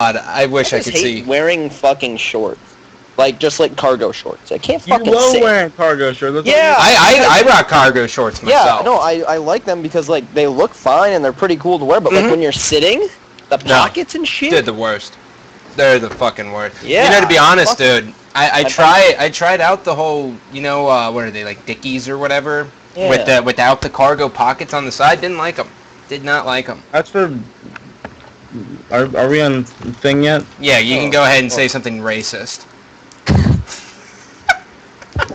God, I wish I just could hate see. wearing fucking shorts. Like, just like cargo shorts. I can't You fucking love sit. wearing cargo shorts. Yeah. I rock cargo shorts myself. Yeah, no, I like them because, like, they look fine and they're pretty cool to wear, but, like, when you're sitting, the pockets and shit. They're the worst. They're the fucking worst. Yeah. You know, to be honest, dude, I tried out the whole, you know, what are they, like Dickies or whatever? Yeah. Without the cargo pockets on the side. Didn't like them. Did not like them. That's for... Are we on thing yet? Yeah, you can go ahead and say something racist.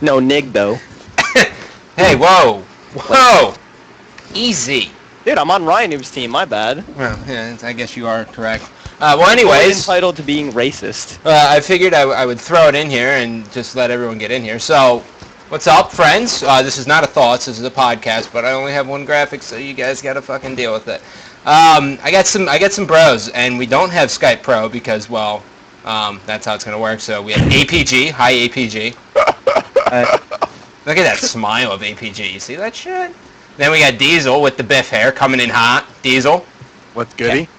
No, nig, though. Hey, whoa. Whoa. Easy. Dude, I'm on Ryan Noob's team, my bad. Well, yeah, I guess you are correct. Well, anyways, entitled to being racist. I figured I would throw it in here and just let everyone get in here. So, what's up, friends? This is not a thoughts. This is a podcast, but I only have one graphic, so you guys gotta fucking deal with it. I got some bros, and we don't have Skype Pro because, well, that's how it's gonna work. So we have APG. Hi, APG. Look at that smile of APG. You see that shit? Then we got Diesel with the Biff hair coming in hot. Diesel. What's goody? Okay.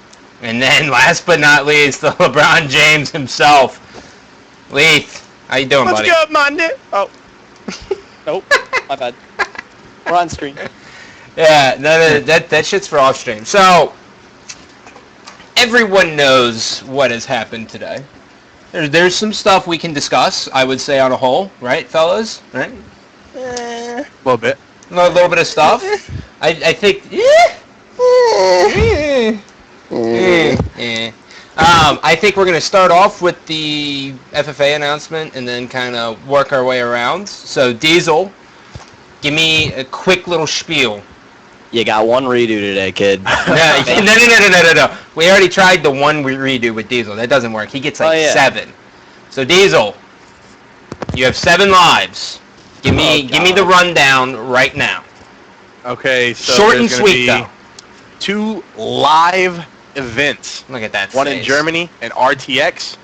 And then, last but not least, the LeBron James himself. Leith, how you doing, buddy? What's good, man? Oh. Nope. My bad. We're on screen. Yeah, that shit's for off stream. So, everyone knows what has happened today. There's some stuff we can discuss, I would say, on a whole. Right, fellas? Right? A little bit. A little bit of stuff. I think... I think we're going to start off with the FFA announcement and then kind of work our way around. So, Diesel, give me a quick little spiel. You got one redo today, kid. No. We already tried the one redo with Diesel. That doesn't work. He gets like 7. So, Diesel, you have 7 lives. Give me the rundown right now. Okay, so short and sweet, though. 2 live events. Look at that. One face. in Germany and RTX.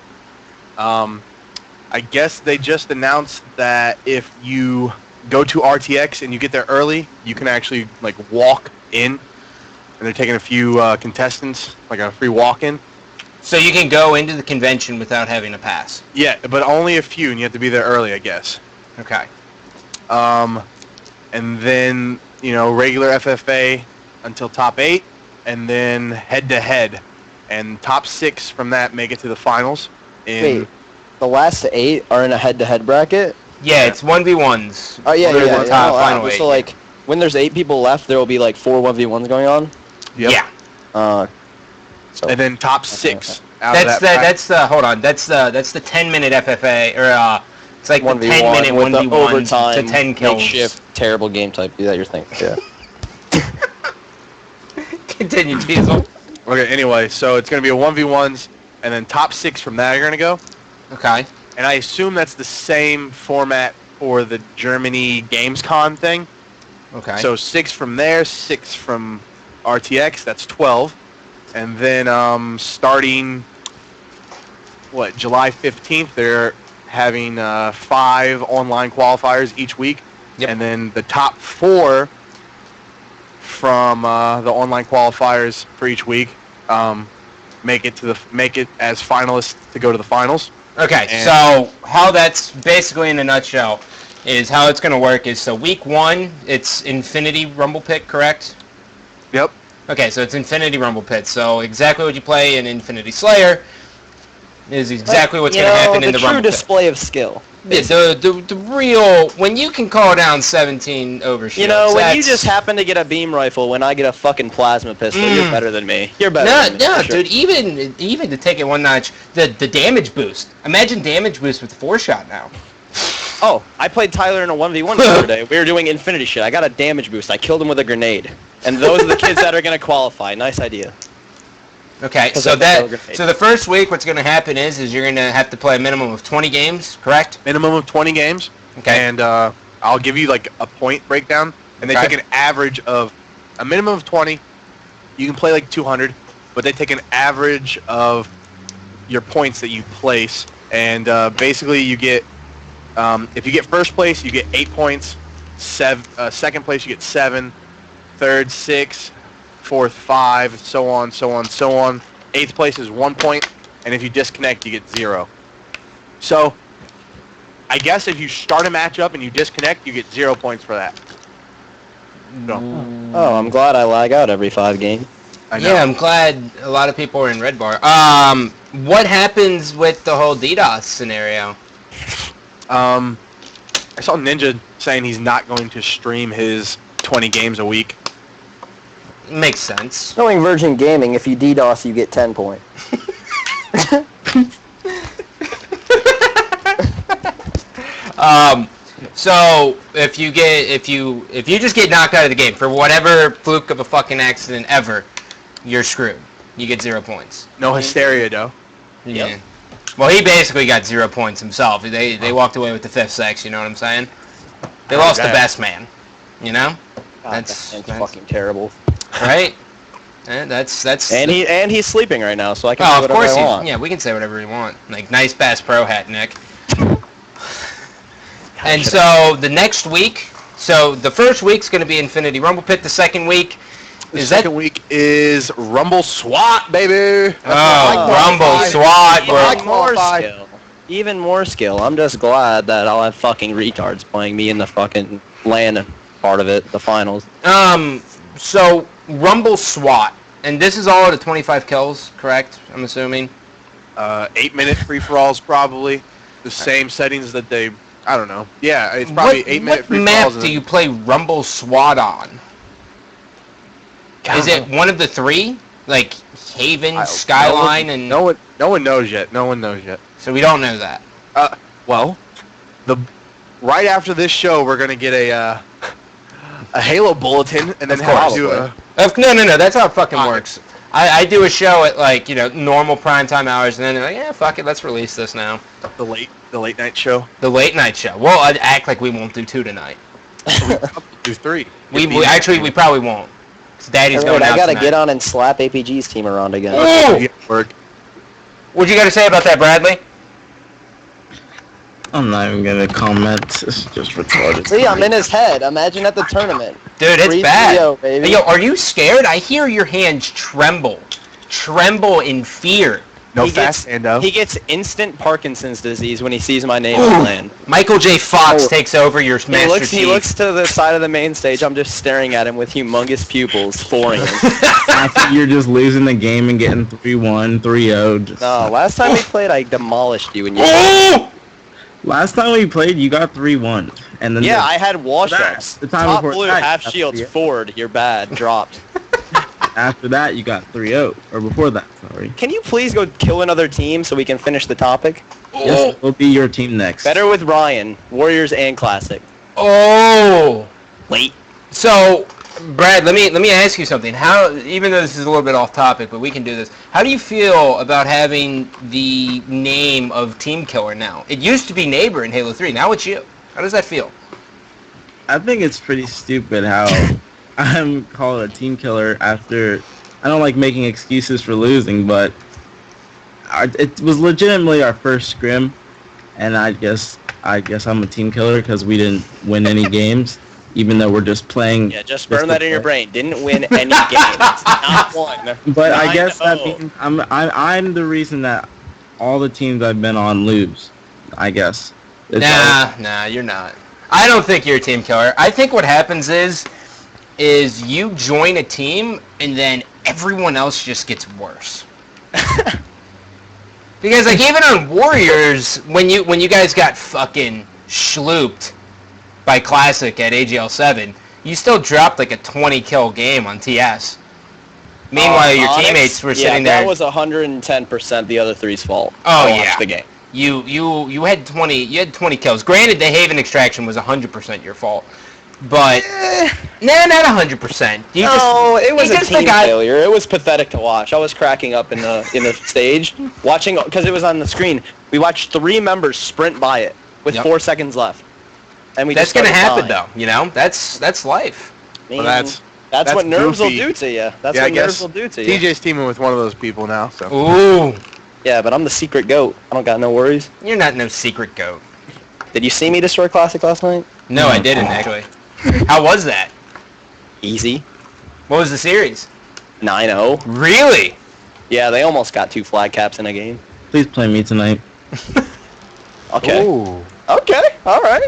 I guess they just announced that if you go to RTX and you get there early, you can actually like walk in, and they're taking a few contestants, like a free walk-in. So you can go into the convention without having a pass. Yeah, but only a few, and you have to be there early, I guess. Okay. And then regular FFA until top 8. And then head-to-head, and top 6 from that make it to the finals. Wait, the last 8 are in a head-to-head bracket? Yeah, it's 1v1s. Oh, yeah. Final 8. So, like, when there's 8 people left, there will be, like, 4 1v1s going on? Yep. Yeah. So, and then top 6 out that's of that. hold on. That's the 10-minute FFA, or it's like 1v1 the 10-minute with 1v1 the overtime, to 10 kills. makeshift, terrible game type. Is that your thing? Yeah. Continue, Diesel. Okay, anyway, so it's going to be a 1v1s, and then top 6 from that are going to go. Okay. And I assume that's the same format for the Germany Gamescom thing. Okay. So 6 from there, 6 from RTX, that's 12. And then starting, July 15th, they're having 5 online qualifiers each week. Yep. And then the top 4 from the online qualifiers for each week make it as finalists to go to the finals. Okay, so how that's basically in a nutshell is how it's going to work is, so week 1, it's Infinity Rumble Pit, correct? Yep. Okay, so it's Infinity Rumble Pit. So exactly what you play in Infinity Slayer is exactly what's going to happen in the Rumble Pit. The true display of skill. Yeah, the real, when you can call down 17 overshields. When you just happen to get a beam rifle when I get a fucking plasma pistol, you're better than me. You're better than me. No, sure. dude, even to take it one notch, the damage boost. Imagine damage boost with the 4-shot now. Oh, I played Tyler in a 1v1 the other day. We were doing infinity shit. I got a damage boost. I killed him with a grenade. And those are the kids that are going to qualify. Nice idea. Okay, so the first week what's going to happen is you're going to have to play a minimum of 20 games, correct? Minimum of 20 games. Okay. And I'll give you like a point breakdown. And they take an average of a minimum of 20. You can play like 200, but they take an average of your points that you place. And basically you get, if you get first place, you get 8 points. Second place, you get 7. Third, 6. 4th, 5, so on. 8th place is 1 point. and if you disconnect, you get 0. So, I guess if you start a matchup and you disconnect, you get 0 points for that. So, Oh, I'm glad I lag out every 5 games. I know. Yeah, I'm glad a lot of people are in red bar. What happens with the whole DDoS scenario? I saw Ninja saying he's not going to stream his 20 games a week. Makes sense. Knowing Virgin Gaming, if you DDoS, you get 10 points. So if you just get knocked out of the game for whatever fluke of a fucking accident ever, you're screwed. You get 0 points. No hysteria, though. Yeah. Yep. Well, he basically got 0 points himself. They walked away with the 5th sex. You know what I'm saying? They lost the best man. You know? That's fucking terrible. right. That's. And he's sleeping right now, so I can Oh, do of whatever course I want. Yeah, we can say whatever we want. Like nice Bass Pro hat, Nick. And so the next week, so the first week's going to be Infinity Rumble Pit. The second week The second week is Rumble SWAT, baby. Rumble SWAT. Even more skill. Even more skill. I'm just glad that I'll have fucking retards playing me in the fucking LAN part of it, the finals. So Rumble SWAT, and this is all at 25 kills, correct? I'm assuming. 8-minute free-for-alls, probably. The same settings that they... I don't know. Yeah, it's probably 8-minute free-for-alls. What map do you play Rumble SWAT on? Is it one of the 3? Like Haven, Skyline, and... No one knows yet. No one knows yet. So we don't know that. Well, right after this show, we're gonna get a Halo bulletin, and then have to do a... No, that's how it fucking works. I do a show at, like, normal primetime hours, and then they're like, yeah, fuck it, let's release this now. The late night show. The late night show. Well, I'd act like we won't do 2 tonight. Do 3. We probably won't. 'Cause Daddy's going out I gotta tonight. get on and slap APG's team around again. Ooh! What you got to say about that, Bradley? I'm not even gonna comment. It's just retarded. See, I'm in his head. Imagine at the tournament. Dude, it's 3-0, bad. baby. Hey, yo, are you scared? I hear your hands tremble in fear. No He fast endo. He gets instant Parkinson's disease when he sees my name on LAN. Michael J. Fox takes over your Master Chief. He looks to the side of the main stage. I'm just staring at him with humongous pupils, flooring him. After you're just losing the game and getting 3-1, 3-0. Just... No, last time we played, I demolished you. And you Last time we played, you got 3-1. And then I had wash-ups. The time Top before blue, that, half shields, forward, you're bad, dropped. After that, you got 3-0. Or before that, sorry. Can you please go kill another team so we can finish the topic? Yes, it'll be your team next. Better with Ryan, Warriors and Classic. Oh! Wait. So, Brad, let me ask you something. How, even though this is a little bit off topic, but we can do this. How do you feel about having the name of Team Killer now? It used to be Neighbor in Halo 3. Now it's you. How does that feel? I think it's pretty stupid how I'm called a team killer after... I don't like making excuses for losing, but it was legitimately our first scrim, and I guess I'm a team killer because we didn't win any games, even though we're just playing... Yeah, just burn that in your brain. Didn't win any games. Not one. But I guess that 9-0. means I'm the reason that all the teams I've been on lose, I guess. Nah, you're not. I don't think you're a team killer. I think what happens is you join a team and then everyone else just gets worse. Because like even on Warriors, when you guys got fucking schlooped by Classic at AGL 7, you still dropped like a 20 kill game on TS. Meanwhile, your Onyx, teammates were sitting there. That was 110% the other three's fault. Oh, I watched yeah. the game. You had 20 kills. Granted, the Haven extraction was 100% your fault, but not 100%. It was a team failure. It was pathetic to watch. I was cracking up in the stage watching because it was on the screen. We watched 3 members sprint by it with 4 seconds left, and that's gonna happen though. That's life. Well, that's what nerves goofy. will do to you. That's Yeah, what I nerves guess will do to you. DJ's teaming with one of those people now, so. Ooh. Yeah, but I'm the secret goat. I don't got no worries. You're not no secret goat. Did you see me destroy Classic last night? No, I didn't actually. How was that? Easy. What was the series? 9-0. Really? Yeah, they almost got 2 flag caps in a game. Please play me tonight. Okay. Ooh. Okay. All right.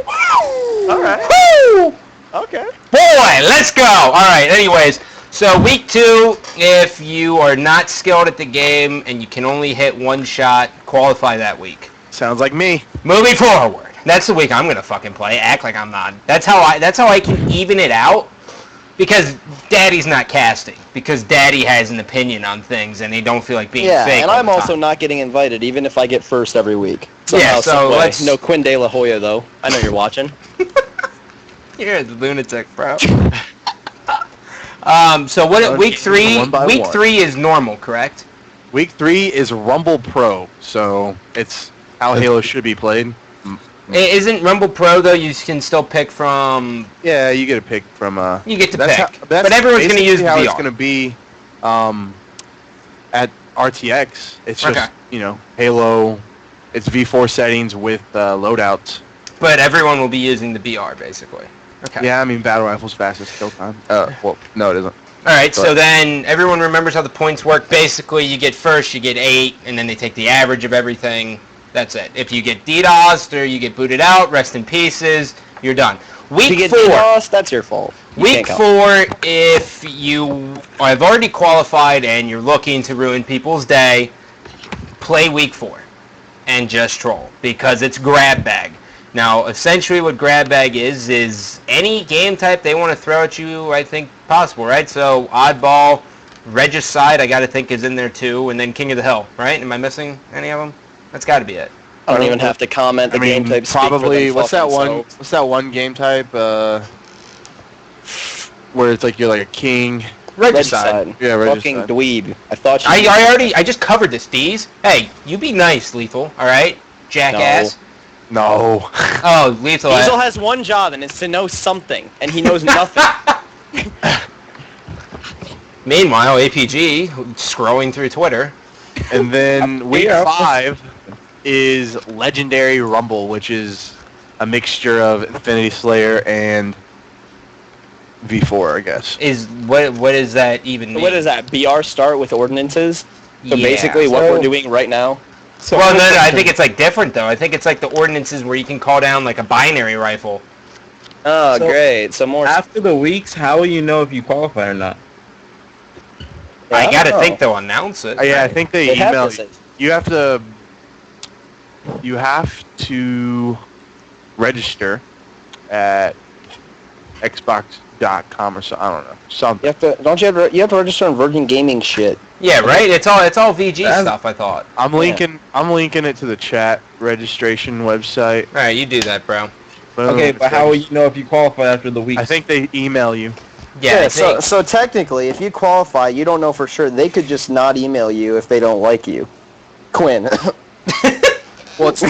All right. Woo! Okay. Boy, let's go. All right. Anyways, so week 2, if you are not skilled at the game and you can only hit one shot, qualify that week. Sounds like me. Moving forward, that's the week I'm gonna fucking play. Act like I'm not. That's how I can even it out. Because Daddy's not casting. Because Daddy has an opinion on things, and they don't feel like being Yeah, fake. and all I'm the also time. not getting invited, even if I get first every week. Yeah, so some way. let's- No Quinn De La Hoya, though. I know you're watching. You're the lunatic, bro. So what? Week 3. One by Week one. 3 is normal, correct? Week 3 is Rumble Pro, so it's how Halo should be played. Isn't Rumble Pro though? You can still pick from. Yeah, you get a pick from. You get to that's pick, how- that's but everyone's going to use basically how VR. it's going to be at RTX. It's just Okay. Halo. It's V4 settings with loadouts. But everyone will be using the VR basically. Okay. Yeah, I mean battle rifles fastest kill time. Well, no, it isn't. All right. So But- then everyone remembers how the points work. Basically, you get first, you get 8, and then they take the average of everything. That's it. If you get DDoSed or you get booted out, rest in pieces. You're done. If Week you get 4. DDoS, that's your fault. You Week can't count. 4, if you have already qualified and you're looking to ruin people's day, play week 4 and just troll because it's grab bag. Now, essentially what grab bag is any game type they want to throw at you, I think, possible, right? So, Oddball, Regicide, I got to think is in there too, and then King of the Hill, right? Am I missing any of them? That's got to be it. I don't even have to comment. The game types speak for probably. What's that one? themselves. What's that one game type? Where it's like you're like a king. Regicide. Yeah, Fucking Regicide. dweeb. I thought you. I just covered this, D's. Hey, you be nice, Lethul, all right? Jackass. No. Oh, Lethul. Diesel has one job, and it's to know something, and he knows nothing. Meanwhile, APG, scrolling through Twitter. And then week Yeah. 5 is Legendary Rumble, which is a mixture of Infinity Slayer and V4, I guess. What does that even mean? What is that? BR start with ordinances? So Yeah. basically what we're doing right now. So Well, no, I think it's like different though. I think it's like the ordinances where you can call down like a binary rifle. Oh, So- great. So more... after the weeks, how will you know if you qualify or not? I don't gotta know. think they'll announce it. Yeah, I think they They have email to you. say- You have to register at Xbox.com or so. I don't know. Something. You have to register on Virgin Gaming shit. Yeah, right. It's all VG stuff. I thought. I'm linking it to the chat registration website. All right, you do that, bro. Okay, but how will you know if you qualify after the weeks? I think they email you. Yeah. I think- so technically, if you qualify, you don't know for sure. They could just not email you if they don't like you. Quinn. Well, it's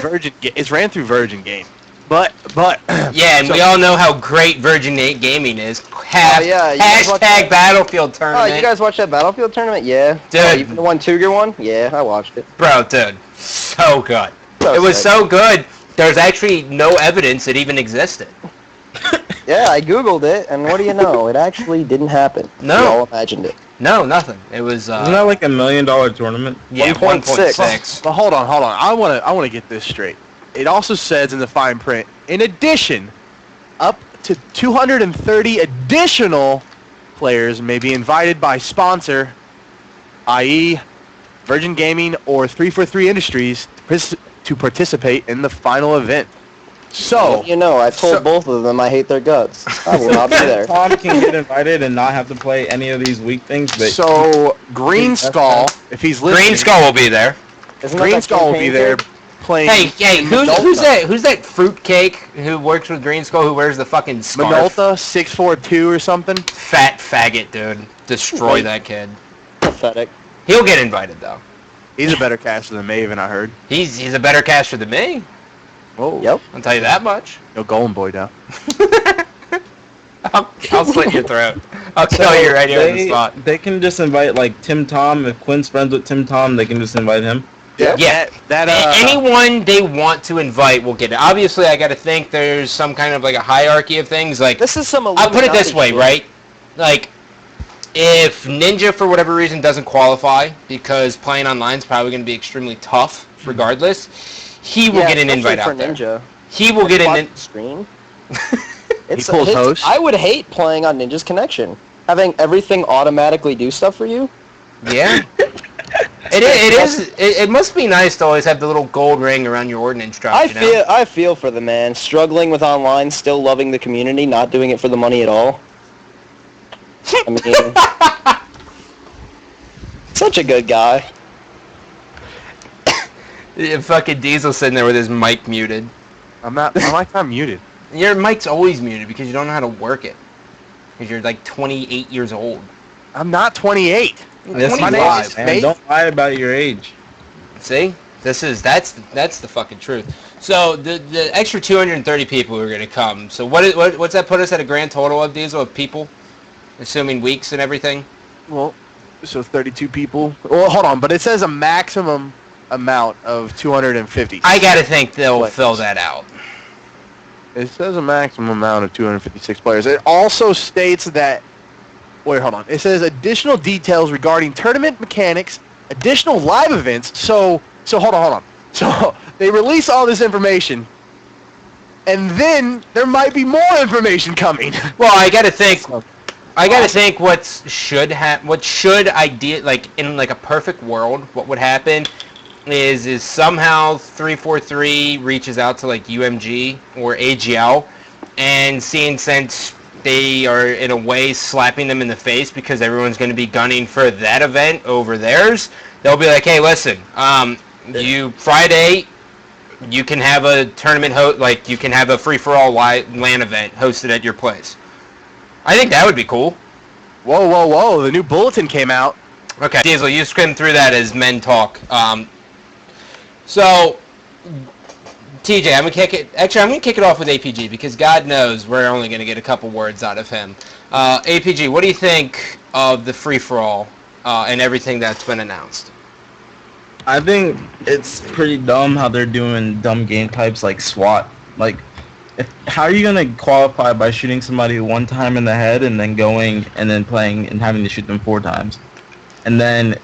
Virgin. It's ran through Virgin Game, but yeah, and so- we all know how great Virgin 8 Gaming is. Yeah, you guys watch that? Hashtag Battlefield Oh, tournament. you guys watched that Battlefield tournament? Yeah. Dude. Oh, even the one Cougar one? Yeah, I watched it. Bro, dude, so good. So It was sick. so good. There's actually no evidence it even existed. Yeah, I googled it, and what do you know? It actually didn't happen. No. We all imagined it. No, nothing. It was Isn't that like $1 million tournament? yeah, 1.6. 1.6. But hold on. I want to get this straight. It also says in the fine print, in addition, up to 230 additional players may be invited by sponsor, i.e., Virgin Gaming or 343 Industries, to participate in the final event. So, What do you know, I told both of them I hate their guts. I will not be there. Tom can get invited and not have to play any of these weak things, but so Green Skull, if he's listening, Green Skull will be there. Isn't that Green that Skull will be campaign there kid? playing. Hey, who's that fruitcake who works with Green Skull who wears the fucking scarf? Minolta 642 or something. Fat faggot, dude. Destroy that kid. Pathetic. He'll get invited though. He's a better caster than Maven, I heard. He's a better caster than me. Whoa. Yep. I'll tell you that much. No Golden Boy down. I'll slit your throat. I'll kill you right here on the spot. they can just invite like Tim Tom. If Quinn's friends with Tim Tom, they can just invite him. Yeah. Anyone they want to invite will get it. Obviously, I got to think there's some kind of like a hierarchy of things. Like This is some I'll put it this way, Illuminati right? Like if Ninja, for whatever reason, doesn't qualify, because playing online is probably going to be extremely tough, regardless, he will get an invite out there. Ninja. He will get an screen. He pulls host. I would hate playing on Ninja's connection. Having everything automatically do stuff for you. Yeah. It must be nice to always have the little gold ring around your ordnance drop. I feel for the man struggling with online, still loving the community, not doing it for the money at all. I mean, such a good guy. Fucking Diesel sitting there with his mic muted. My mic's not muted. Your mic's always muted because you don't know how to work it. Because you're like 28 years old. I'm not 28. That's my name is man. Faith. Don't lie about your age. See? That's the fucking truth. So the extra 230 people who are going to come. So what's that put us at a grand total of, Diesel, of people? Assuming weeks and everything? Well, so 32 people. Well, hold on, but it says a maximum amount of 250. I got to think they'll fill that out. It says a maximum amount of 256 players. It also states that... Wait, hold on. It says additional details regarding tournament mechanics, additional live events. So hold on. So they release all this information, and then there might be more information coming. Well, I got to think what should like in like a perfect world, what would happen is somehow 343 reaches out to like UMG or AGL, and seeing since they are in a way slapping them in the face because everyone's going to be gunning for that event over theirs, they'll be like, hey, listen, Friday, you can have a tournament like you can have a free-for-all LAN event hosted at your place. I think that would be cool. Whoa, the new bulletin came out. Okay, Diesel, you skimmed through that as men talk. So, TJ, I'm gonna kick it off with APG because God knows we're only gonna get a couple words out of him. APG, what do you think of the free-for-all and everything that's been announced? I think it's pretty dumb how they're doing dumb game types like SWAT. Like, how are you gonna qualify by shooting somebody one time in the head and then going and then playing and having to shoot them 4 times, and then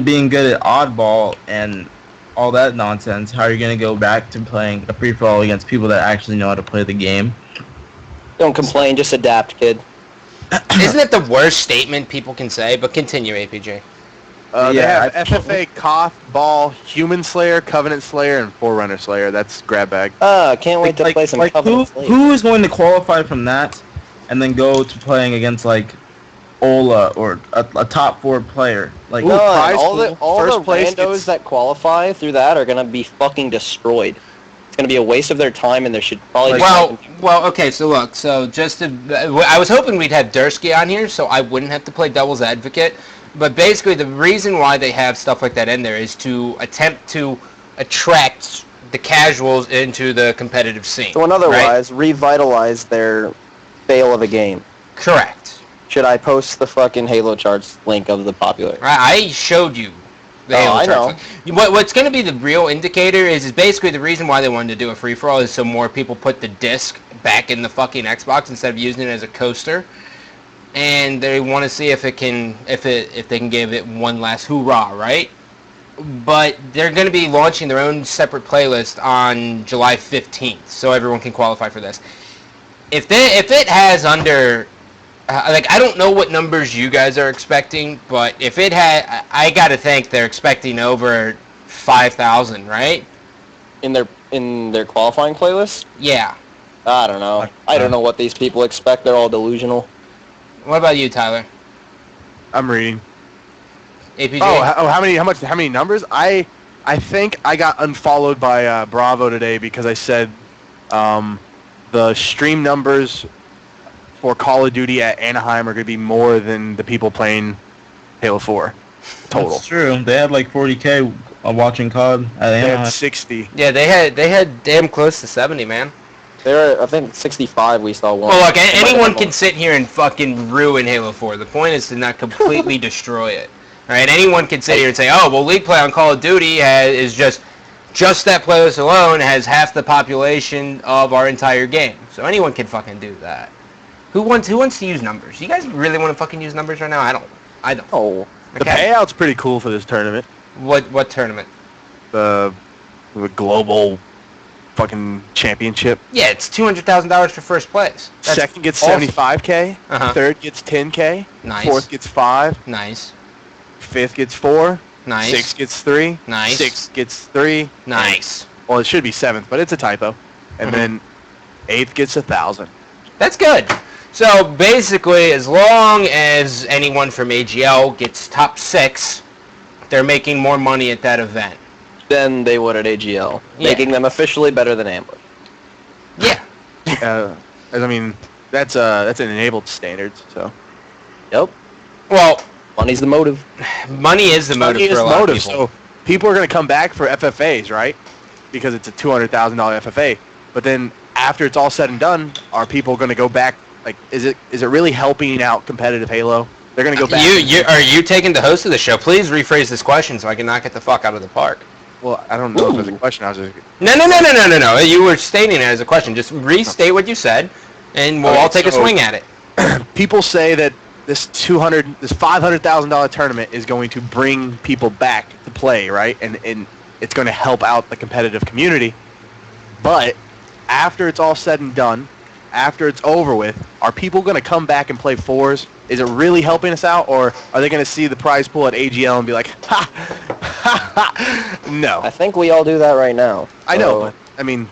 being good at oddball and all that nonsense? How are you going to go back to playing a free-for-all against people that actually know how to play the game? Don't complain, just adapt, kid. Isn't it the worst statement people can say? But continue, APJ. They have FFA, Koth, Ball, Human Slayer, Covenant Slayer, and Forerunner Slayer. That's grab bag. Can't wait to play some Covenant Slayer. Who is going to qualify from that and then go to playing against, like, Ola or a top 4 player? Like, all the randos that qualify through that are gonna be fucking destroyed. It's gonna be a waste of their time, and there should probably okay. So look, I was hoping we'd have Dersky on here, so I wouldn't have to play devil's advocate. But basically, the reason why they have stuff like that in there is to attempt to attract the casuals into the competitive scene. So in other words, revitalize their fail of a game. Correct. Should I post the fucking Halo charts link of the popular? I showed you the Halo charts. I know. What's going to be the real indicator is basically the reason why they wanted to do a free-for-all is so more people put the disc back in the fucking Xbox instead of using it as a coaster. And they want to see if they can give it one last hoorah, right? But they're going to be launching their own separate playlist on July 15th, so everyone can qualify for this. If it has under... I don't know what numbers you guys are expecting, but if it had, I gotta think they're expecting over 5,000, right? In their qualifying playlist? Yeah. I don't know. I don't know what these people expect. They're all delusional. What about you, Tyler? I'm reading. APG? How many numbers? I think I got unfollowed by Bravo today because I said the stream numbers for Call of Duty at Anaheim are going to be more than the people playing Halo 4 total. That's true. They had like 40K watching COD at Anaheim. They had 60. Yeah, they had damn close to 70, man. I think 65 we saw one. Well, look, anyone can sit here and fucking ruin Halo 4. The point is to not completely destroy it. All right, anyone can sit here and say, oh, well, League Play on Call of Duty is just that playlist alone has half the population of our entire game. So anyone can fucking do that. Who wants to use numbers? You guys really want to fucking use numbers right now? I don't. Oh. The payout's pretty cool for this tournament. What tournament? The global fucking championship. Yeah, it's $200,000 for first place. That's Second gets awesome. 75K. Uh-huh. Third gets 10K. Nice. Fourth gets 5. Nice. Fifth gets 4. Nice. Sixth gets 3. Nice. Sixth gets 3. Nice. Well, it should be 7th, but it's a typo. And then 8th gets 1,000. That's good. So basically, as long as anyone from AGL gets top 6, they're making more money at that event. Than they would at AGL, Yeah. making them officially better than Ambush. Yeah. I mean, that's an enabled standards. So Yep. Well, Money's the motive. money is the motive for a lot of people. So people are going to come back for FFAs, right? Because it's a $200,000 FFA. But then after it's all said and done, are people going to go back? Like, is it really helping out competitive Halo? They're going to go back. Are you taking the host of the show? Please rephrase this question so I can not get the fuck out of the park. Well, I don't know if there's a question. I was just... No. You were stating it as a question. Just restate what you said, and we'll all take a swing at it. People say that this $500,000 tournament is going to bring people back to play, right? And it's going to help out the competitive community. But after it's all said and done, after it's over with, are people going to come back and play 4s? Is it really helping us out, or are they going to see the prize pool at AGL and be like, ha, ha, ha, no? I think we all do that right now. I know, but, I mean...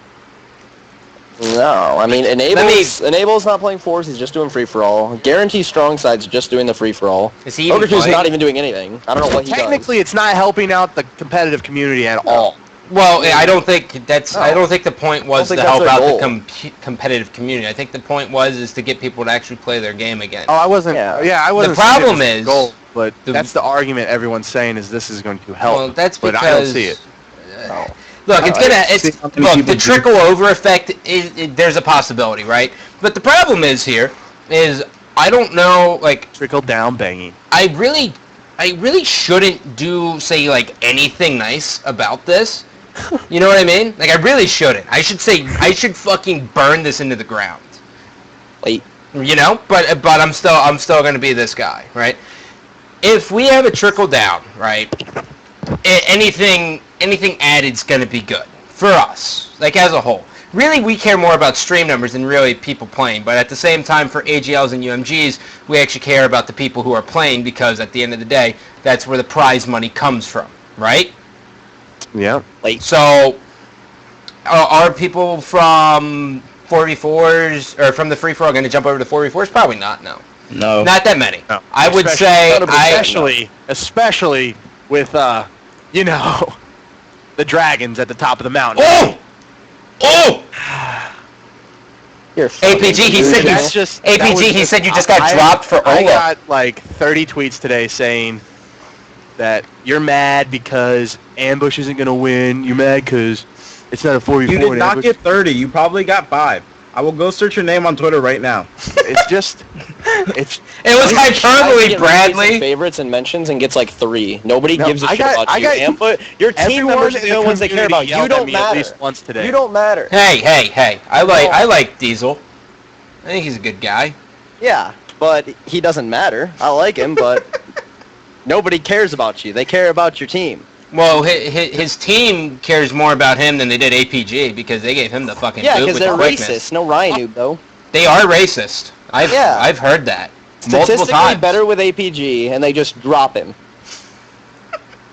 No, I mean, Enable's not playing 4s, he's just doing free-for-all. Guarantee Strong Side's just doing the free-for-all. Is he even Ogre 2's playing? not even doing anything. I don't know what he does. Technically, it's not helping out the competitive community at all. Well, I don't think that's. No. I don't think the point was I to don't think help that's out their the competitive community. I think the point is to get people to actually play their game again. Oh, I wasn't. Yeah. Yeah, I wasn't. The saying problem it was is the goal, but the- that's the argument everyone's saying is this is going to help. Well, that's but because I don't see it. Look, it's I gonna. see It's how many look. people The do. trickle over effect there's a possibility, right? But the problem is I don't know. Like, Trickle down banging. I really shouldn't do say like anything nice about this. You know what I mean? Like, I really shouldn't. I should say fucking burn this into the ground. Wait. You know, but I'm still gonna be this guy, right? If we have a trickle down, right? Anything added's gonna be good for us, like as a whole. Really, we care more about stream numbers than really people playing. But at the same time, for AGLs and UMGs, we actually care about the people who are playing because at the end of the day, that's where the prize money comes from, right? Yeah. So, are people from 4v4s or from the free for all going to jump over to 4v4s? Probably not. No. No. Not that many. No. I would say especially with you know, the dragons at the top of the mountain. Oh! You're APG, he said That's just APG, he said you just got dropped for I Ola. got like 30 tweets today saying that you're mad because Ambush isn't gonna win. You're mad because it's not a 4v4. You did in not Ambush. get 30. You probably got 5. I will go search your name on Twitter right now. It's just, it's. It was hyperbole, Some Bradley. favorites and mentions and gets like 3. Nobody No, gives a I shit got- about I you. got- Ambush, your team Everyone members are in the only ones they care about. community You yelled at don't me at matter. least once today. You don't matter. Hey! I like Diesel. I think he's a good guy. Yeah, but he doesn't matter. I like him, but nobody cares about you. They care about your team. Well, his team cares more about him than they did APG because they gave him the fucking Yeah, boot because with they're the quickness. racist. No Ryan noob though. They are racist. I've heard that multiple Statistically times. better with APG, and they just drop him.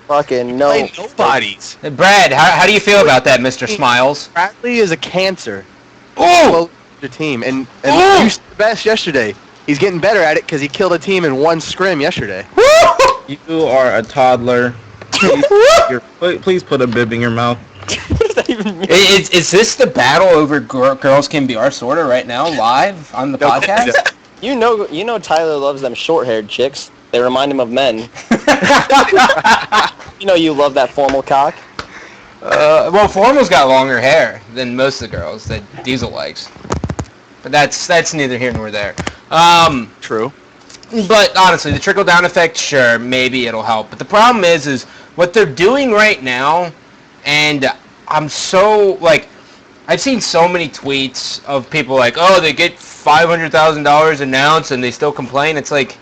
Fucking no. Play nobodies. Brad, how do you feel about that, Mr. Smiles? Bradley is a cancer. Oh! Your team and Oh! you said the best yesterday. He's getting better at it because he killed a team in one scrim yesterday. You are a toddler. Please put a bib in your mouth. What does that even mean? Is this the battle over Girls Can Be Our Sorta right now, live on the podcast? You know Tyler loves them short-haired chicks. They remind him of men. You know you love that formal cock. Well, Formal's got longer hair than most of the girls that Diesel likes. But that's neither here nor there. True. But honestly, the trickle-down effect, sure, maybe it'll help. But the problem is what they're doing right now, and I'm so, like, I've seen so many tweets of people like, oh, they get $500,000 announced and they still complain. It's like,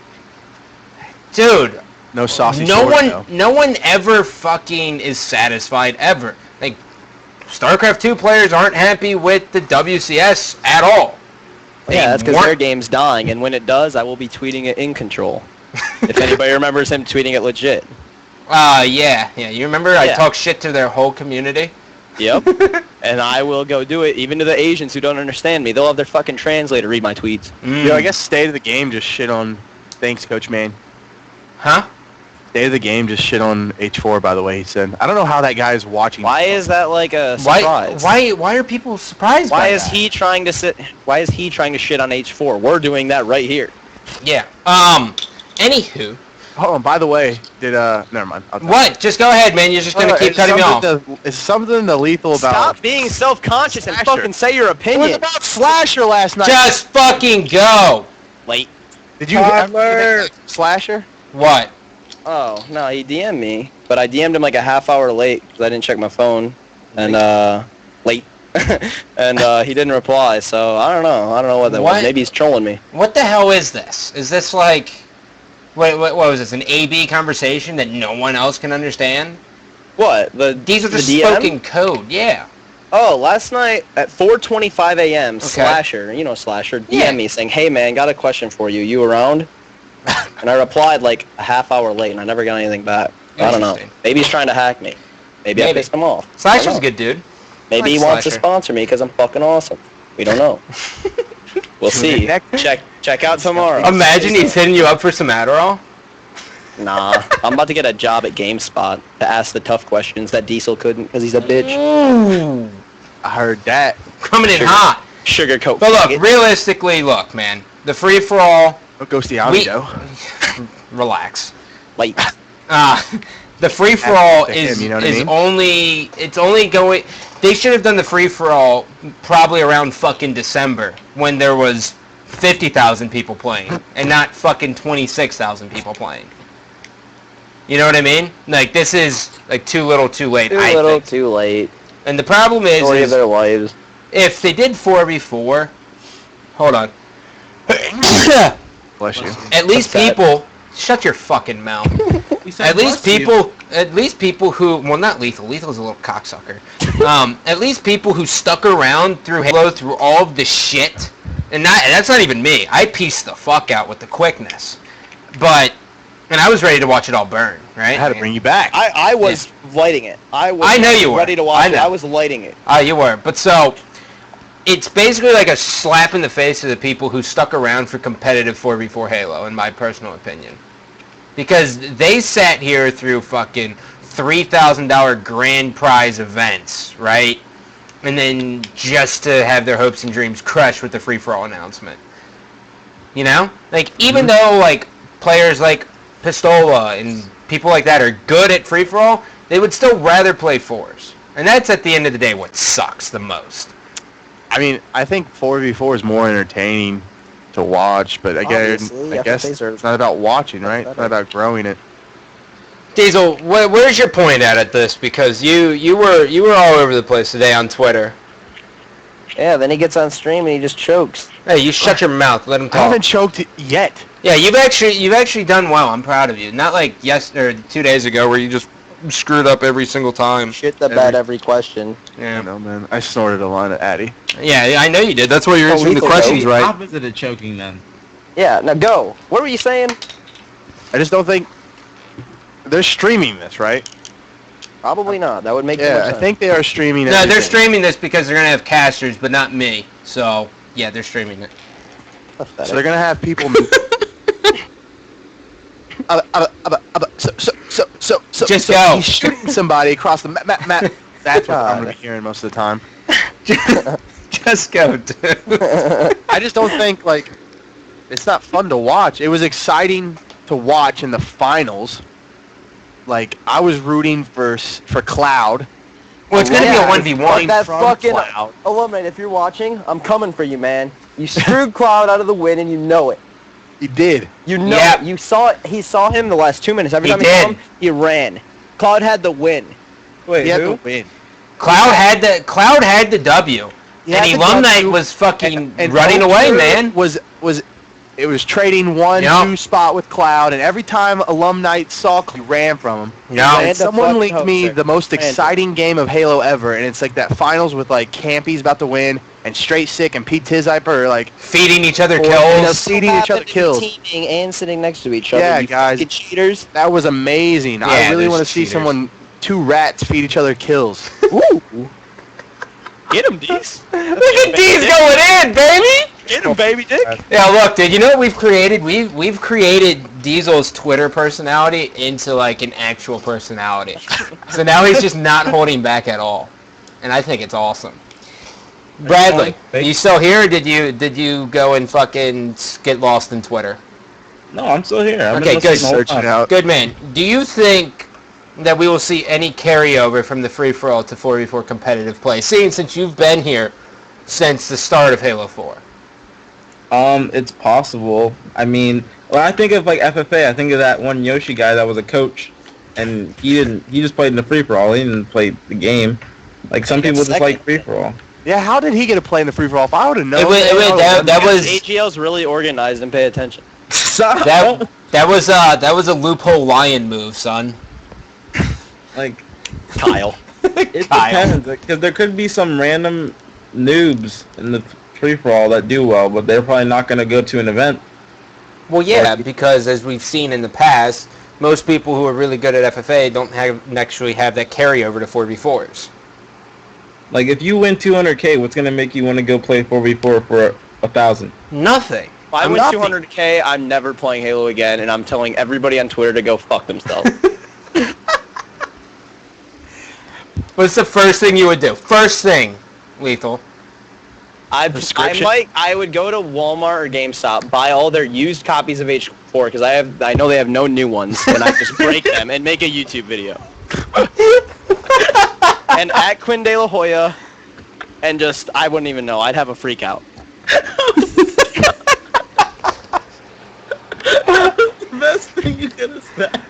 dude, No saucy no sword, one, though. no one ever fucking is satisfied ever. Like, StarCraft 2 players aren't happy with the WCS at all. Yeah, that's because weren't- their game's dying, and when it does, I will be tweeting it in control. If anybody remembers him tweeting it legit. Yeah. You remember I Yeah. talked shit to their whole community? Yep. And I will go do it, even to the Asians who don't understand me. They'll have their fucking translator read my tweets. I guess State of the Game just shit on... Thanks, Coach Man. Huh? State of the Game just shit on H4, by the way, he said. I don't know how that guy is watching. Why is that like a surprise? Why are people surprised Why by is that? he trying to Why is he trying to shit on H4? We're doing that right here. Yeah. Anywho. Oh, and by the way, never mind. I'll tell What? Just go ahead, man. You're just going to keep cutting me off. It's something to Lethul about... Stop being self-conscious and Slasher. fucking say your It was opinion. about Slasher last night. Just fucking go. Late. Did you ever Slasher? What? Oh, no, he DM'd me. But I DM'd him like a half hour late because I didn't check my phone. And, late. And he didn't reply, so I don't know. I don't know what that was. Maybe he's trolling me. What the hell is this? Is this like... What was this, an A-B conversation that no one else can understand? What? These are just the spoken code, yeah. Oh, last night at 4:25 a.m., Slasher, Slasher, Yeah. DM me saying, hey man, got a question for you. You around? And I replied like a half hour late, and I never got anything back. I don't know. Interesting. Maybe he's trying to hack me. Maybe I pissed him off. I don't Slasher's know. a good dude. Maybe he like wants to Slasher. sponsor me because I'm fucking awesome. We don't know. We'll see. Check out tomorrow. Imagine he's hitting you up for some Adderall. Nah, I'm about to get a job at GameSpot to ask the tough questions that Diesel couldn't because he's a bitch. Ooh. I heard that. Coming in hot. Sugarcoat. But look, faggot. realistically, the free-for-all... Don't go Stiani, though. Relax. Like, The free-for-all That's to him, is you know what I mean? it's only going... They should have done the free-for-all probably around fucking December when there was 50,000 people playing and not fucking 26,000 people playing. You know what I mean? Like, this is like too little too late, too I little, think. too late. And the problem Story of is their lives. if they did 4v4... Hold on. Bless you. At least people... Shut your fucking mouth. At least people who, well, not Lethul. Lethal's a little cocksucker. At least people who stuck around through Halo through all of the shit, and that's not even me. I pieced the fuck out with the quickness, and I was ready to watch it all burn. Right? I had to bring you back. I was lighting it. I know you were. ready to watch I it. know. I was lighting it. You were, but so it's basically like a slap in the face to the people who stuck around for competitive 4v4 Halo, in my personal opinion. Because they sat here through fucking $3,000 grand prize events, right? And then just to have their hopes and dreams crushed with the free-for-all announcement. You know? Like, even though, like, players like Pistola and people like that are good at free-for-all, they would still rather play fours. And that's, at the end of the day, what sucks the most. I mean, I think 4v4 is more entertaining to watch, but again, Obviously, I guess FFAs are it's not about watching, right? It's not about growing it. Diesel, where's your point at this? Because you were all over the place today on Twitter. Yeah, then he gets on stream and he just chokes. Hey, you shut your mouth. Let him I talk. haven't choked yet. Yeah, you've actually done well. I'm proud of you. Not like 2 days ago where you just screwed up every single time. Shit the bed every question. I Yeah, know, man. I snorted a line at Addy. yeah, I know you did. That's why you're answering the Lethul, questions though. right. Opposite of choking, then. Yeah, now go. What were you saying? I just don't think they're streaming this, right? Probably not. That would make more Yeah, I sense. think they are streaming. No, they're everything. streaming this because they're gonna have casters, but not me. So yeah, they're streaming it. Pathetic. So they're gonna have people. So Just go. He's shooting somebody across the map. That's what I'm gonna be hearing most of the time. Just go, dude. I just don't think like it's not fun to watch. It was exciting to watch in the finals. Like I was rooting for Cloud. Well, it's gonna Yeah, be a 1v1. Fuck that from fucking Cloud. Illuminate. If you're watching, I'm coming for you, man. You screwed Cloud out of the win, and you know it. He did. You know Yep. it. You saw it. He saw him the last 2 minutes. Every He time he saw did. him, he ran. Cloud had the win. Wait, He had to win. Cloud had the W. Yeah, And the Alum Night W, was fucking and running away, Ulster man. It was trading 1-2 spot with Cloud, and every time Alum Night saw Cloud, he ran from him. Yeah. And someone linked me Hoaxer. the most exciting game of Halo ever, and it's like that finals with like Campy's about to win, and Straight Sick and Pete Tizyper are like Feeding each other you know, kills. feeding each other kills. Teaming and sitting next to each other. Yeah, you guys. fucking cheaters. That was amazing. I Yeah, really there's want to see cheaters. someone, 2 rats feed each other kills. Ooh. Get him, Dees. Look at these going in, baby! Get him, baby dick. Yeah, look, dude, you know what we've created? We've created Diesel's Twitter personality into like an actual personality. So now he's just not holding back at all. And I think it's awesome. Bradley, are you still here, or did you go and fucking get lost in Twitter? No, I'm still here. I've Okay, been good. listening the whole Searching time. out. Good man. Do you think that we will see any carryover from the free-for-all to 4v4 competitive play, seeing since you've been here since the start of Halo 4? It's possible. I mean, when I think of like FFA, I think of that one Yoshi guy that was a coach, and he just played in the free for all. He didn't play the game. Like some people just like free for all. Yeah, how did he get a play in the free for all? If I would have known, That was AGL's really organized and pay attention. that was a loophole lion move, son. Like Kyle. it Kyle. depends, because there could be some random noobs in the free for all that do well, but they're probably not going to go to an event. Well, yeah, because as we've seen in the past, most people who are really good at FFA don't actually have that carryover to 4v4s. Like if you win 200K, what's going to make you want to go play 4v4 for 1,000? Nothing. If I win 200K, I'm never playing Halo again, and I'm telling everybody on Twitter to go fuck themselves. What's the first thing you would do? First thing, Lethul. I Prescription? would go to Walmart or GameStop, buy all their used copies of H4 because I know they have no new ones, and I just break them and make a YouTube video. And at Quinn De La Hoya, and just I wouldn't even know. I'd have a freak out. The best thing you could have said.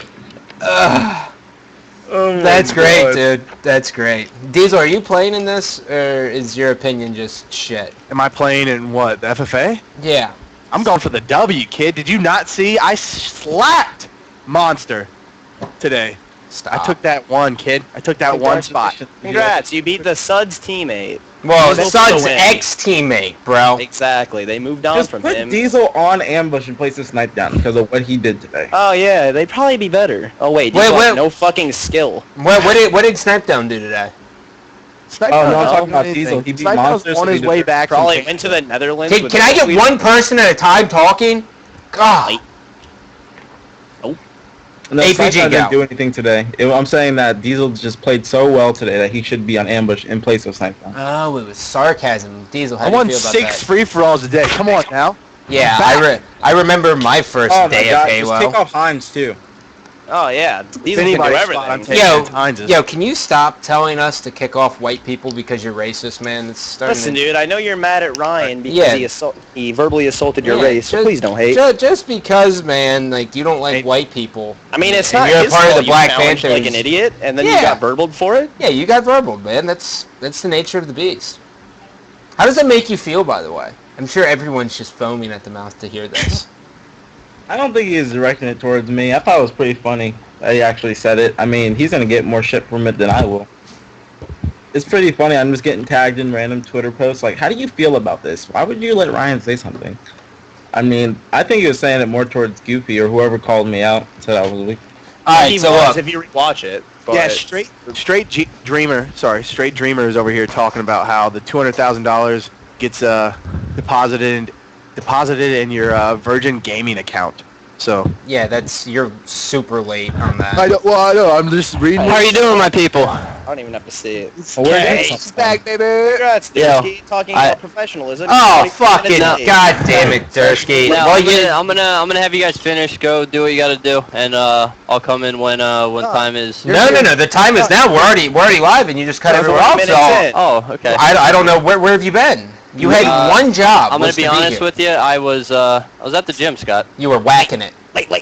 Oh my That's great, God. dude. That's great. Diesel, are you playing in this, or is your opinion just shit? Am I playing in what, the FFA? Yeah. I'm going for the W, kid. Did you not see? I slapped Monster today. Stop. I took that one, kid. I took that one spot. Congrats, you beat the Suds teammate. Well, Diesel's Sud's the win. ex-teammate, bro. Exactly, they moved on Just from put him. Diesel on ambush and place this snipe down because of what he did today. Oh yeah, they'd probably be better. Oh wait, Diesel has no fucking skill. What did Snipedown do today? Snipe Oh, no, doesn't I'm talking do about anything. Diesel. He beat Snipe Monster, was so on he his did way it. back. from Probably King- went to the Netherlands. Can I get one person at a time talking? God. No, APG Snipe go. didn't do anything today. I'm saying that Diesel just played so well today that he should be on ambush in place of Snipe down. Oh, it was sarcasm. Diesel, how I do you won feel about 6 that? free-for-alls a day. Come on now. Yeah, back. I remember my first Oh my day God! of Just Halo. take off Hines too. Oh yeah, Diesel can do anybody's spot, I'm everything. taking Hines'. Yo, can you stop telling us to kick off white people because you're racist, man? It's starting Listen, to... dude, I know you're mad at Ryan because Yeah. he verbally assaulted your Yeah, race. So just- please don't hate. Just because, man, like, you don't like Hey. white people. I mean, it's and not you're his a part of fault the you Black challenged Panthers. like an idiot, and then Yeah. you got verbaled for it. Yeah, you got verbal, man. That's the nature of the beast. How does that make you feel, by the way? I'm sure everyone's just foaming at the mouth to hear this. I don't think he's directing it towards me. I thought it was pretty funny that he actually said it. I mean, he's gonna get more shit from it than I will. It's pretty funny. I'm just getting tagged in random Twitter posts. Like, how do you feel about this? Why would you let Ryan say something? I mean, I think he was saying it more towards Goofy or whoever called me out and said I was weak. All right, He so was, look. if you rewatch it. But Yeah, straight Dreamer is over here talking about how the $200,000 gets deposited in your Virgin Gaming account. So Yeah, you're super late on that. I know. I'm just reading. How are you doing, my people? I don't even have to see it. Well, where Okay, is he's it? back, baby. Congrats, Yeah. Dersky, talking I- about professionalism. Oh, Everybody fucking committed. god damn it, Dersky. No, Well, I'm gonna have you guys finish. Go do what you gotta do, and I'll come in when time is. No. The time is now. We're already live, and you just cut We're everyone 40 off. minutes So in. Oh, okay. I don't know where have you been? You had one job. I'm gonna was be to honest here. with you. I was at the gym, Scott. You were whacking it.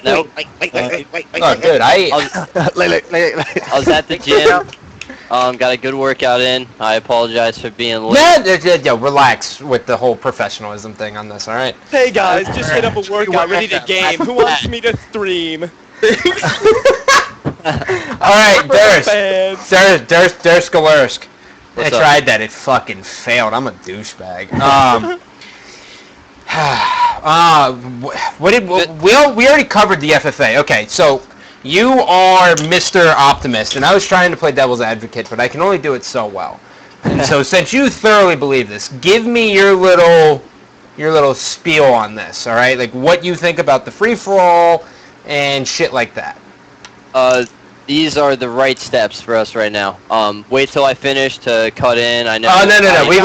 Nope. Oh, dude, I was at the gym. Got a good workout in. I apologize for being late. Yeah, relax with the whole professionalism thing on this, all right? Hey guys, just hit up a workout, ready to game. Who wants me to stream? All right, Dersky. I What's up? tried that. It fucking failed. I'm a douchebag. We already covered the FFA. Okay, so you are Mr. Optimist, and I was trying to play devil's advocate, but I can only do it so well. And so, since you thoroughly believe this, give me your little spiel on this. All right, like what you think about the free for all and shit like that. These are the right steps for us right now. Wait till I finish to cut in. I know. Oh no! We've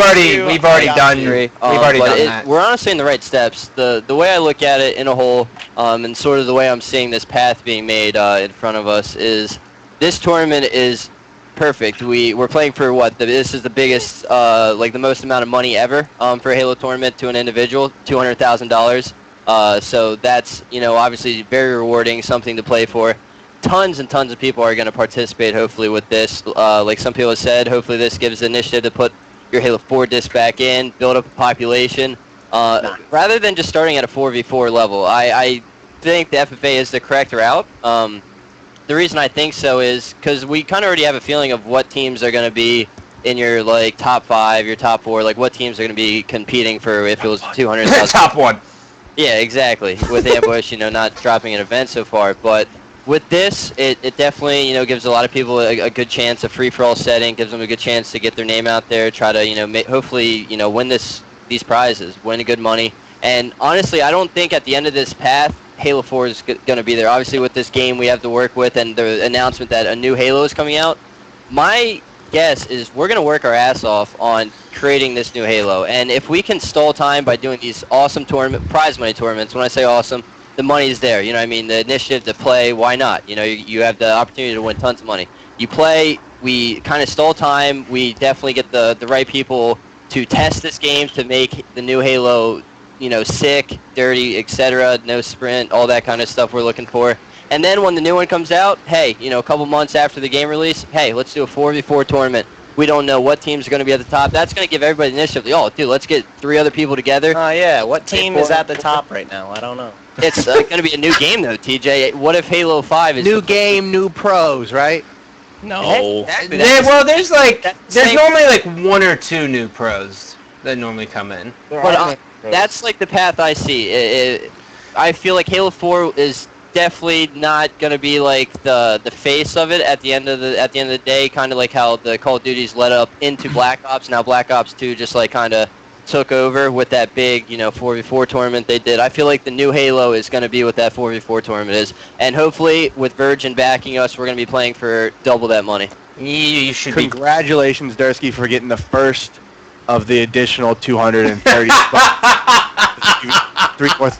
already done that. We're honestly in the right steps. The way I look at it in a whole, and sort of the way I'm seeing this path being made in front of us is, this tournament is perfect. We're playing for what? This is the biggest, like the most amount of money ever for a Halo tournament to an individual, $200,000. So that's obviously very rewarding, something to play for. Tons and tons of people are going to participate, hopefully, with this. Like some people have said, hopefully this gives the initiative to put your Halo 4 disc back in, build up a population, rather than just starting at a 4v4 level. I think the FFA is the correct route. The reason I think so is because we kind of already have a feeling of what teams are going to be in your like top 5, your top 4, like what teams are going to be competing for if it was 200,000. Top 1. Yeah, exactly. With Ambush, not dropping an event so far, but with this, it definitely, gives a lot of people a good chance, a free-for-all setting, gives them a good chance to get their name out there, try to, hopefully, win these prizes, win good money. And honestly, I don't think at the end of this path, Halo 4 is going to be there. Obviously, with this game we have to work with and the announcement that a new Halo is coming out, my guess is we're going to work our ass off on creating this new Halo. And if we can stall time by doing these awesome prize money tournaments, when I say awesome, the money's there, the initiative to play, why not? You have the opportunity to win tons of money. You play, we kind of stall time, we definitely get the right people to test this game to make the new Halo, sick, dirty, etc., no sprint, all that kind of stuff we're looking for. And then when the new one comes out, hey, a couple months after the game release, hey, let's do a 4v4 tournament. We don't know what teams are going to be at the top. That's going to give everybody initiative. Oh, dude, let's get 3 other people together. Oh, yeah. What team is at the top right now? I don't know. It's going to be a new game, though, TJ. What if Halo 5 is... New game, new pros, right? No. There's normally like 1 or 2 new pros that normally come in. But that's like the path I see. I feel like Halo 4 is definitely not going to be like the face of it at the end of the day, kind of like how the Call of Duty's led up into Black Ops. Now Black Ops 2 just like kind of took over with that big 4v4 tournament they did. I feel like the new Halo is going to be what that 4v4 tournament is, and hopefully with Virgin backing us, we're going to be playing for double that money. You should Congratulations, Dersky, for getting the first of the additional 230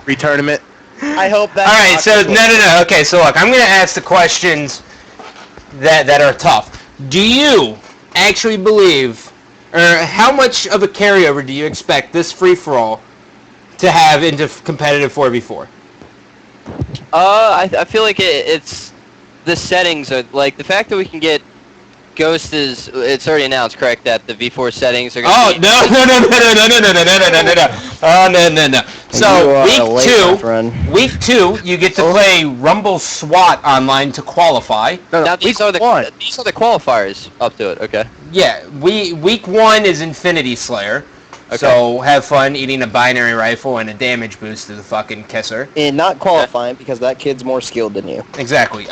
3 tournament. I hope that. All right, so no. Okay, so look, I'm going to ask the questions that are tough. Do you actually believe, or how much of a carryover do you expect this free-for-all to have into competitive 4v4? I feel like it's the settings are like the fact that we can get Ghost is it's already announced, correct, that the V4 settings are going to be... No. So week 2, you get to play Rumble SWAT online to qualify. Now these are the qualifiers up to it, okay? Yeah, week 1 is Infinity Slayer. Okay. So have fun eating a binary rifle and a damage boost to the fucking kisser. And not qualifying because that kid's more skilled than you. Exactly.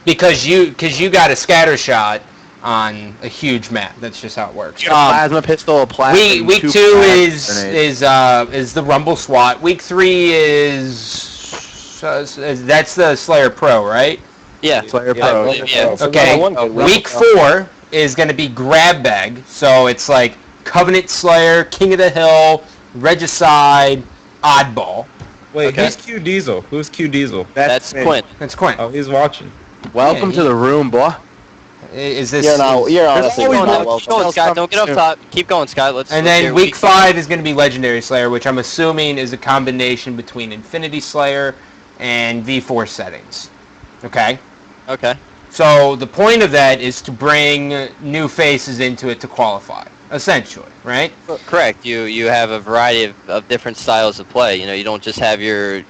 Because you got a scatter shot on a huge map. That's just how it works. Plasma pistol, plasma. Week 2 is the Rumble SWAT. Week 3 is that's the Slayer Pro, right? Yeah. Slayer Pro. Yeah. Okay. Week 4 is going to be Grab Bag. So it's like Covenant Slayer, King of the Hill, Regicide, Oddball. Wait, who's Q Diesel? Who's Q Diesel? That's Quint. That's Quint. Oh, he's watching. Welcome to the room, boy. Is this? You're honestly Keep not going, welcome. Scott. Don't get off top. Keep going, Scott. And then week 5 is going to be Legendary Slayer, which I'm assuming is a combination between Infinity Slayer and V4 settings. Okay. Okay. So the point of that is to bring new faces into it to qualify, essentially, right? Correct. You have a variety of different styles of play. You know, you don't just have your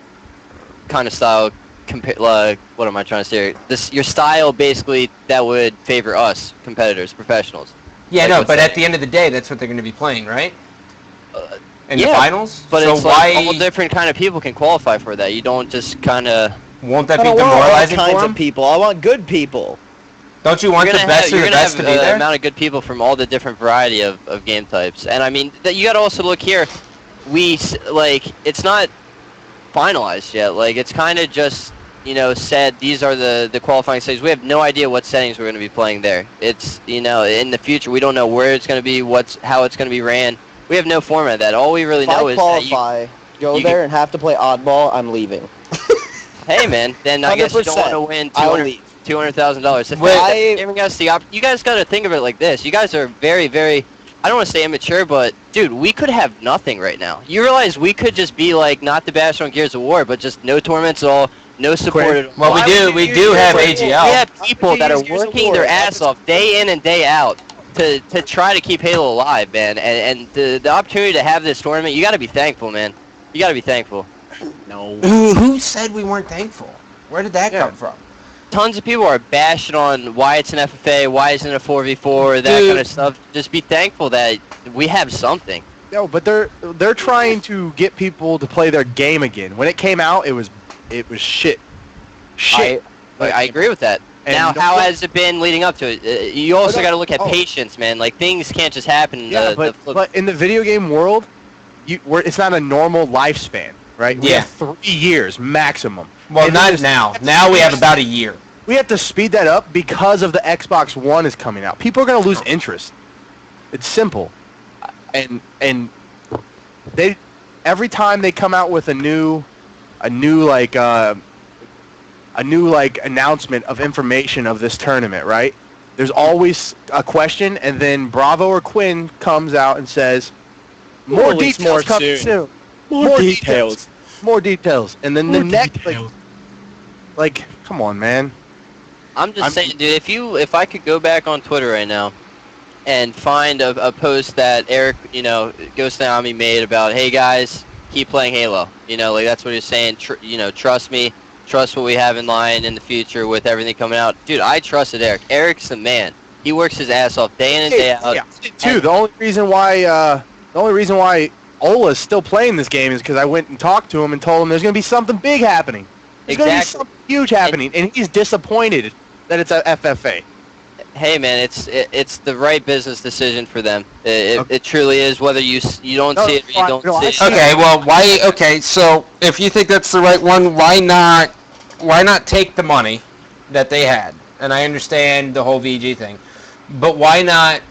kind of style. What am I trying to say? Your style basically that would favor us competitors, professionals. Yeah, Like no, what's but that? at the end of the day, that's what they're going to be playing, right? In the Yeah, finals. But so it's why like all different kind of people can qualify for that. You don't just kind of. won't that I be don't want all demoralizing kinds for of them? people. I want good people. Don't you want the best of the best to be You're gonna have there? an amount of good people from all the different variety of game types, and I mean you got to also look here. It's not finalized yet. Like it's kind of just said these are the qualifying stages. We have no idea what settings we're going to be playing there. It's in the future we don't know where it's going to be, how it's going to be ran. We have no format of that. All we really know is qualify, go you there and have to play oddball, I'm leaving. hey man, then I guess you don't want to win $200,000. Giving us you guys got to think of it like this. You guys are very, very, I don't want to say immature, but dude, we could have nothing right now. You realize we could just be like not the bash on Gears of War, but just no tournaments at all, no support at all. Well, we do have AGL. We have people that are working their ass off day in and day out to try to keep Halo alive, man. And the opportunity to have this tournament, you got to be thankful, man. You got to be thankful. No. Who said we weren't thankful? Where did that come from? Tons of people are bashing on why it's an FFA, why isn't it a 4v4, that kind of stuff. Just be thankful that we have something. No, but they're trying to get people to play their game again. When it came out, it was shit. Shit. I agree with that. And now, no how one- has it been leading up to it? You also got to look at patience, man. Like things can't just happen. In Yeah, the but in the video game world, it's not a normal lifespan, right? We have 3 years maximum. Well, And not then now. Now we have about a year. We have to speed that up because of the Xbox One is coming out. People are going to lose interest. It's simple. And they every time they come out with a new announcement of information of this tournament, right? There's always a question, and then Bravo or Quinn comes out and says, "More details coming soon. More details. More details." And then the next, like, come on, man. I'm just saying, dude. If I could go back on Twitter right now and find a post that Eric, Ghost Naomi made about, hey guys, keep playing Halo. Like that's what he's saying. Trust me. Trust what we have in line in the future with everything coming out. Dude, I trusted Eric. Eric's the man. He works his ass off day in and day out. Yeah, too. The only reason why Ola's still playing this game is because I went and talked to him and told him there's going to be something big happening. There's going to be something huge happening, and he's disappointed that it's a FFA. Hey man, it's the right business decision for them. It truly is. Whether you don't see it or you don't see it. Okay, well, why? Okay, so if you think that's the right one, why not take the money that they had? And I understand the whole VG thing, but why not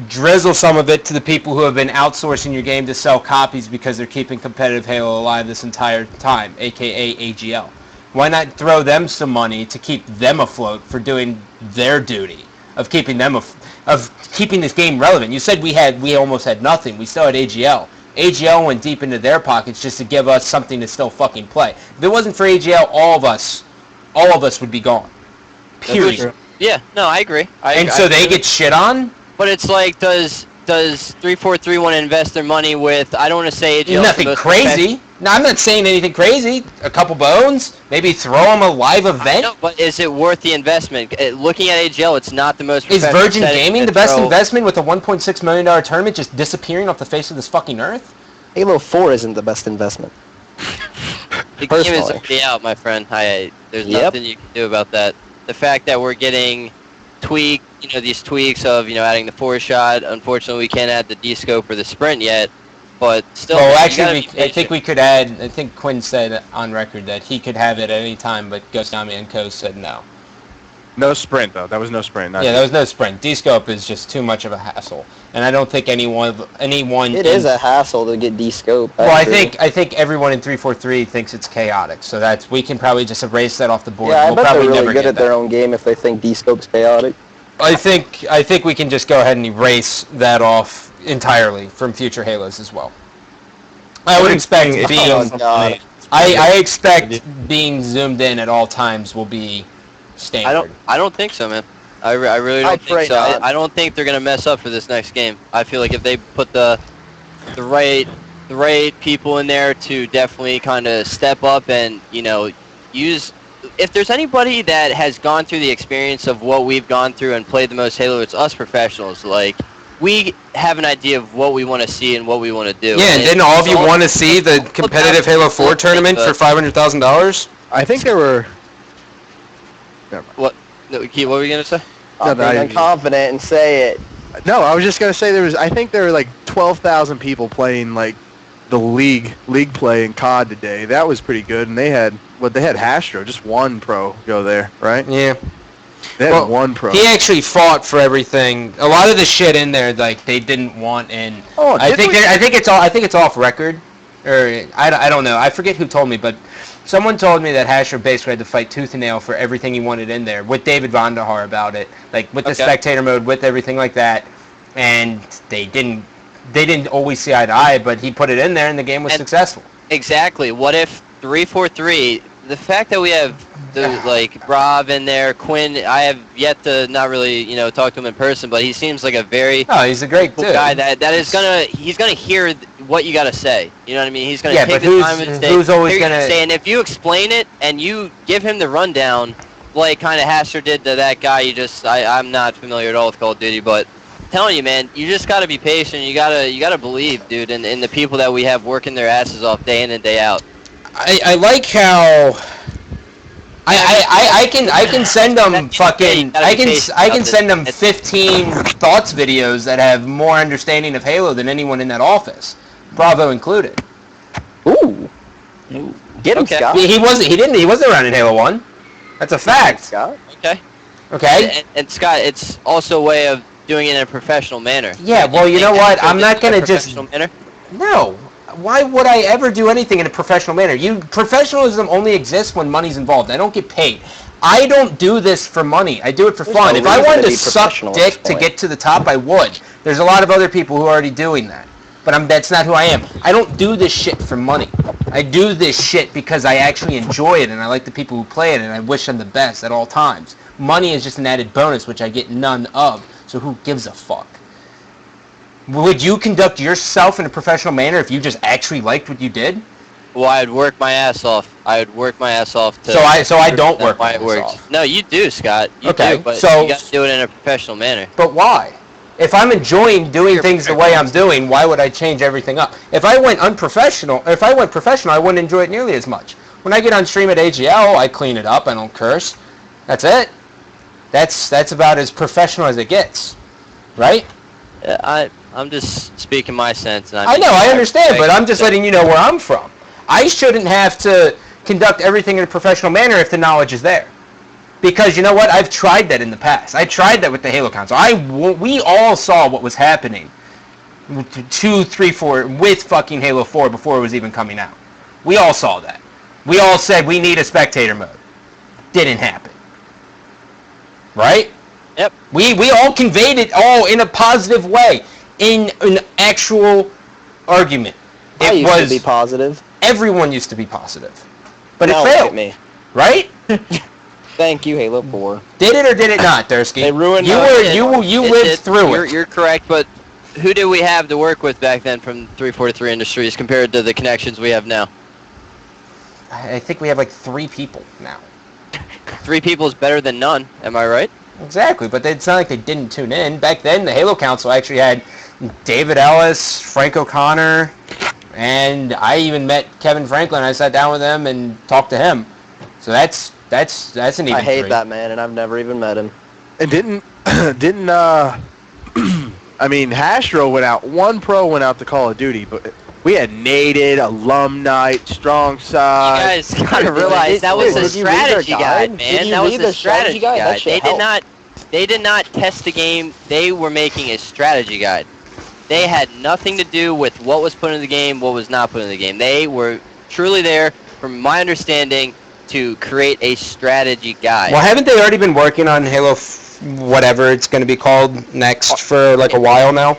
drizzle some of it to the people who have been outsourcing your game to sell copies because they're keeping competitive Halo alive this entire time, aka AGL? Why not throw them some money to keep them afloat for doing their duty of keeping them of keeping this game relevant? You said we almost had nothing. We still had AGL. AGL went deep into their pockets just to give us something to still fucking play. If it wasn't for AGL, all of us would be gone. Period. Yeah, no, I agree. So they get shit on? But it's like, does 343 want to invest their money with, I don't want to say AGL. Nothing crazy. No, I'm not saying anything crazy. A couple bones, maybe throw them a live event. No, but is it worth the investment? Looking at AGL, it's not the most. Is Virgin Gaming the best investment with a $1.6 million tournament just disappearing off the face of this fucking earth? Halo 4 isn't the best investment. The game is already out, my friend. There's nothing you can do about that. The fact that we're getting these tweaks of adding the 4-shot. Unfortunately, we can't add the D-scope or the sprint yet. But still, well, actually, I think we could add. I think Quinn said on record that he could have it at any time, but Ghostami and Co said no. No sprint though. That was no sprint. Yeah, there was no sprint. D-scope is just too much of a hassle, and I don't think anyone. It is a hassle to get D-scope. Well, I think everyone in 343 thinks it's chaotic, so we can probably just erase that off the board. Yeah, I we'll bet probably they're really good at their own game if they think D-scope's chaotic. I think we can just go ahead and erase that off entirely from future Halos as well. I would expect being I expect being zoomed in at all times will be standard. I don't think so, man. I really don't think so. I don't think they're gonna mess up for this next game. I feel like if they put the right people in there to definitely kind of step up and use. If there's anybody that has gone through the experience of what we've gone through and played the most Halo, it's us professionals. Like, we have an idea of what we want to see and what we want to do. Yeah, and didn't all of you want to see the competitive Halo 4 tournament for $500,000? I think there were... What? No, Keith, what were you going to say? I'm confident and say it. No, I was just going to say I think there were like 12,000 people playing like the league play in COD today. That was pretty good, and they had Hastro, just one pro go there, right? Yeah. They had one pro. He actually fought for everything. A lot of the shit in there, like, they didn't want in. Oh, I think it's off record, or I don't know. I forget who told me, but someone told me that Hastro basically had to fight tooth and nail for everything he wanted in there, with David Vandahar about it, like with the spectator mode, with everything like that, and they didn't always see eye to eye, but he put it in there and the game was successful. Exactly. What if 343? The fact that we have Rob in there, Quinn. I have yet to not really talk to him in person, but he seems like a very he's a great cool dude. guy. He's gonna hear what you gotta say. You know what I mean? He's gonna take the time and say. Who's always gonna say? And if you explain it and you give him the rundown, like kind of Haster did to that guy, I'm not familiar at all with Call of Duty, but. Telling you, man, you just gotta be patient. You gotta believe, dude, in the people that we have working their asses off day in and day out. I like how I can send them fucking I can send them 15 thoughts videos that have more understanding of Halo than anyone in that office, Bravo included. Ooh. Get him, Scott. He wasn't around in Halo 1. That's a fact. Scott. Okay. And Scott, it's also a way of doing it in a professional manner. Yeah, well, you know what? I'm not going to just... Manner? No. Why would I ever do anything in a professional manner? Professionalism only exists when money's involved. I don't get paid. I don't do this for money. I do it for fun. If I wanted to suck dick to get to the top, I would. There's a lot of other people who are already doing that. But that's not who I am. I don't do this shit for money. I do this shit because I actually enjoy it and I like the people who play it and I wish them the best at all times. Money is just an added bonus, which I get none of. So who gives a fuck? Would you conduct yourself in a professional manner if you just actually liked what you did? Well, I'd work my ass off. To. So I don't work my ass off. No, you do, Scott. You do, but so you got to do it in a professional manner. But why? If I'm enjoying doing things the way I'm doing, why would I change everything up? If I went professional, I wouldn't enjoy it nearly as much. When I get on stream at AGL, I clean it up. I don't curse. That's it. That's about as professional as it gets, right? I'm just speaking my sense. And I know, I understand, but I'm just letting you know where I'm from. I shouldn't have to conduct everything in a professional manner if the knowledge is there. Because you know what? I've tried that in the past. I tried that with the Halo Council. We all saw what was happening 2, 3, 4 with fucking Halo 4 before it was even coming out. We all saw that. We all said we need a spectator mode. Didn't happen. Right? Yep. We all conveyed it all in a positive way, in an actual argument. I used to be positive. Everyone used to be positive. But now it failed. Look at me. Right? Thank you, Halo 4. Did it or did it not, Dersky? They ruined you lived through it. You're correct, but who did we have to work with back then from 343 Industries compared to the connections we have now? I think we have like 3 people now. 3 people is better than none, am I right? Exactly, but it's not like they didn't tune in. Back then, the Halo Council actually had David Ellis, Frank O'Connor, and I even met Kevin Franklin. I sat down with him and talked to him. So that's an even I hate 3. that man, and I've never even met him. And didn't I mean, Hastro went out. One pro went out to Call of Duty, but we had Nated, Alumni, Strong Side. You guys gotta realize that was a strategy guide, man. That was a strategy guide. They did not test the game. They were making a strategy guide. They had nothing to do with what was put in the game, what was not put in the game. They were truly there, from my understanding, to create a strategy guide. Well, haven't they already been working on Halo, whatever it's going to be called next for like a while now?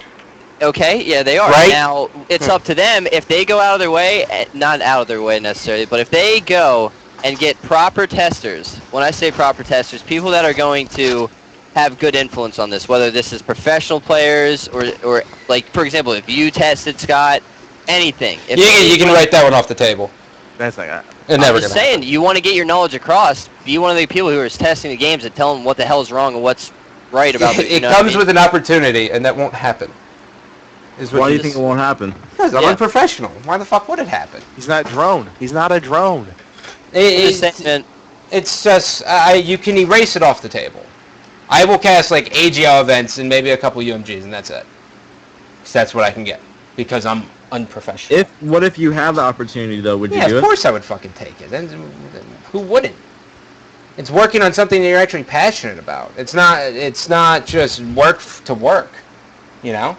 Okay, yeah, they are. Right? Now, it's up to them. If they go out of their way, not out of their way necessarily, but if they go and get proper testers. When I say proper testers, people that are going to have good influence on this, whether this is professional players or like, for example, if you tested, Scott, anything. If You can write that one off the table. That's like that. It never I'm just gonna saying, happen. you want to get your knowledge across. Be one of the people who is testing the games and tell them what the hell is wrong and what's right about it. It comes with an opportunity, and that won't happen. Why do you think it won't happen? Because I'm Yeah. unprofessional. Why the fuck would it happen? He's not drone. He's not a drone. Just saying, man, It's just you can erase it off the table. I will cast like AGL events and maybe a couple UMGs, and that's it. 'Cause that's what I can get because I'm unprofessional. What if you have the opportunity though? Would you do of it? course I would fucking take it. Then who wouldn't? It's working on something that you're actually passionate about. It's not just work to work, you know.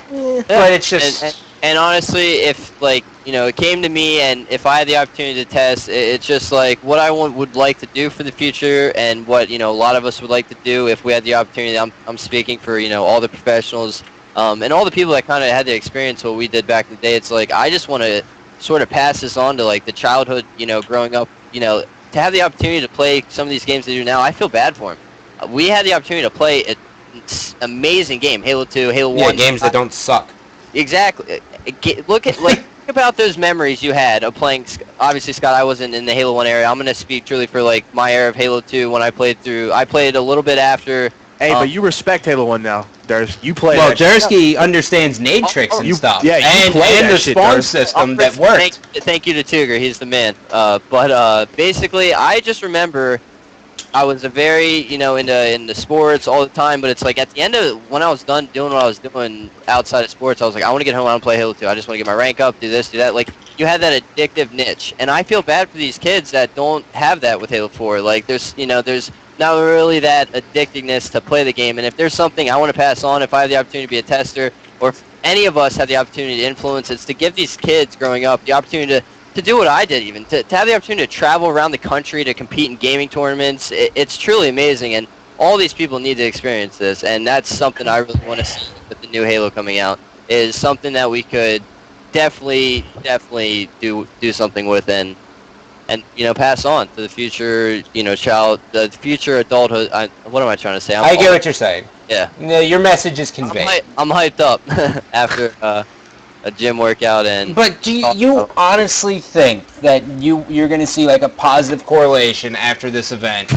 But it's just and honestly, if like it came to me, and if I had the opportunity to test, it's just like what I would like to do for the future, and what a lot of us would like to do if we had the opportunity. I'm speaking for all the professionals, and all the people that kind of had the experience what we did back in the day. It's like I just want to sort of pass this on to like the childhood, growing up, to have the opportunity to play some of these games they do now. I feel bad for them. We had the opportunity to play an amazing game, Halo 2, Halo 1. games that don't suck. Exactly. Look at think about those memories you had of playing. Obviously, Scott, I wasn't in the Halo 1 area. I'm going to speak truly for like my era of Halo 2 when I played through. I played a little bit after. Hey, but you respect Halo 1 now, Ders. You play Well, that Dersky understands nade tricks and stuff. yeah, you and play that the shit, spawn Ders. system that worked. Thank you to Tuger. He's the man. But basically, I just remember I was a very, into sports all the time, but it's like at the end of when I was done doing what I was doing outside of sports, I was like, I want to get home, I want to play Halo 2. I just want to get my rank up, do this, do that. Like, you had that addictive niche, and I feel bad for these kids that don't have that with Halo 4. Like, there's not really that addictiveness to play the game, and if there's something I want to pass on, if I have the opportunity to be a tester, or if any of us have the opportunity to influence, it's to give these kids growing up the opportunity to do what I did, even to have the opportunity to travel around the country to compete in gaming tournaments. It's truly amazing, and all these people need to experience this, and that's something I really want to see with the new Halo coming out, is something that we could definitely do something with, and pass on to the future, the future adulthood. What am I trying to say? I get what you're saying. Yeah. No, your message is conveyed. I'm hyped up after a gym workout, and But do you honestly think that you're going to see like a positive correlation after this event?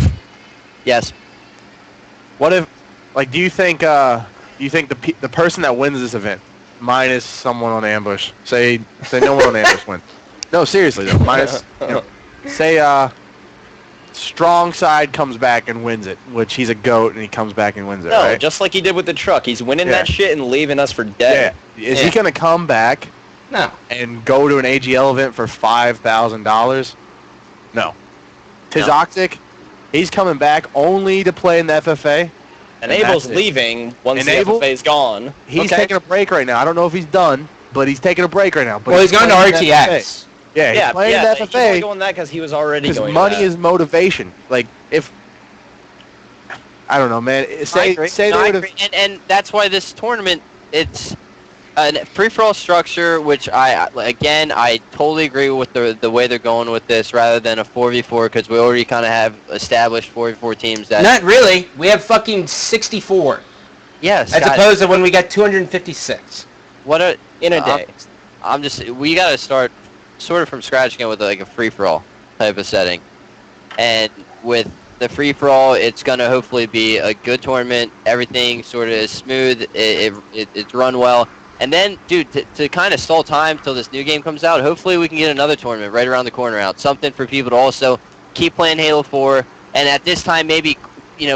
yes. What if, like, do you think the person that wins this event, minus someone on ambush, say no one on ambush wins. No, seriously though, minus, say strong side comes back and wins it, which he's a goat and he comes back and wins it, No, right? just like he did with the truck. He's winning Yeah. that shit and leaving us for dead. Yeah. Is he gonna come back No. and go to an AGL event for $5,000? No. Tizoxic, he's coming back only to play in the FFA. And And Abel's that's it. leaving once And the Abel? FFA's gone. He's Okay. taking a break right now. I don't know if he's done, but he's taking a break right now. But Well, he's going to playing in the FFA. RTX. Yeah, he's playing yeah, in he's the only FFA going that because he was already because going money to that. is motivation. Like, if... I don't know, man. I Say agree. they No, I would have... agree. And that's why this tournament, it's a free-for-all structure, which I totally agree with the way they're going with this, rather than a 4v4, because we already kind of have established 4v4 teams that... Not really. We have fucking 64. Yes. As opposed to when we got 256. In a day. We got to start sort of from scratch again with like a free-for-all type of setting. And with the free-for-all, it's going to hopefully be a good tournament. Everything sort of is smooth. It's run well. And then, dude, to kind of stall time till this new game comes out, hopefully we can get another tournament right around the corner out. Something for people to also keep playing Halo 4. And at this time, maybe,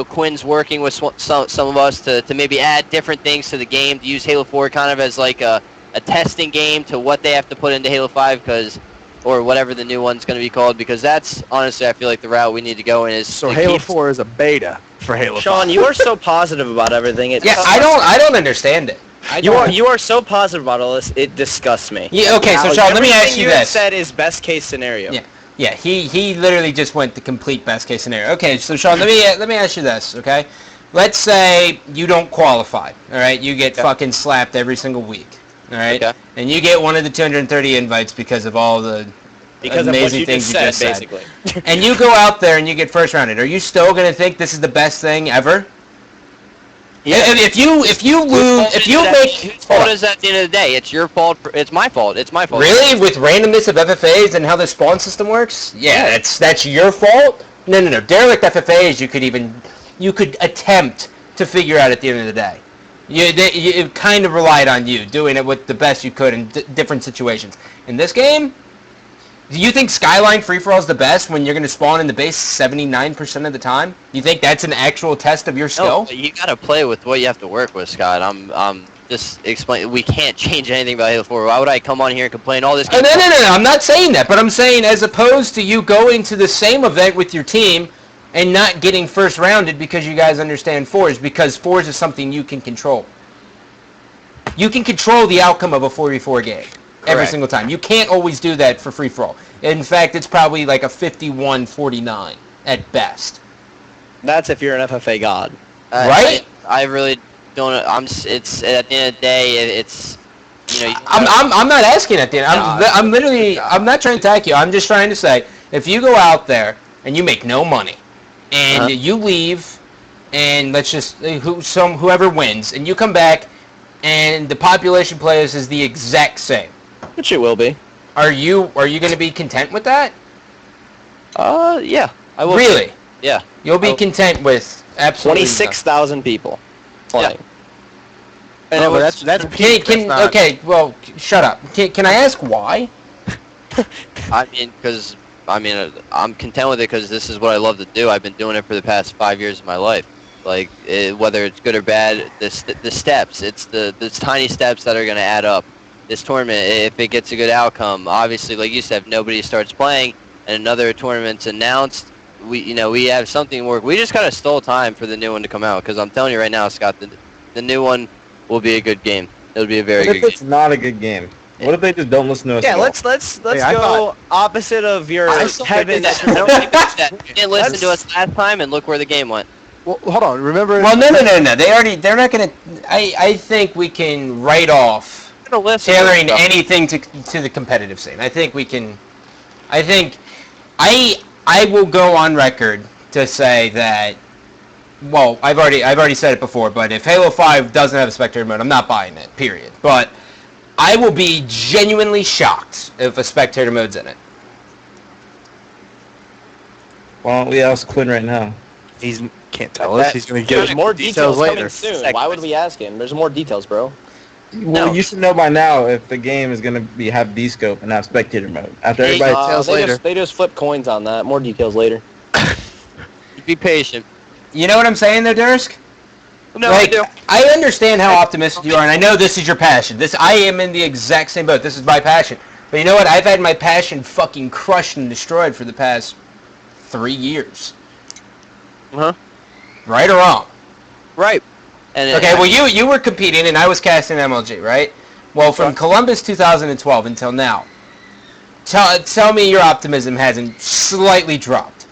Quinn's working with some of us to maybe add different things to the game, to use Halo 4 kind of as like a testing game to what they have to put into Halo 5, or whatever the new one's going to be called, because that's, honestly, I feel like the route we need to go in is... So Halo 4 is a beta for Halo 5. Sean, you are so positive about everything. I don't understand it. You are so positive about all this. It disgusts me. Yeah, okay, so Sean, let me ask you Everything this. said is best case scenario. Yeah. Yeah, he literally just went the complete best case scenario. Okay, so Sean, let me ask you this, okay? Let's say you don't qualify, all right? You get fucking slapped every single week, all right? Okay. And you get one of the 230 invites because of all the Because of what amazing you things just you said, just said. basically. And you go out there and you get first rounded, are you still going to think this is the best thing ever? Yeah. If you lose, if you make, whose fault is that at the end of the day? It's your fault. It's my fault. It's my fault. Really, with randomness of FFAs and how the spawn system works, yeah, that's your fault. No, derelict FFAs you could attempt to figure out at the end of the day. It kind of relied on you doing it with the best you could in different situations. In this game, do you think Skyline free-for-all is the best when you're going to spawn in the base 79% of the time? Do you think that's an actual test of your skill? No, you got to play with what you have to work with, Scott. I'm just explaining. We can't change anything about Halo 4. Why would I come on here and complain all this? No, I'm not saying that, but I'm saying as opposed to you going to the same event with your team and not getting first rounded because you guys understand fours, because fours is something you can control. You can control the outcome of a 4v4 game. Every Correct. single time. You can't always do that for free-for-all. In fact, it's probably like a 51-49 at best. That's if you're an FFA god. Right? I really don't. It's at the end of the day. It's I'm not asking at the end. I'm literally. I'm not trying to attack you. I'm just trying to say, if you go out there and you make no money, and you leave, and let's just whoever wins, and you come back, and the population players is the exact same. Which it will be. Are you going to be content with that? Yeah. I will. Really? Yeah. You'll be content with absolutely 26,000 people playing. And Oh, that's peak. That's not- okay, well, shut up. Can I ask why? I'm content with it because this is what I love to do. I've been doing it for the past 5 years of my life. Like, whether it's good or bad, the steps. It's the tiny steps that are going to add up. This tournament, if it gets a good outcome, obviously, like you said, if nobody starts playing and another tournament's announced, we have something to work. We just kind of stole time for the new one to come out because I'm telling you right now, Scott, the new one will be a good game. It'll be a very What good if it's game. not a good game? What if they just don't listen to us? Yeah, at all? let's I go thought- opposite of your I still think heaven. that's- Nobody pitched that. You didn't listen to us last time, and look where the game went. Well, hold on. Remember? Well, no. They're not going to. I think we can write off I'm gonna listen. tailoring anything to the competitive scene. I think we can. I will go on record to say that. Well, I've already said it before, but if Halo 5 doesn't have a spectator mode, I'm not buying it. Period. But I will be genuinely shocked if a spectator mode's in it. Why don't we ask Quinn right now? He can't tell us. He's going to give There's more details coming later. soon. Why would we ask him? There's more details, bro. Well, No. you should know by now if the game is going to have D-scope and have spectator mode. After everybody details they later. they just flip coins on that. More details later. Be patient. You know what I'm saying, though, Dersk? No, Like, I do. I understand how optimistic you are, and I know this is your passion. I am in the exact same boat. This is my passion. But you know what? I've had my passion fucking crushed and destroyed for the past 3 years. Uh-huh. Right or wrong? Right. And Okay, well, you were competing, and I was casting MLG, right? Well, from Columbus 2012 until now, tell me your optimism hasn't slightly dropped.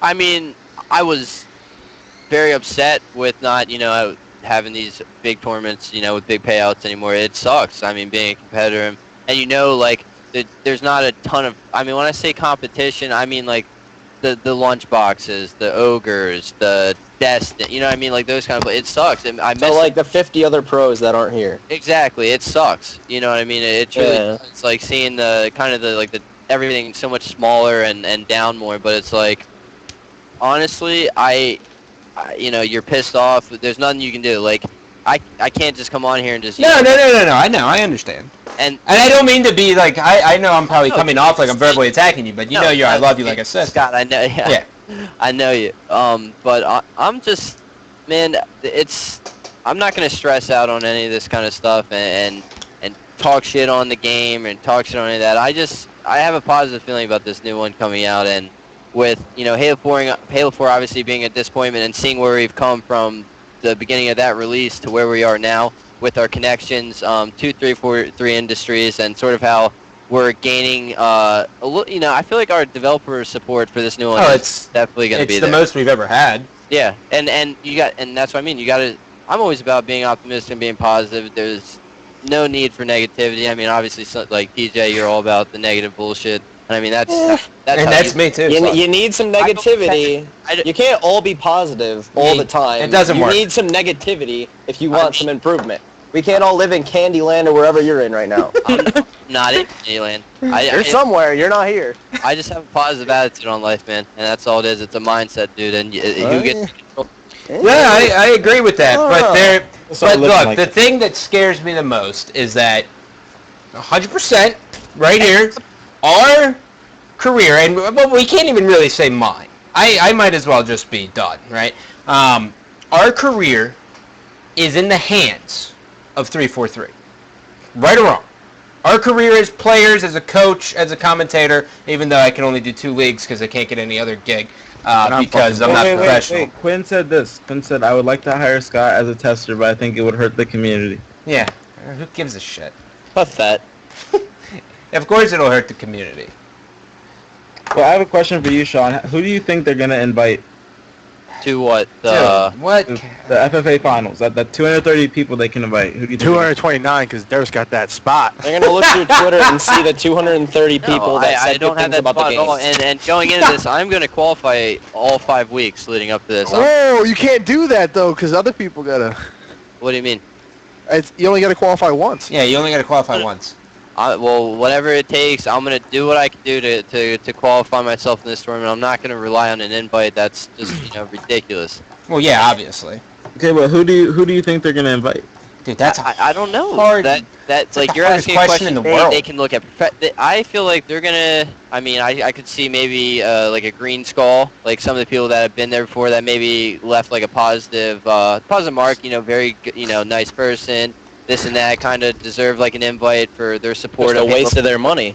I mean, I was very upset with not, having these big tournaments, with big payouts anymore. It sucks. I mean, being a competitor, and like, there's not a ton of. I mean, when I say competition, I mean like the lunch boxes, the ogres, the Destiny. You know what I mean? Like those kind of. It sucks. And I miss So like the 50 other pros that aren't here. Exactly. It sucks. You know what I mean? It's really. Yeah. It's like seeing the everything so much smaller and down more. But it's like, honestly, you're pissed off. There's nothing you can do. Like, I can't just come on here and just. No. I know. I understand. And I don't mean to be like. I know I'm probably coming off like I'm verbally attacking you, but you know I love you like a sister. Scott, I know. Yeah. I know you. But I'm just, man. I'm not gonna stress out on any of this kind of stuff and talk shit on the game and talk shit on any of that. I have a positive feeling about this new one coming out, and with Halo 4 obviously being a disappointment, and seeing where we've come from the beginning of that release to where we are now with our connections to 343 Industries, and sort of how we're gaining a little. I feel like our developer support for this new one is definitely going to be there. It's the most we've ever had. Yeah, and that's what I mean. You got to. I'm always about being optimistic and being positive. There's no need for negativity. I mean, obviously, like DJ, you're all about the negative bullshit. And I mean, that's and how that's me too. You need some negativity. You can't all be positive all the time. It doesn't work. You need some negativity if you want some improvement. We can't all live in Candyland or wherever you're in right now. I'm not in Candyland. You're somewhere. You're not here. I just have a positive attitude on life, man, and that's all it is. It's a mindset, dude, and who gets to control. Yeah, I agree with that. But look, like the thing that scares me the most is that 100% right here, our career, and we can't even really say mine. I might as well just be done, right? Our career is in the hands of 343. Right or wrong. Our career as players, as a coach, as a commentator, even though I can only do 2 leagues because I can't get any other gig because I'm not professional. Wait. Quinn said this. Quinn said, I would like to hire Scott as a tester, but I think it would hurt the community. Yeah. Who gives a shit? Pathetic. Of course it'll hurt the community. Well, I have a question for you, Sean. Who do you think they're going to invite? To what? Dude, what? The FFA finals. That 230 people they can invite. Who do you think? 229 because Dersky got that spot. They're gonna look through Twitter and see the 230 people No, that I said don't good have things that about the spot at all. games. And going into this, I'm going to qualify all 5 weeks leading up to this. Oh, you can't do that though because other people gotta. What do you mean? You only gotta qualify once. Yeah, you only got to qualify once. Well, whatever it takes, I'm going to do what I can do to qualify myself in this tournament. I'm not going to rely on an invite. That's just ridiculous. Well, yeah, obviously. Okay, well, who do you think they're going to invite? Dude, that's I don't know. hard- That's like the you're hardest asking a question in question. the world. They can look at. I feel like they're gonna. I mean, I could see maybe like a green skull, like some of the people that have been there before that maybe left like a positive mark. Very nice person. This and that kind of deserve like an invite for their support. Just a waste of their money.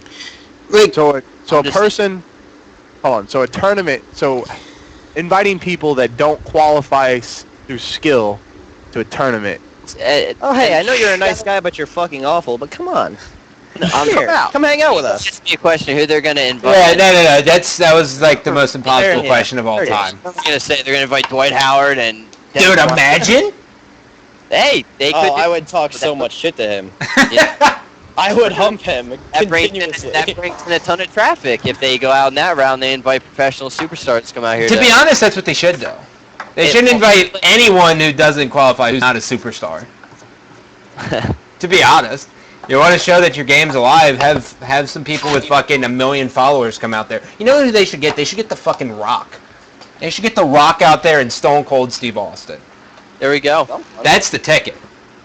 So a just- person. Hold on. So a tournament. So inviting people that don't qualify through skill to a tournament. Oh, hey, I know you're a nice guy, but you're fucking awful. But come on, come here, come hang out with It's us. just be a question who they're gonna invite. Yeah, no. That was like the most impossible Yeah. question of all There it is. time. I'm gonna say they're gonna invite Dwight Howard and. Dude, imagine. Hey, they could. Oh, I would talk so much shit to him. Yeah. I would hump him That brings continuously. in a ton of traffic. If they go out in that round, they invite professional superstars to come out here. To be honest, that's what they should do. They shouldn't invite anyone who doesn't qualify who's not a superstar. To be honest, you want to show that your game's alive, have some people with fucking 1 million followers come out there. You know who they should get? They should get the fucking Rock. They should get the Rock out there and Stone Cold Steve Austin. There we go. That's the ticket.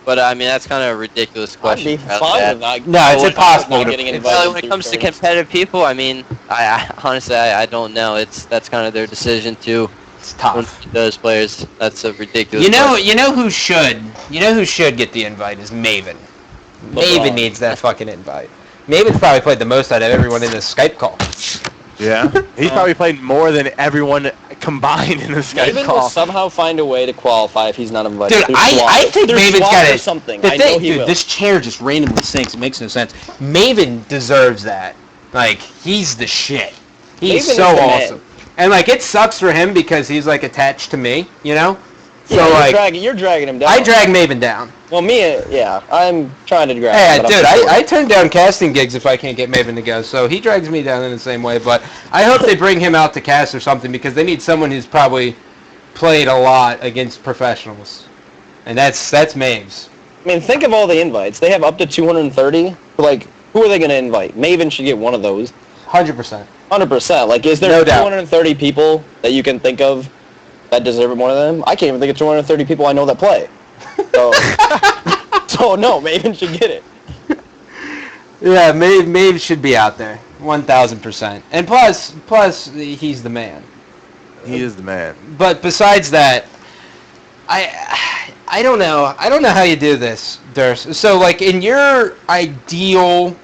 But I mean, that's kind of a ridiculous I'd question. be fine with that. No, it's impossible Not to- getting it's- invited Well, when it through comes to tournaments. competitive people, I mean, I honestly, I don't know. That's kind of their decision to It's tough. those players. That's a ridiculous. You know question. who should get the invite is Maven. Maven needs that fucking invite. Maven's probably played the most out of everyone in this Skype call. Yeah. He's probably played more than everyone combined in the Skype Maven will call. somehow find a way to qualify if he's not invited. Dude, Through I SWAT. think Through Maven's SWAT got or it. something. The I know thing, he dude, will. this chair just randomly sinks. It makes no sense. Maven deserves that. Like, he's the shit. He's Maven is so the man. awesome. And like, it sucks for him because he's like attached to me, you know? So Yeah, like, you're dragging him down. I drag Maven down. Well, I'm trying to drag Yeah, him. but dude, I'm I turn down casting gigs if I can't get Maven to go, so he drags me down in the same way, but I hope they bring him out to cast or something because they need someone who's probably played a lot against professionals. And that's Maves. I mean, think of all the invites. They have up to 230. Like, who are they going to invite? Maven should get one of those. 100%. 100%. Like, is there No doubt. 230 people that you can think of that deserve it more than them? I can't even think of 230 people I know that play. So, so no, Maven should get it. Yeah, Maves should be out there. 1,000%. And plus, he's the man. He is the man. But besides that, I don't know. I don't know how you do this, Durs. So, like, in your ideal,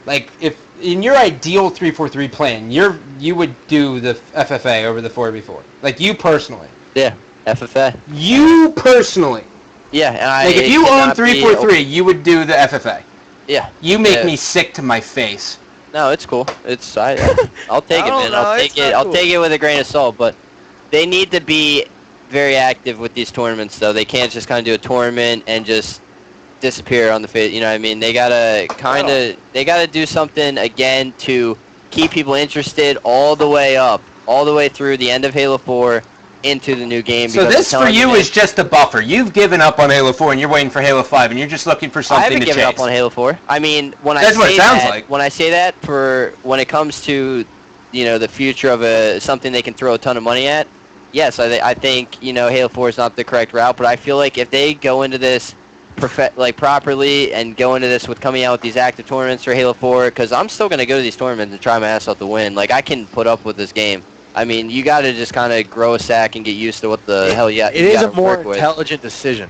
if in your ideal 3-4-3 plan, you would do the FFA over the 4v4. Like, you personally. Yeah, FFA. You personally. Yeah, and Like, if you own 3-4-3, you would do the FFA. Yeah. You make Yeah. me sick to my face. No, it's cool. I'll take it, don't man. know, I'll it's take it. not I'll cool. take it with a grain of salt. But they need to be very active with these tournaments, though. They can't just kind of do a tournament and just disappear on the face. You know what I mean? They gotta do something again to keep people interested all the way up, all the way through the end of Halo 4 into the new game. So this for you is just a buffer. You've given up on Halo 4 and you're waiting for Halo 5 and you're just looking for something to chase. I haven't given up on Halo 4. I mean, That's what it sounds like. When I say that, for when it comes to, the future of something they can throw a ton of money at, yes, I think, Halo 4 is not the correct route, but I feel like if they go into this properly and go into this with coming out with these active tournaments for Halo 4, because I'm still going to go to these tournaments and try my ass off to win. Like, I can put up with this game. I mean, you got to just kind of grow a sack and get used to what the hell you It is a more intelligent decision.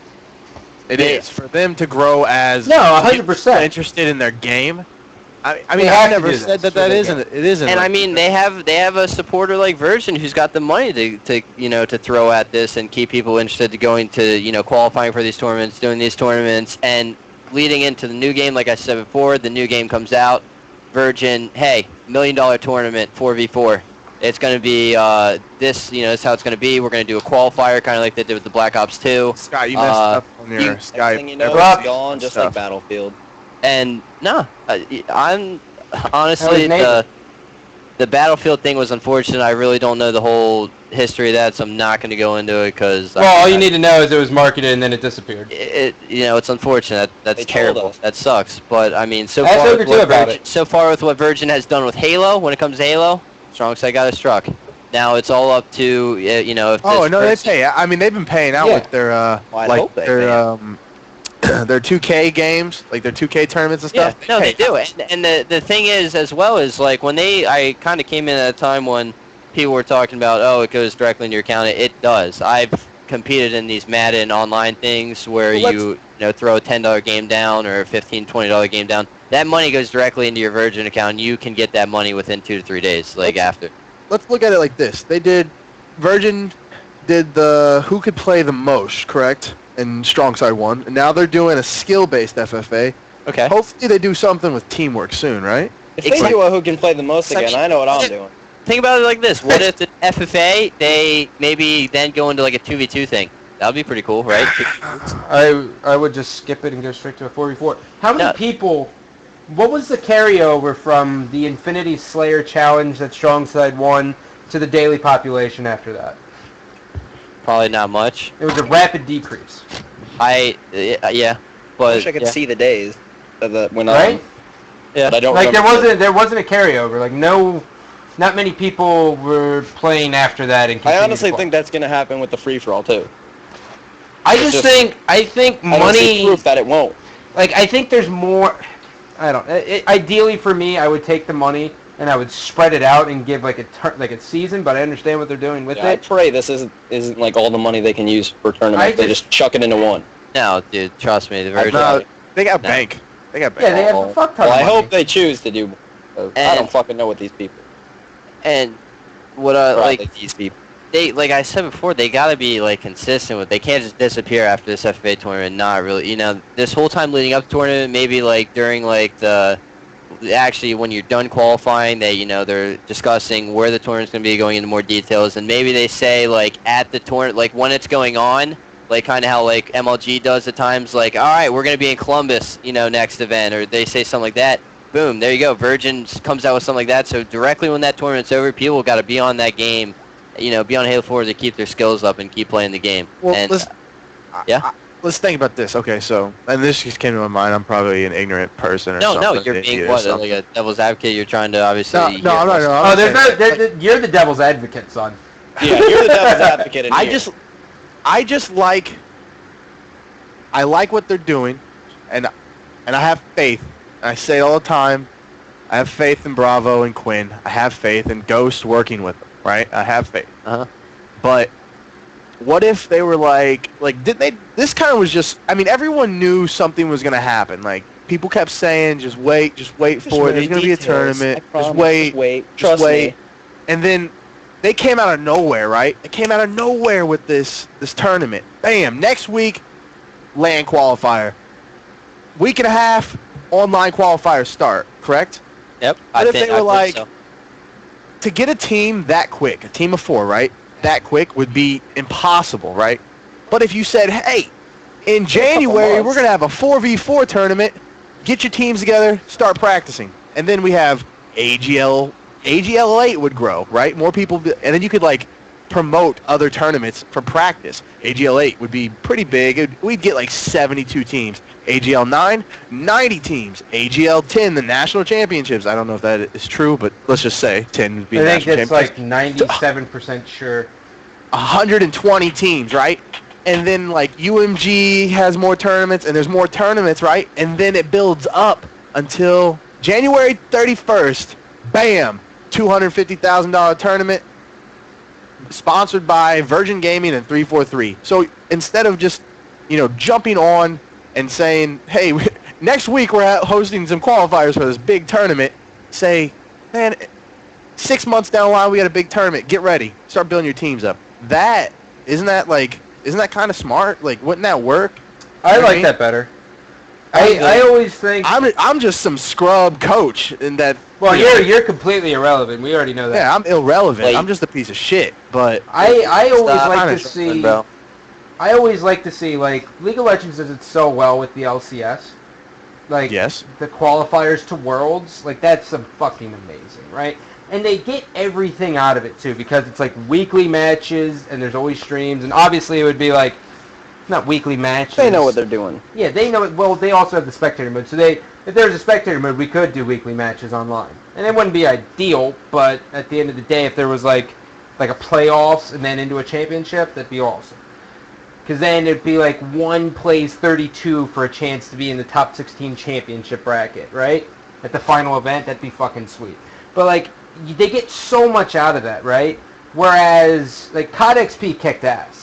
It is for them to grow as 100% interested in their game. I mean, I've never said that isn't. It isn't. And I mean, they have a supporter like Virgin who's got the money to throw at this and keep people interested to going to qualifying for these tournaments, doing these tournaments, and leading into the new game. Like I said before, the new game comes out. Virgin, hey, $1 million tournament 4v4. It's going to be this is how it's going to be. We're going to do a qualifier, kind of like they did with the Black Ops 2. Scott, you messed up on your Skype. Next thing you know, it's gone, just like Battlefield. And no, I'm honestly the Battlefield thing was unfortunate. I really don't know the whole history of that, so I'm not going to go into it because. Well, all you need to know is it was marketed and then it disappeared. It's unfortunate. That's terrible. That sucks. But I mean, so far with what Virgin has done with Halo, when it comes to Halo, strong side got it struck. Now it's all up to if. They pay. I mean, they've been paying out with their their 2K games, like their 2K tournaments and stuff. Yeah, they do. And the thing is, as well, is like when I kind of came in at a time when people were talking about, it goes directly into your account. It does. I've competed in these Madden online things where you throw a $10 game down or a $15, $20 game down. That money goes directly into your Virgin account. And you can get that money within 2 to 3 days, after. Let's look at it like this. Virgin did the who could play the most, correct? And Strong Side 1, and now they're doing a skill-based FFA. Okay. Hopefully they do something with teamwork soon, right? If they do a who can play the most again, I know what I'm doing. Think about it like this. What if the FFA, they maybe then go into like a 2v2 thing? That would be pretty cool, right? I would just skip it and go straight to a 4v4. How many people... What was the carryover from the Infinity Slayer challenge that Strong Side won to the daily population after that? Probably not much. It was a rapid decrease. But I wish I could see the days that went right? on. Yeah, but I don't. Like there wasn't a carryover. Like not many people were playing after that. And I honestly think that's going to happen with the free for all too. I think money. I don't see proof that it won't. Like I think there's more. I don't. Ideally for me, I would take the money and I would spread it out and give like a season, but I understand what they're doing with it. I pray this isn't like all the money they can use for tournaments. They just chuck it into one. No, dude, trust me. They got bank. They got bank. Yeah, they have a fuck ton of money. I hope they choose to do. I don't fucking know what these people. And what these people. They, like I said before, they gotta be like consistent with. They can't just disappear after this FFA tournament. Not really. This whole time leading up to the tournament, maybe like during like actually when you're done qualifying, they're discussing where the tournament's going to be, going into more details, and maybe they say like at the tournament, like when it's going on, like kind of how like MLG does at times, like all right, we're going to be in Columbus, next event, or they say something like that. Boom, there you go. Virgin comes out with something like that. So directly when that tournament's over, people got to be on that game, be on Halo 4 to keep their skills up and keep playing the game. Well, and, let's think about this. Okay, so, and this just came to my mind. I'm probably an ignorant person or something. No, you're being what? Like a devil's advocate? You're trying to obviously... No, I'm not. You're the devil's advocate, son. Yeah, you're the devil's advocate in here. I like what they're doing, and I have faith. And I say it all the time. I have faith in Bravo and Quinn. I have faith in Ghost working with them, right? I have faith. Uh-huh. But... what if they were didn't they, this kind of was just, I mean, everyone knew something was going to happen. Like, people kept saying, just wait for it. There's going to be a tournament. Just wait. Trust me. And then they came out of nowhere, right? They came out of nowhere with this tournament. Bam, next week, LAN qualifier. Week and a half, online qualifiers start, correct? Yep. What if they were so. To get a team that quick, a team of 4, right? That quick would be impossible, right? But if you said, hey, in January, we're going to have a 4v4 tournament, get your teams together, start practicing. And then we have AGL AGL 8 would grow, right? More people, and then you could like promote other tournaments for practice. AGL 8 would be pretty big. We'd get like 72 teams. AGL 9, 90 teams. AGL 10, the national championships. I don't know if that is true, but let's just say 10 would be I national think it's championships. like 97% sure. 120 teams, right? And then like UMG has more tournaments, and there's more tournaments, right? And then it builds up until January 31st. Bam! $250,000 tournament sponsored by Virgin Gaming and 343. So instead of just, jumping on and saying, hey, next week we're hosting some qualifiers for this big tournament, say, man, 6 months down the line we got a big tournament. Get ready. Start building your teams up. Isn't that kind of smart? Like, wouldn't that work? I like that better. I always think I'm just some scrub coach in that. Well, you're completely irrelevant. We already know that. Yeah, I'm irrelevant. Like, I'm just a piece of shit. But I always like to trolling, see. bro. I always like to see like League of Legends does it so well with the LCS. Like yes, the qualifiers to Worlds, like that's fucking amazing, right? And they get everything out of it too because it's like weekly matches and there's always streams and obviously it would be like not weekly matches. They know what they're doing. Yeah, they know it. Well, they also have the spectator mode. So if there's a spectator mode, we could do weekly matches online. And it wouldn't be ideal, but at the end of the day, if there was like a playoffs and then into a championship, that'd be awesome. Because then it'd be like 1 plays 32 for a chance to be in the top 16 championship bracket, right? At the final event, that'd be fucking sweet. But like, they get so much out of that, right? Whereas like COD XP kicked ass.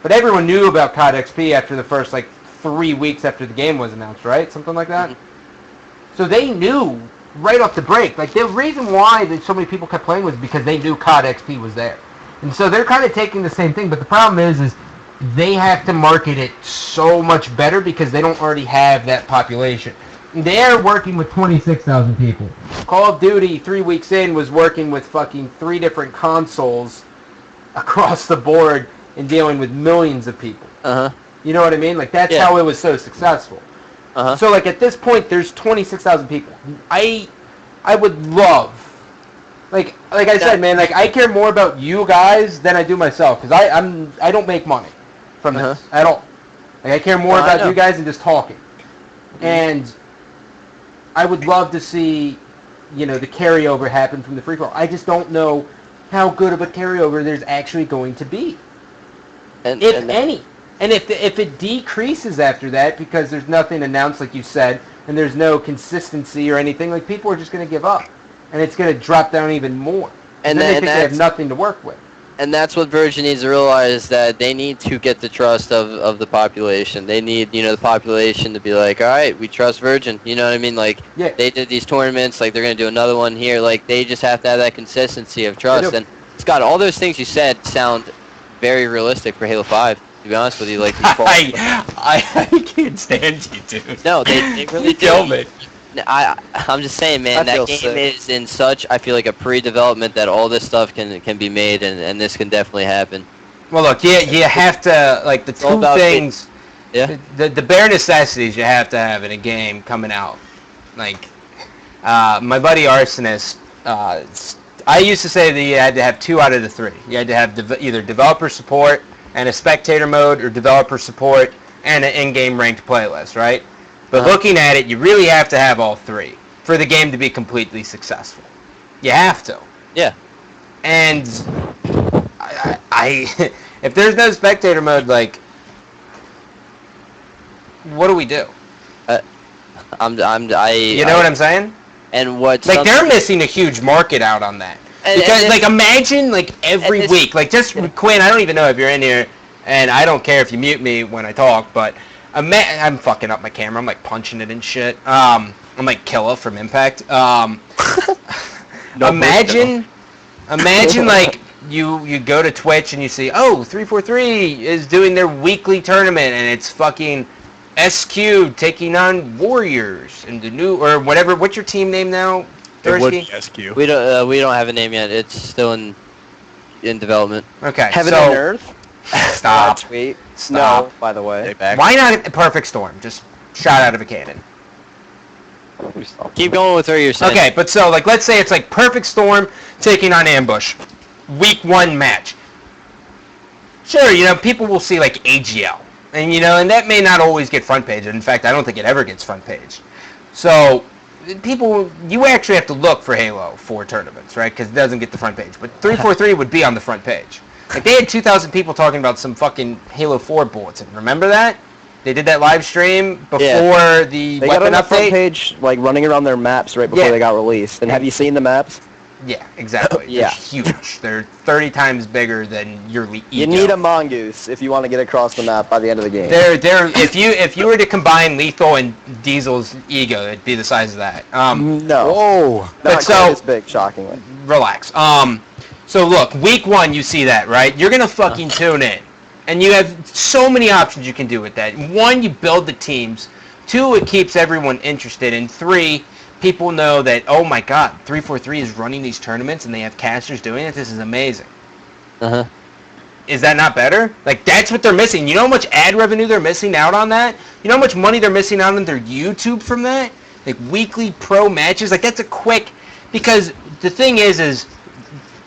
But everyone knew about COD XP after the first, 3 weeks after the game was announced, right? Something like that? Mm-hmm. So they knew right off the break. Like, the reason why that so many people kept playing was because they knew COD XP was there. And so they're kind of taking the same thing. But the problem is they have to market it so much better because they don't already have that population. They're working with 26,000 people. Call of Duty, 3 weeks in, was working with fucking 3 different consoles across the board and dealing with millions of people. Uh-huh. You know what I mean? Like, that's how it was so successful. Uh-huh. So, like, at this point, there's 26,000 people. I would love, like I said, man, like, I care more about you guys than I do myself, because I don't make money from this at all. Like, I care more about you guys than just talking. And I would love to see, the carryover happen from the free-for-all. I just don't know how good of a carryover there's actually going to be. If any. And if it decreases after that because there's nothing announced, like you said, and there's no consistency or anything, like, people are just going to give up. And it's going to drop down even more. And then they have nothing to work with. And that's what Virgin needs to realize, that they need to get the trust of the population. They need, the population to be like, all right, we trust Virgin. You know what I mean? Like, they did these tournaments, like, they're going to do another one here. Like, they just have to have that consistency of trust. And, Scott, all those things you said sound very realistic for Halo 5. To be honest with you, like, I can't stand you, dude. No, they really do. Kill me. I'm just saying, man, that game is in such, I feel like, a pre-development that all this stuff can be made, and this can definitely happen. Well, look, you have to, like, the two things, the bare necessities you have to have in a game coming out. Like, my buddy Arsonist, I used to say that you had to have 2 out of the 3. You had to have either developer support and a spectator mode, or developer support and an in-game ranked playlist, right? But looking at it, you really have to have all 3 for the game to be completely successful. You have to. Yeah. And I if there's no spectator mode, like, what do we do? You know what I'm saying? And what? Like, they're missing a huge market out on that. Because, like, imagine, like, every week, like, just, Quinn, I don't even know if you're in here, and I don't care if you mute me when I talk, but I'm fucking up my camera. I'm, like, punching it and shit. I'm like Killa from Impact. Imagine, like, you go to Twitch and you see, 343 is doing their weekly tournament, and it's fucking SQ taking on Warriors and the new, or whatever. What's your team name now? It would be SQ. We don't have a name yet. It's still in development. Okay. Heaven and Earth. Stop. Sweet. Stop. No, by the way. Why not a perfect storm? Just shot out of a cannon. Keep going with what you're saying. Okay, but so like let's say it's like Perfect Storm taking on Ambush, week 1 match. Sure, you know, people will see like AGL, and you know, and that may not always get front page. In fact, I don't think it ever gets front page. So you actually have to look for Halo 4 tournaments, right? Because it doesn't get the front page. But 343 would be on the front page. Like they had 2,000 people talking about some fucking Halo 4 bulletin. Remember that? They did that live stream before the they weapon got on the front update. page, like running around their maps right before they got released. And have you seen the maps? Yeah, exactly. Yeah. They're huge. They're 30 times bigger than your ego. You need a mongoose if you want to get across the map by the end of the game. They're if you were to combine Lethal and Diesel's ego, it'd be the size of that. No. Whoa. But Not so- quite as big, shockingly. Relax. So look, week 1, you see that, right? You're gonna fucking tune in, and you have so many options you can do with that. 1, you build the teams. 2, it keeps everyone interested. And 3, people know that, oh my god, 343 is running these tournaments and they have casters doing it. This is amazing. Uh-huh. Is that not better? Like, that's what they're missing. You know how much ad revenue they're missing out on that? You know how much money they're missing out on their YouTube from that? Like, weekly pro matches? Like, that's a quick... Because the thing is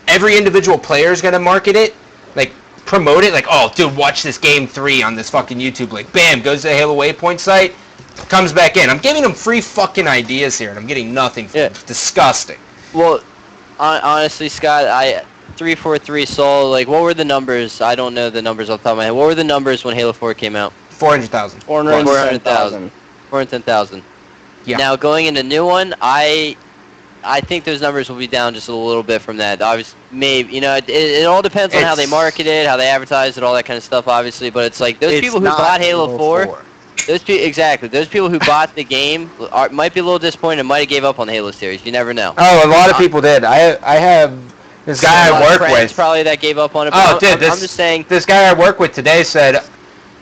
every individual player is going to market it. Like, promote it. Like, oh, dude, watch this Game 3 on this fucking YouTube link. Bam, goes to the Halo Waypoint site. Comes back in. I'm giving them free fucking ideas here, and I'm getting nothing from them. It's disgusting. Well, honestly, Scott, 343 sold, like, what were the numbers? I don't know the numbers off the top of my head. What were the numbers when Halo 4 came out? 400,000. 410,000. 410,000. Yeah. Now, going into new one, I think those numbers will be down just a little bit from that. Obviously, maybe, you know, it all depends on how they market it, how they advertise it, all that kind of stuff, obviously. But it's like, those people who bought Halo 4... Those people who bought the game might be a little disappointed and might have gave up on the Halo series. You never know. Oh, a lot of people did. I have this guy I work with. Probably that gave up on it. Oh, But dude, I'm just saying. This guy I work with today said,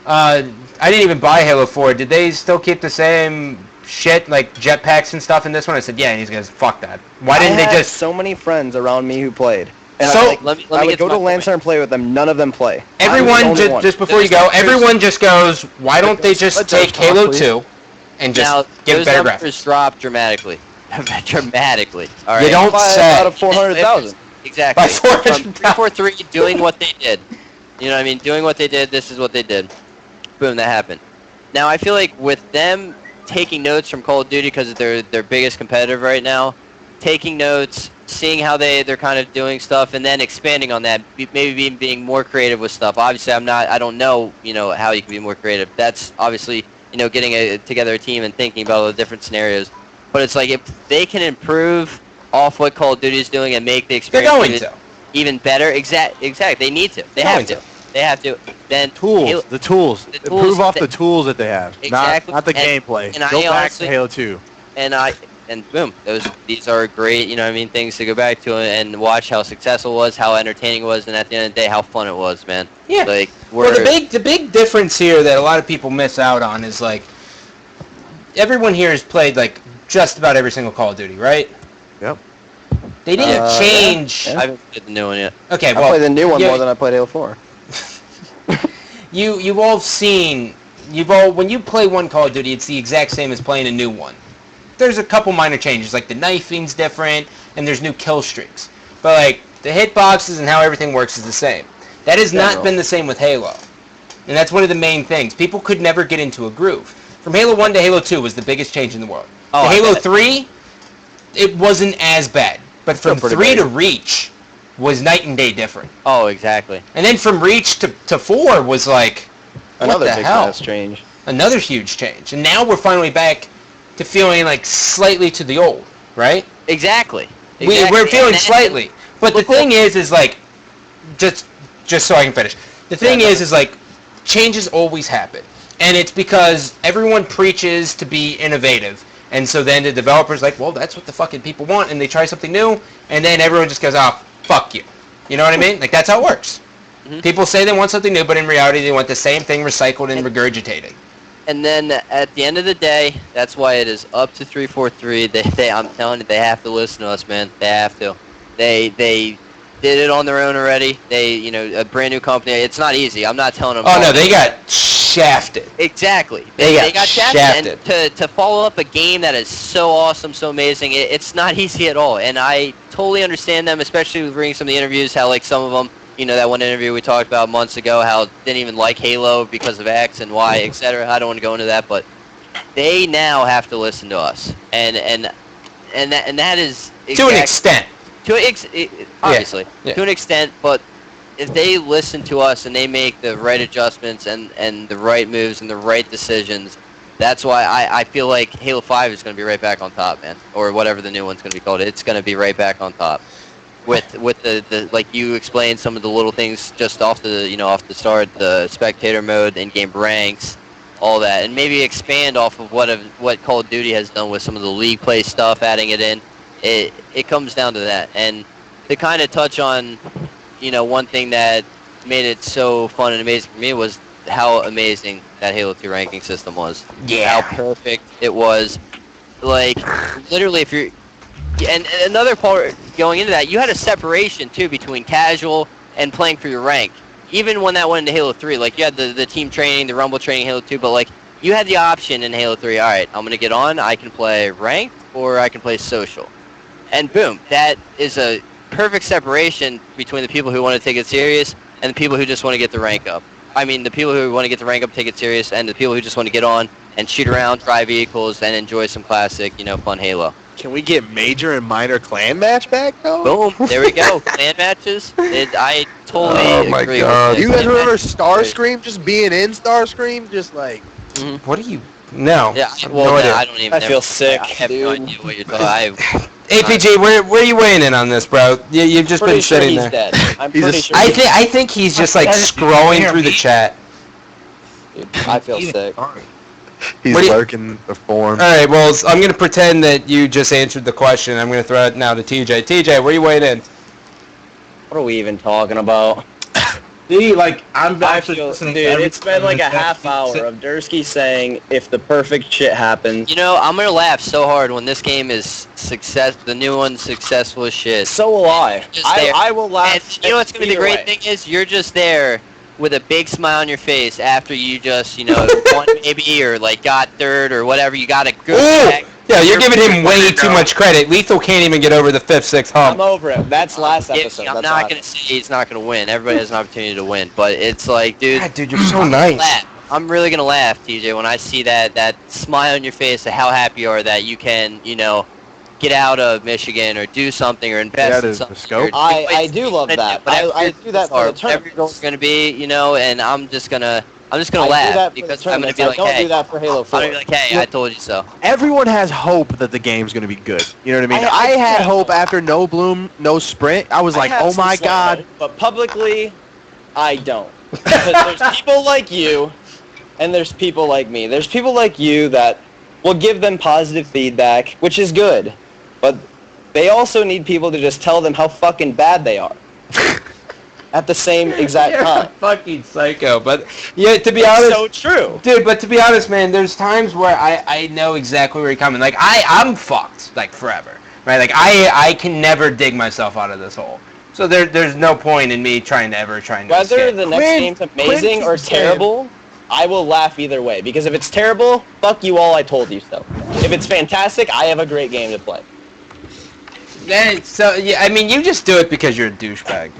I didn't even buy Halo 4. Did they still keep the same shit, like jetpacks and stuff in this one? I said, yeah, and he goes, fuck that. Why didn't they just... so many friends around me who played. And So- let me get go to to my Lancer and play with them. None of them play. Everyone, just before you go, everyone just goes, why don't they just take Halo 2 and Now, just give those better numbers graphics? drop dramatically. Dramatically. All right. You don't say. Out of 400,000. Exactly. By 400,000. From 343 doing what they did. You know what I mean? Doing what they did, this is what they did. Boom, that happened. Now, I feel like with them taking notes from Call of Duty because they're their biggest competitor right now, taking notes, seeing how they're kind of doing stuff, and then expanding on that, maybe being more creative with stuff. Obviously, I don't know, you know, how you can be more creative. That's obviously, you know, getting together a team and thinking about all the different scenarios. But it's like, if they can improve off what Call of Duty is doing and make the They're going experience to. even better, exact. They need to. They have to. They have to. Then Tools. The tools. The tools Improve off that- the tools that they have. Exactly. Not the And- gameplay. and I Go back honestly- to Halo 2. And boom, these are great, you know what I mean, things to go back to and watch how successful it was, how entertaining it was, and at the end of the day, how fun it was, man. Yeah. Like, Well, the big difference here that a lot of people miss out on is, like, everyone here has played, like, just about every single Call of Duty, right? Yep. They didn't change... yeah. I haven't played the new one yet. Okay, I well... play the new one yeah, more than I played Halo 4. You've all seen... When you play one Call of Duty, it's the exact same as playing a new one. There's a couple minor changes, like the knifing's different, and there's new kill streaks. But, like, the hitboxes and how everything works is the same. That has not been the same with Halo. And that's one of the main things. People could never get into a groove. From Halo 1 to Halo 2 was the biggest change in the world. Oh, to I Halo bet. 3, it wasn't as bad. But from Still 3 pretty to bad. Reach was night and day different. Oh, exactly. And then from Reach to 4 was like, what Another the big hell? class change. Another huge change. And now we're finally back to feeling like slightly to the old, right? Exactly. We're feeling And then- slightly. But the thing is like, just so I can finish. The thing is like, changes always happen. And it's because everyone preaches to be innovative. And so then the developer's like, well, that's what the fucking people want. And they try something new. And then everyone just goes, oh, fuck you. You know what I mean? Like, that's how it works. Mhm. People say they want something new, but in reality they want the same thing recycled and regurgitated. And then at the end of the day, that's why it is up to 343. I'm telling you, they have to listen to us, man. They have to. They did it on their own already. They, you know, a brand new company. It's not easy. I'm not telling them. Oh, no, they got shafted. Exactly. They got shafted. And to follow up a game that is so awesome, so amazing, it's not easy at all. And I totally understand them, especially with reading some of the interviews, how like some of them, that one interview we talked about months ago, how didn't even like Halo because of X and Y, etc. I don't want to go into that, but they now have to listen to us. And that is to an extent. Obviously, to an extent, but if they listen to us and they make the right adjustments and the right moves and the right decisions, that's why I feel like Halo 5 is going to be right back on top, man. Or whatever the new one's going to be called. It's going to be right back on top. With the like you explained, some of the little things just off the start, the spectator mode, in-game ranks, all that, and maybe expand off of what Call of Duty has done with some of the league play stuff, adding it in. It comes down to that, and to kind of touch on, one thing that made it so fun and amazing for me was how amazing that Halo 2 ranking system was. Yeah. How perfect it was. Like, literally, if you're... And another part going into that, you had a separation, too, between casual and playing for your rank. Even when that went into Halo 3, like, you had the team training, the rumble training in Halo 2, but, like, you had the option in Halo 3, all right, I'm going to get on, I can play ranked, or I can play social. And boom, that is a perfect separation between the people who want to take it serious and the people who just want to get the rank up. I mean, the people who want to get the rank up, take it serious, and the people who just want to get on and shoot around, drive vehicles, and enjoy some classic, fun Halo. Can we get major and minor clan match back, though? Boom, there we go. Clan matches. I totally agree God. with that. You guys remember Starscream? Just being in Starscream? Just like... What are you... No. Yeah, no idea. I don't even... I feel sick, I have no idea what you're talking about. APG, where are you weighing in on this, bro? You've just been sitting there. Dead. I'm He's pretty a- sure I think he's just like scrolling through the chat. I feel sick. He's What do you- lurking the form. All right, well, I'm going to pretend that you just answered the question. I'm going to throw it now to TJ. TJ, where are you weighing in? What are we even talking about? See, like, I'm I actually feel, listening dude, to every it's been like a comment that half you hour said. of Dersky saying, if the perfect shit happens. I'm gonna laugh so hard when this game is the new one's successful as shit. So will I. Just there. I will laugh. And what's gonna be the either great way. thing is you're just there with a big smile on your face after you just, won maybe or like got third or whatever. You got a good Ooh! back. Yeah, you're giving him way too much credit. Lethul can't even get over the 5th, 6th I'm hump. over it. That's last episode. I'm That's not last. gonna say he's not gonna win. Everybody has an opportunity to win, but it's like, dude, God, dude, you're so nice. laugh. I'm really gonna laugh, TJ, when I see that smile on your face of how happy you are that you can, get out of Michigan or do something or invest out in of something. the scope? or I do love that. I do that for the whatever tournament. your goal's gonna be, and I'm just gonna I do laugh that for the because I'm gonna tournaments. be I like, don't hey, do that for Halo 4. I'm gonna be like, hey, I told you so. Everyone has hope that the game's going to be good. You know what I mean? I I had have hope hope. after No Bloom, No Sprint. I was like, have oh some my slight God. hope, but publicly, I don't. Because there's people like you, and there's people like me. There's people like you that will give them positive feedback, which is good. But they also need people to just tell them how fucking bad they are. At the same exact You're a time. fucking psycho, but yeah, to be It's honest, so true. dude, but to be honest, man, there's times where I know exactly where you're coming. Like I'm fucked, like forever, right? Like I can never dig myself out of this hole. So there's no point in me trying to Whether escape. the next game's amazing or terrible, I will laugh either way. Because if it's terrible, fuck you all, I told you so. If it's fantastic, I have a great game to play. So yeah, I mean, you just do it because you're a douchebag.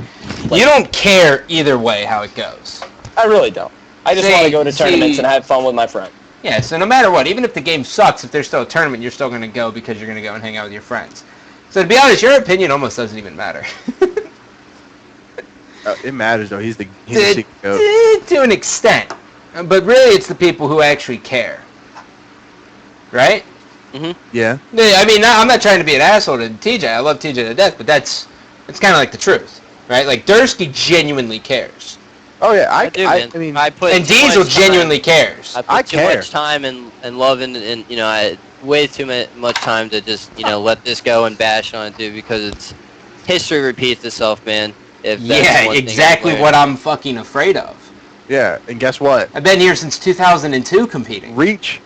You don't care either way how it goes. I really don't. I just want to go to tournaments and have fun with my friends. Yeah, so no matter what, even if the game sucks, if there's still a tournament, you're still going to go because you're going to go and hang out with your friends. So to be honest, your opinion almost doesn't even matter. It matters, though. He's the secret goat. To an extent. But really, it's the people who actually care. Right? Yeah. Yeah, I mean, I'm not trying to be an asshole to TJ. I love TJ to death, but it's kind of like the truth. Right? Like, Dersky genuinely cares. Oh, yeah. I do, man. I mean, I put And too Diesel much time- genuinely cares. I put I too care. much time and love and way too much time to just let this go and bash on it, dude, because it's history repeats itself, man. If that's Yeah, one thing exactly I've what learned. I'm fucking afraid of. yeah. And guess what? I've been here since 2002 competing. Reach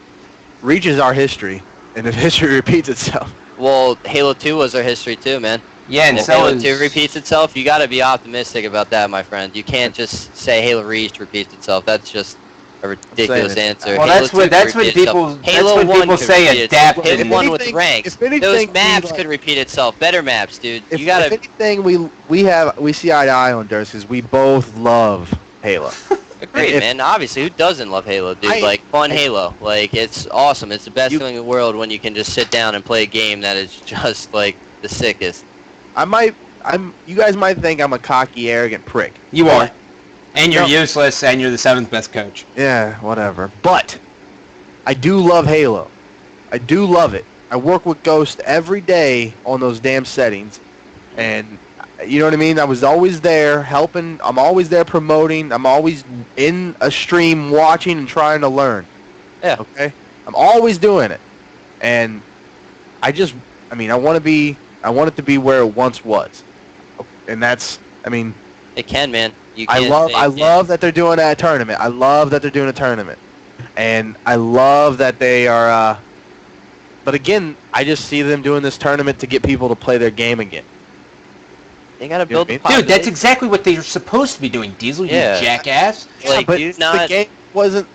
is our history. And if history repeats itself. Well, Halo 2 was our history too, man. Yeah, and If so Halo is... 2 repeats itself, you got to be optimistic about that, my friend. You can't just say Halo Reach repeats itself. That's just a ridiculous answer. Well, Halo 2 that's could when repeat itself. people Halo that's when 1 people could say repeat adapt. itself. Halo and- 1 with anything- ranks. if anything, Those we maps like- could repeat itself. Better maps, dude. If, You gotta. if anything, we see eye to eye on Dersky because we both love Halo. Agreed, man. Obviously, who doesn't love Halo, dude? Like, fun Halo. Like, it's awesome. It's the best feeling in the world when you can just sit down and play a game that is just, like, the sickest. You guys might think I'm a cocky, arrogant prick. You are. But- And you're No. useless, and you're the 7th best coach. Yeah, whatever. But I do love Halo. I do love it. I work with Ghost every day on those damn settings, and you know what I mean? I was always there helping. I'm always there promoting. I'm always in a stream watching and trying to learn. Yeah. Okay? I'm always doing it. And I want it to be where it once was. And that's, It can, man. You I can't love say it can't. that they're doing a tournament. I love that they're doing a tournament. And I love that they are but again, I just see them doing this tournament to get people to play their game again. They gotta You know build what the I mean? Dude, that's exactly what they're supposed to be doing, Diesel, Yeah. you jackass. Like, but do if not- the game wasn't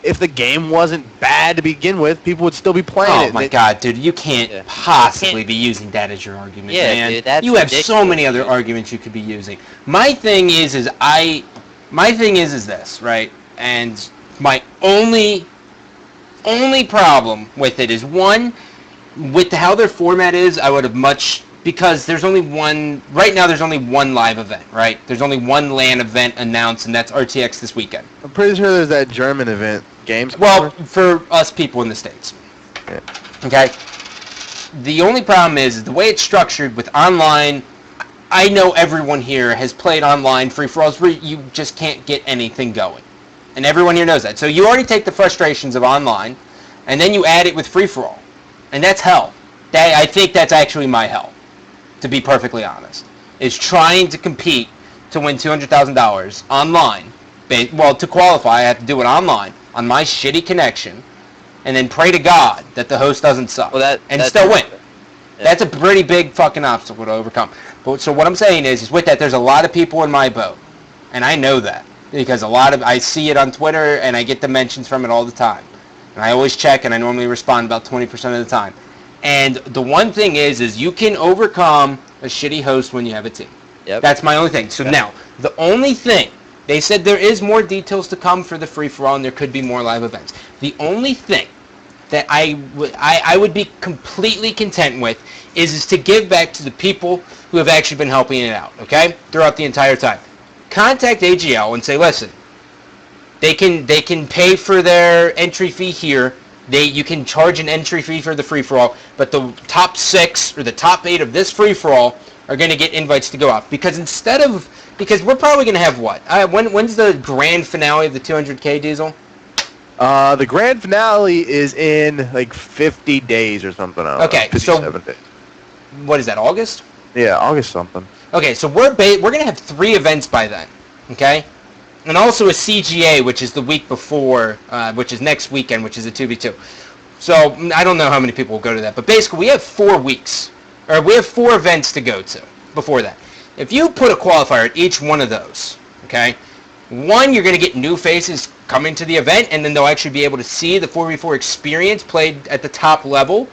if the game wasn't bad to begin with, people would still be playing Oh it. my god, dude, you can't Yeah. possibly be using that as your argument, Yeah, man. dude, that's you have so ridiculous, many other dude. arguments you could be using. My thing is this, right? And my only problem with it is, one, with how their format is, I would have because there's only one live event, right? There's only one LAN event announced, and that's RTX this weekend. I'm pretty sure there's that German event, games. Well, for us people in the States. Yeah. Okay? The only problem is the way it's structured with online. I know everyone here has played online free-for-alls where you just can't get anything going. And everyone here knows that. So you already take the frustrations of online, and then you add it with free-for-all. And that's hell. I think that's actually my hell, to be perfectly honest, is trying to compete to win $200,000 online. Well, to qualify, I have to do it online on my shitty connection, and then pray to God that the host doesn't suck, Well, and that's still win. Yeah. That's a pretty big fucking obstacle to overcome. But so what I'm saying is with that, there's a lot of people in my boat, and I know that because I see it on Twitter, and I get the mentions from it all the time. And I always check, and I normally respond about 20% of the time. And the one thing is you can overcome a shitty host when you have a team. Yep. That's my only thing. So now, the only thing, they said there is more details to come for the free-for-all, and there could be more live events. The only thing that I would be completely content with is to give back to the people who have actually been helping it out, okay, throughout the entire time. Contact AGL and say, listen, they can pay for their entry fee here. You can charge an entry fee for the free-for-all, but the top 6 or the top 8 of this free-for-all are going to get invites to go out. Because we're probably going to have what? When's the grand finale of the 200K, Diesel? The grand finale is in like 50 days or something. I don't Okay, know, so 57 days. What is that, August? Yeah, August something. Okay, so we're going to have 3 events by then, okay? And also a CGA, which is the week before, which is next weekend, which is a 2v2. So I don't know how many people will go to that, but basically we have 4 weeks, or we have 4 events to go to before that. If you put a qualifier at each one of those, okay, one, you're going to get new faces coming to the event, and then they'll actually be able to see the 4v4 experience played at the top level,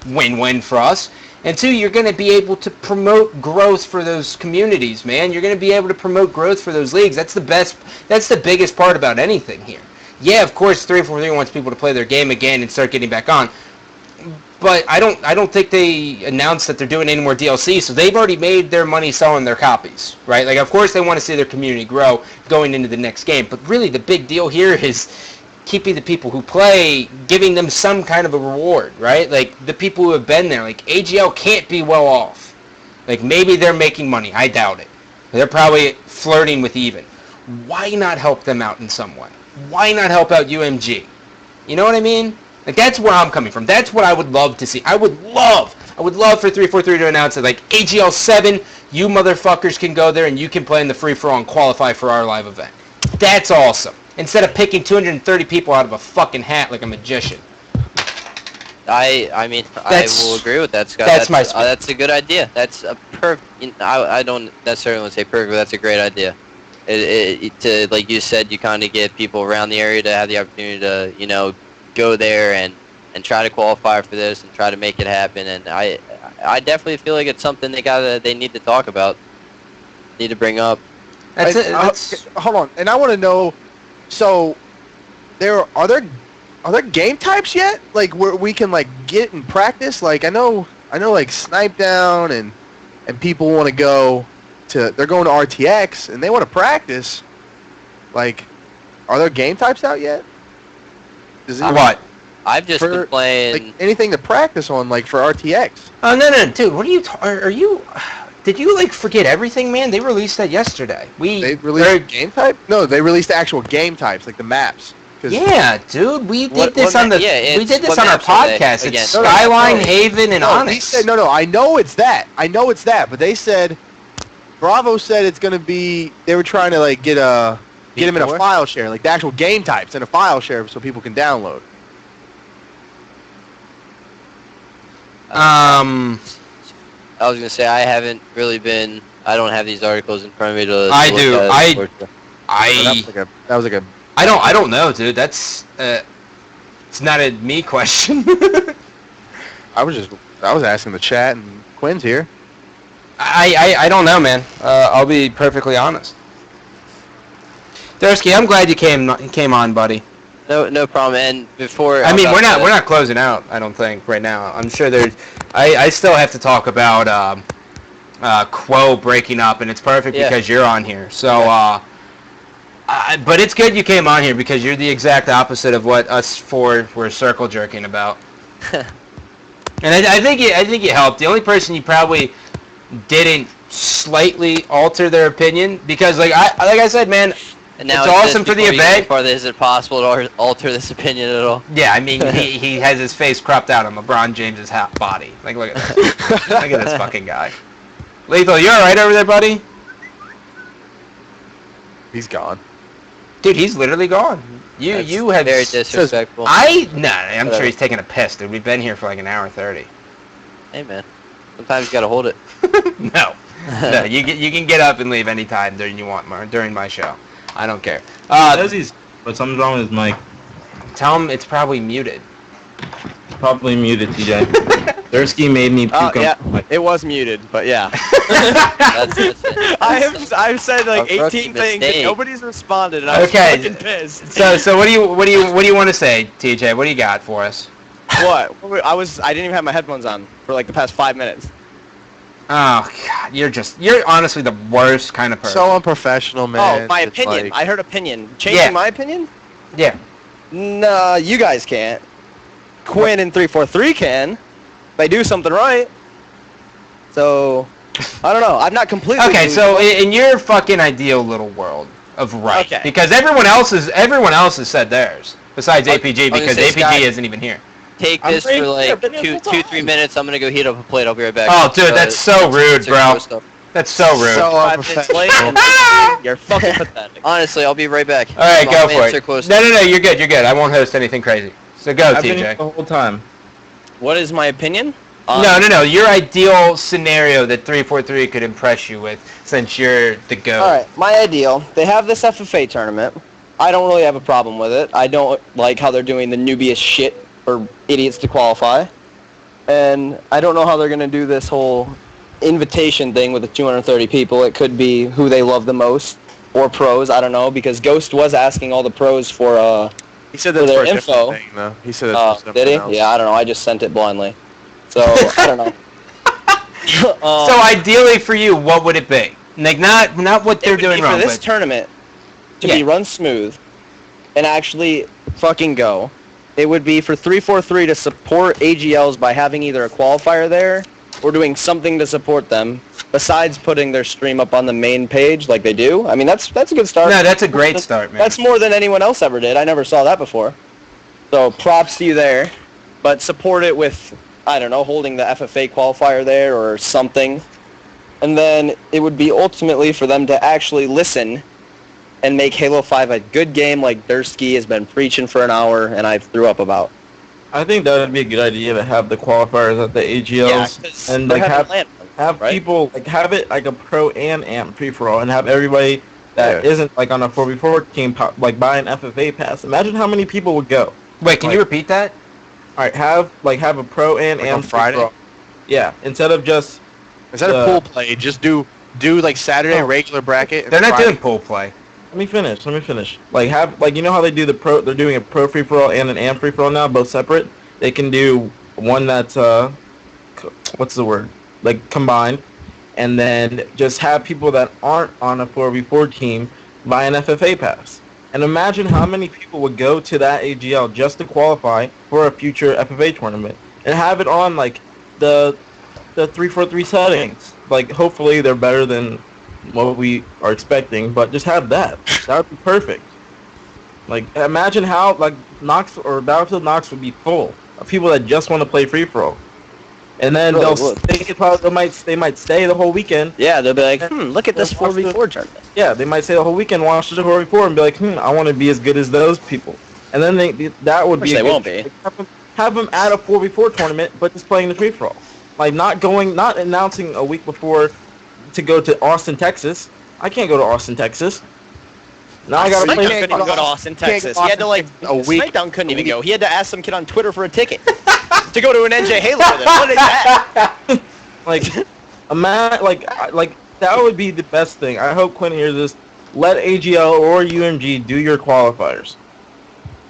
win-win for us. And 2, you're going to be able to promote growth for those communities, man. You're going to be able to promote growth for those leagues. That's the biggest part about anything here. Yeah, of course, 343 wants people to play their game again and start getting back on. But I don't think they announced that they're doing any more DLC, so they've already made their money selling their copies, right? Like, of course they want to see their community grow going into the next game, but really the big deal here is keeping the people who play, giving them some kind of a reward, right? Like, the people who have been there, like, AGL can't be well off. Like, maybe they're making money. I doubt it. They're probably flirting with even. Why not help them out in some way? Why not help out UMG? You know what I mean? Like, that's where I'm coming from. That's what I would love to see. I would love for 343 to announce that, like, AGL 7, you motherfuckers can go there and you can play in the free-for-all and qualify for our live event. That's awesome. Instead of picking 230 people out of a fucking hat like a magician. I mean, I will agree with that, Scott. That's my that's a good idea. That's a I don't necessarily want to say perfect, but that's a great idea. to, like you said, you kind of get people around the area to have the opportunity to, you know, go there and try to qualify for this and try to make it happen. And I definitely feel like it's something they need to talk about, need to bring up. Hold on, and I want to know. So, are there game types yet? Like where we can like get and practice? Like I know like Snipe Down and people want to go to. They're going to RTX and they want to practice. Like, are there game types out yet? What? I've just been playing like anything to practice on, like for RTX. Oh no, dude! What are you? Are you? Did you like forget everything, man? They released that yesterday. They released game type? No, they released the actual game types, like the maps. Yeah, dude, we did this on our podcast. It's Again. Skyline, Haven, and Onyx. He said, no, I know it's that. But they said, Bravo said it's gonna be. They were trying to like get them in a file share, like the actual game types in a file share, so people can download. I was gonna say I haven't really been. I don't have these articles in front of me to. I do. That was like a. I don't know, dude. That's it's not a me question. I was asking the chat, and Quinn's here. I don't know, man. I'll be perfectly honest. Dersky, I'm glad you came on, buddy. No problem. And before I mean, we're not closing out. I don't think right now. I'm sure there's. I still have to talk about Quo breaking up, and it's perfect because you're on here. So, but it's good you came on here because you're the exact opposite of what us four were circle jerking about. And I think it helped. The only person you probably didn't slightly alter their opinion because, like I said, man. And now it's awesome for the event. Is it possible to alter this opinion at all? Yeah, I mean, he has his face cropped out on LeBron James's body. Like, look at that. Look at this fucking guy. Lethul, you all right over there, buddy? He's gone. Dude, he's literally gone. You have very disrespectful. I'm sure he's taking a piss, dude. We've been here for like an hour 30. Hey, man. Sometimes you gotta hold it. No, you can get up and leave anytime during my show. I don't care. But something's wrong with his mic. Tell him it's probably muted. Probably muted, TJ. Dersky made me puke. Yeah, it was muted, but yeah. That's it. I've said like 18 things and nobody's responded, and I'm fucking pissed. So what do you want to say, TJ? What do you got for us? What? I didn't even have my headphones on for like the past 5 minutes. Oh God, you're honestly the worst kind of person. So unprofessional, man. Oh, my opinion. I heard opinion. Changing my opinion? Yeah. No, you guys can't. Quinn and 343 can. They do something right. So, I don't know. I'm not completely. Okay, so in your fucking ideal little world of right, because everyone else has said theirs besides APG because APG isn't even here. Take this for like 2-3 minutes. I'm gonna go heat up a plate. I'll be right back. Oh, dude, that's so rude, bro. That's so rude. So unprofessional. You're fucking pathetic. Honestly, I'll be right back. All right, go for it. No, you're good. I won't host anything crazy. So go, I've been TJ. here the whole time. What is my opinion? No. Your ideal scenario that 343 could impress you with, since you're the GOAT. All right, my ideal. They have this FFA tournament. I don't really have a problem with it. I don't like how they're doing the newbiest shit for idiots to qualify. And I don't know how they're going to do this whole invitation thing with the 230 people. It could be who they love the most or pros. I don't know, because Ghost was asking all the pros for he said that's their for a info. Thing, though. He said that's for did he? else. Yeah, I don't know. I just sent it blindly. So, I don't know. So ideally for you, what would it be? Like not what they're doing wrong. For this tournament to be run smooth and actually fucking go, it would be for 343 to support AGLs by having either a qualifier there or doing something to support them besides putting their stream up on the main page like they do. I mean, that's a good start. No, that's a great start, man. That's more than anyone else ever did. I never saw that before. So props to you there. But support it with, I don't know, holding the FFA qualifier there or something. And then it would be ultimately for them to actually listen and make Halo 5 a good game like Dersky has been preaching for an hour and I threw up about. I think that would be a good idea to have the qualifiers at the AGLs and like have people like have it like a pro and amp free for all and have everybody that isn't like on a 4v4 team, like buy an FFA pass. Imagine how many people would go. Wait, can you repeat that? All right, have a pro and on Friday. Pro. Yeah, instead of pool play, just do like Saturday regular bracket. And they're not Friday. doing pool play. Let me finish. Like you know how they do the pro? They're doing a pro free for all and an am free for all now, both separate. They can do one that's what's the word? Like combined, and then just have people that aren't on a 4v4 team buy an FFA pass. And imagine how many people would go to that AGL just to qualify for a future FFA tournament, and have it on like the 3-4-3 settings. Like hopefully they're better than what we are expecting, but just have that. That would be perfect. Like imagine how like Knox or Battlefield Knox would be full of people that just want to play free for all. And then they might stay the whole weekend. Yeah, they'll be like, look at this 4v4 tournament. Yeah, they might stay the whole weekend, watch the 4v4, and be like, I want to be as good as those people. And then that would be. They won't be. Have them at a 4v4 tournament, but just playing the free for all. Like not announcing a week before to go to Austin, Texas. I can't go to Austin, Texas. Now I gotta play. Couldn't even go to Austin, Texas. He had to a week. Smackdown couldn't even go. He had to ask some kid on Twitter for a ticket to go to an NJ Halo with him. What is that? like that would be the best thing. I hope Quinn hears this. Let AGL or UMG do your qualifiers.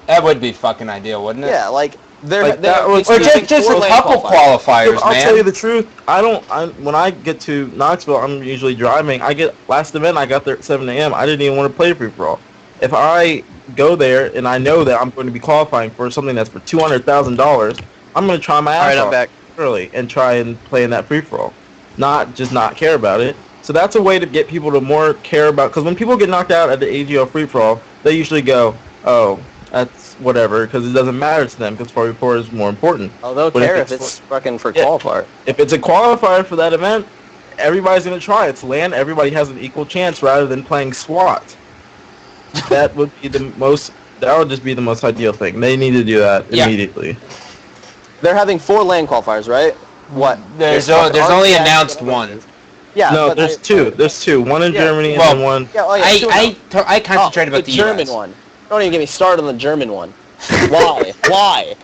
That would be fucking ideal, wouldn't it? Yeah, like or just a couple qualifiers, man. I'll tell you the truth. When I get to Knoxville, I'm usually driving. Last event I got there at 7 a.m. I didn't even want to play free for all. If I go there and I know that I'm going to be qualifying for something that's for $200,000, I'm going to try my ass off early and try and play in that free for all, not care about it. So that's a way to get people to more care about. Because when people get knocked out at the AGL free for all, they usually go, "Oh, that's whatever," because it doesn't matter to them because 4v4 is more important. Oh, they'll care if it's fucking for qualifier. If it's a qualifier for that event, everybody's going to try. It's LAN. Everybody has an equal chance rather than playing SWAT. That would be that would just be the most ideal thing. They need to do that immediately. They're having 4 LAN qualifiers, right? What? There's only announced one. Yeah. No, there's two. There's two. One in Germany and then one. Yeah, I concentrated about the German US. one. Don't even get me started on the German one. Why? Why?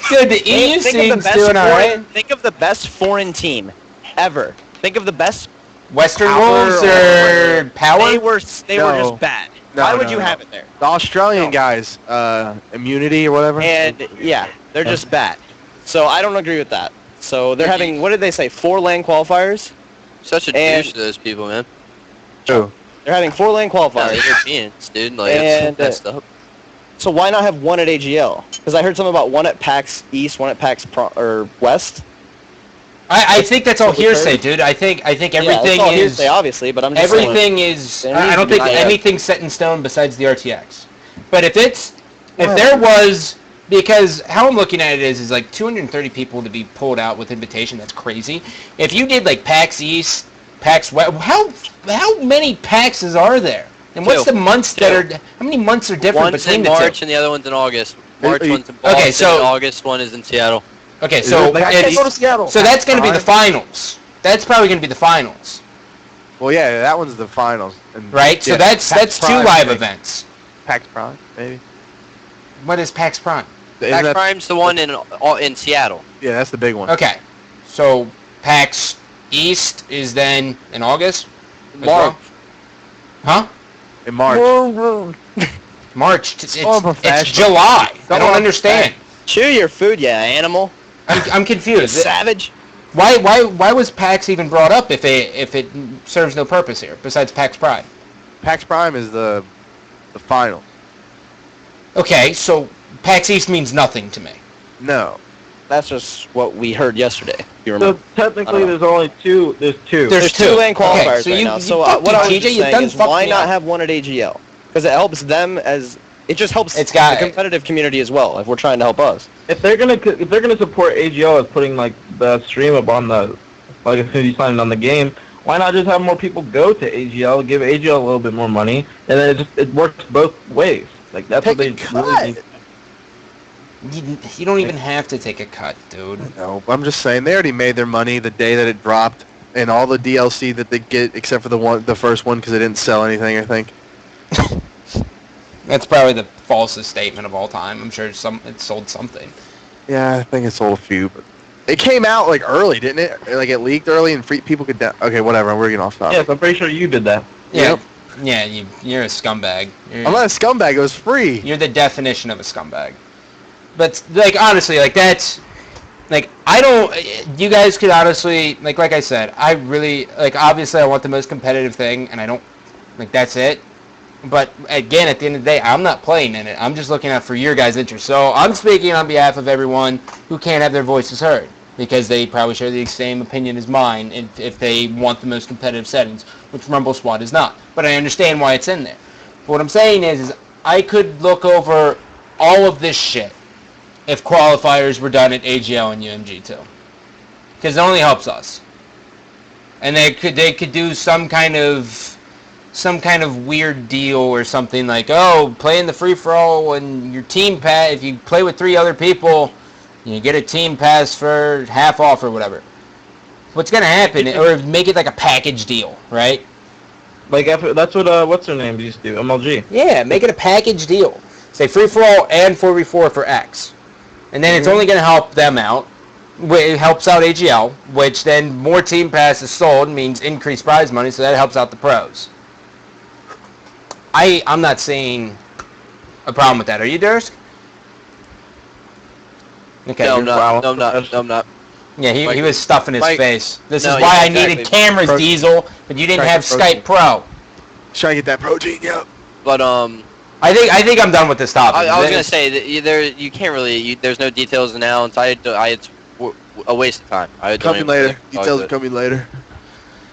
Dude, the EU seems doing alright. Think of the best foreign team ever. Think of the best Western Wolves or Power? They were just bad. Why would you have it there? The Australian guys, immunity or whatever. And they're just bad. So I don't agree with that. So they're having, what did they say, 4 LAN qualifiers? Such a douche to those people, man. True. They're having 4 LAN qualifiers. Yeah, Europeans, dude. Like, it's messed up. So why not have one at AGL? Because I heard something about one at PAX East, one at PAX West. I think that's all hearsay, dude. I think everything it's all is hearsay, obviously, but I'm just everything is. I don't think anything's set in stone besides the RTX. But if there was, because how I'm looking at it is like 230 people to be pulled out with invitation. That's crazy. If you did like PAX East, PAX West, how many PAXs are there? And what's the months that are? How many months are different between the two? One's in March and the other one's in August. March one's in Boston. Okay, so August one is in Seattle. Okay, so I can't go to Seattle. So that's going to be the finals. That's probably going to be the finals. Well, yeah, that one's the finals. And right. So that's PAX 2 Prime, live maybe. events. PAX Prime, maybe. What is PAX Prime? PAX Prime's the one in Seattle. Yeah, that's the big one. Okay, so PAX East is then in August. March. Huh? In March. March. It's professional. July. I don't understand. Chew your food, you animal. I'm confused. Savage. Why was PAX even brought up if it serves no purpose here besides PAX Prime? PAX Prime is the final. Okay, so PAX East means nothing to me. No. That's just what we heard yesterday. You remember? So technically, there's only two. There's two. There's 2 LAN qualifiers so right now. So fucked what me, I was TJ, just you saying done is fucked why me not up. have one at AGL? Because it helps them it just helps the competitive community as well. If we're trying to help us. If they're gonna support AGL as putting like the stream up on the as soon as you sign in on the game, why not just have more people go to AGL, give AGL a little bit more money, and then it works both ways. Like that's what they really need. You don't even have to take a cut, dude. No, I'm just saying they already made their money the day that it dropped, and all the DLC that they get, except for the first one, because they didn't sell anything. I think That's probably the falsest statement of all time. I'm sure it sold something. Yeah, I think it sold a few, but it came out like early, didn't it? Like it leaked early and people could. Okay, whatever. We're getting off topic. Yes, I'm pretty sure you did that. Yeah, Yep. yeah. You're a scumbag. I'm not a scumbag. It was free. You're the definition of a scumbag. But like honestly, like that's like I don't. You guys could honestly like I said, I really like. Obviously, I want the most competitive thing, and I don't like that's it. But again, at the end of the day, I'm not playing in it. I'm just looking out for your guys' interests. So I'm speaking on behalf of everyone who can't have their voices heard because they probably share the same opinion as mine if they want the most competitive settings, which Rumble Squad is not. But I understand why it's in there. But what I'm saying is I could look over all of this shit if qualifiers were done at AGL and UMG too, because it only helps us. And they could do some kind of weird deal or something like, oh, play in the free-for-all and your team pass, if you play with 3 other people, you get a team pass for half off or whatever. What's going to happen, or make it like a package deal, right? Like that's what what's her name used to do, MLG. Yeah, make it a package deal. Say free-for-all and 4v4 for X. And then it's only going to help them out. It helps out AGL, which then more team passes sold means increased prize money, so that helps out the pros. I'm not seeing a problem with that. Are you, Dersky? Okay. No, I'm not. Yeah, he was stuffing his Mike, face. This no, is why yeah, I needed exactly. cameras, Diesel, but you didn't have Skype Pro. Trying to get that protein, yep. But I think I'm done with this topic. I was gonna say that you can't really. There's no details announced. It's a waste of time. Coming later. Details are coming later.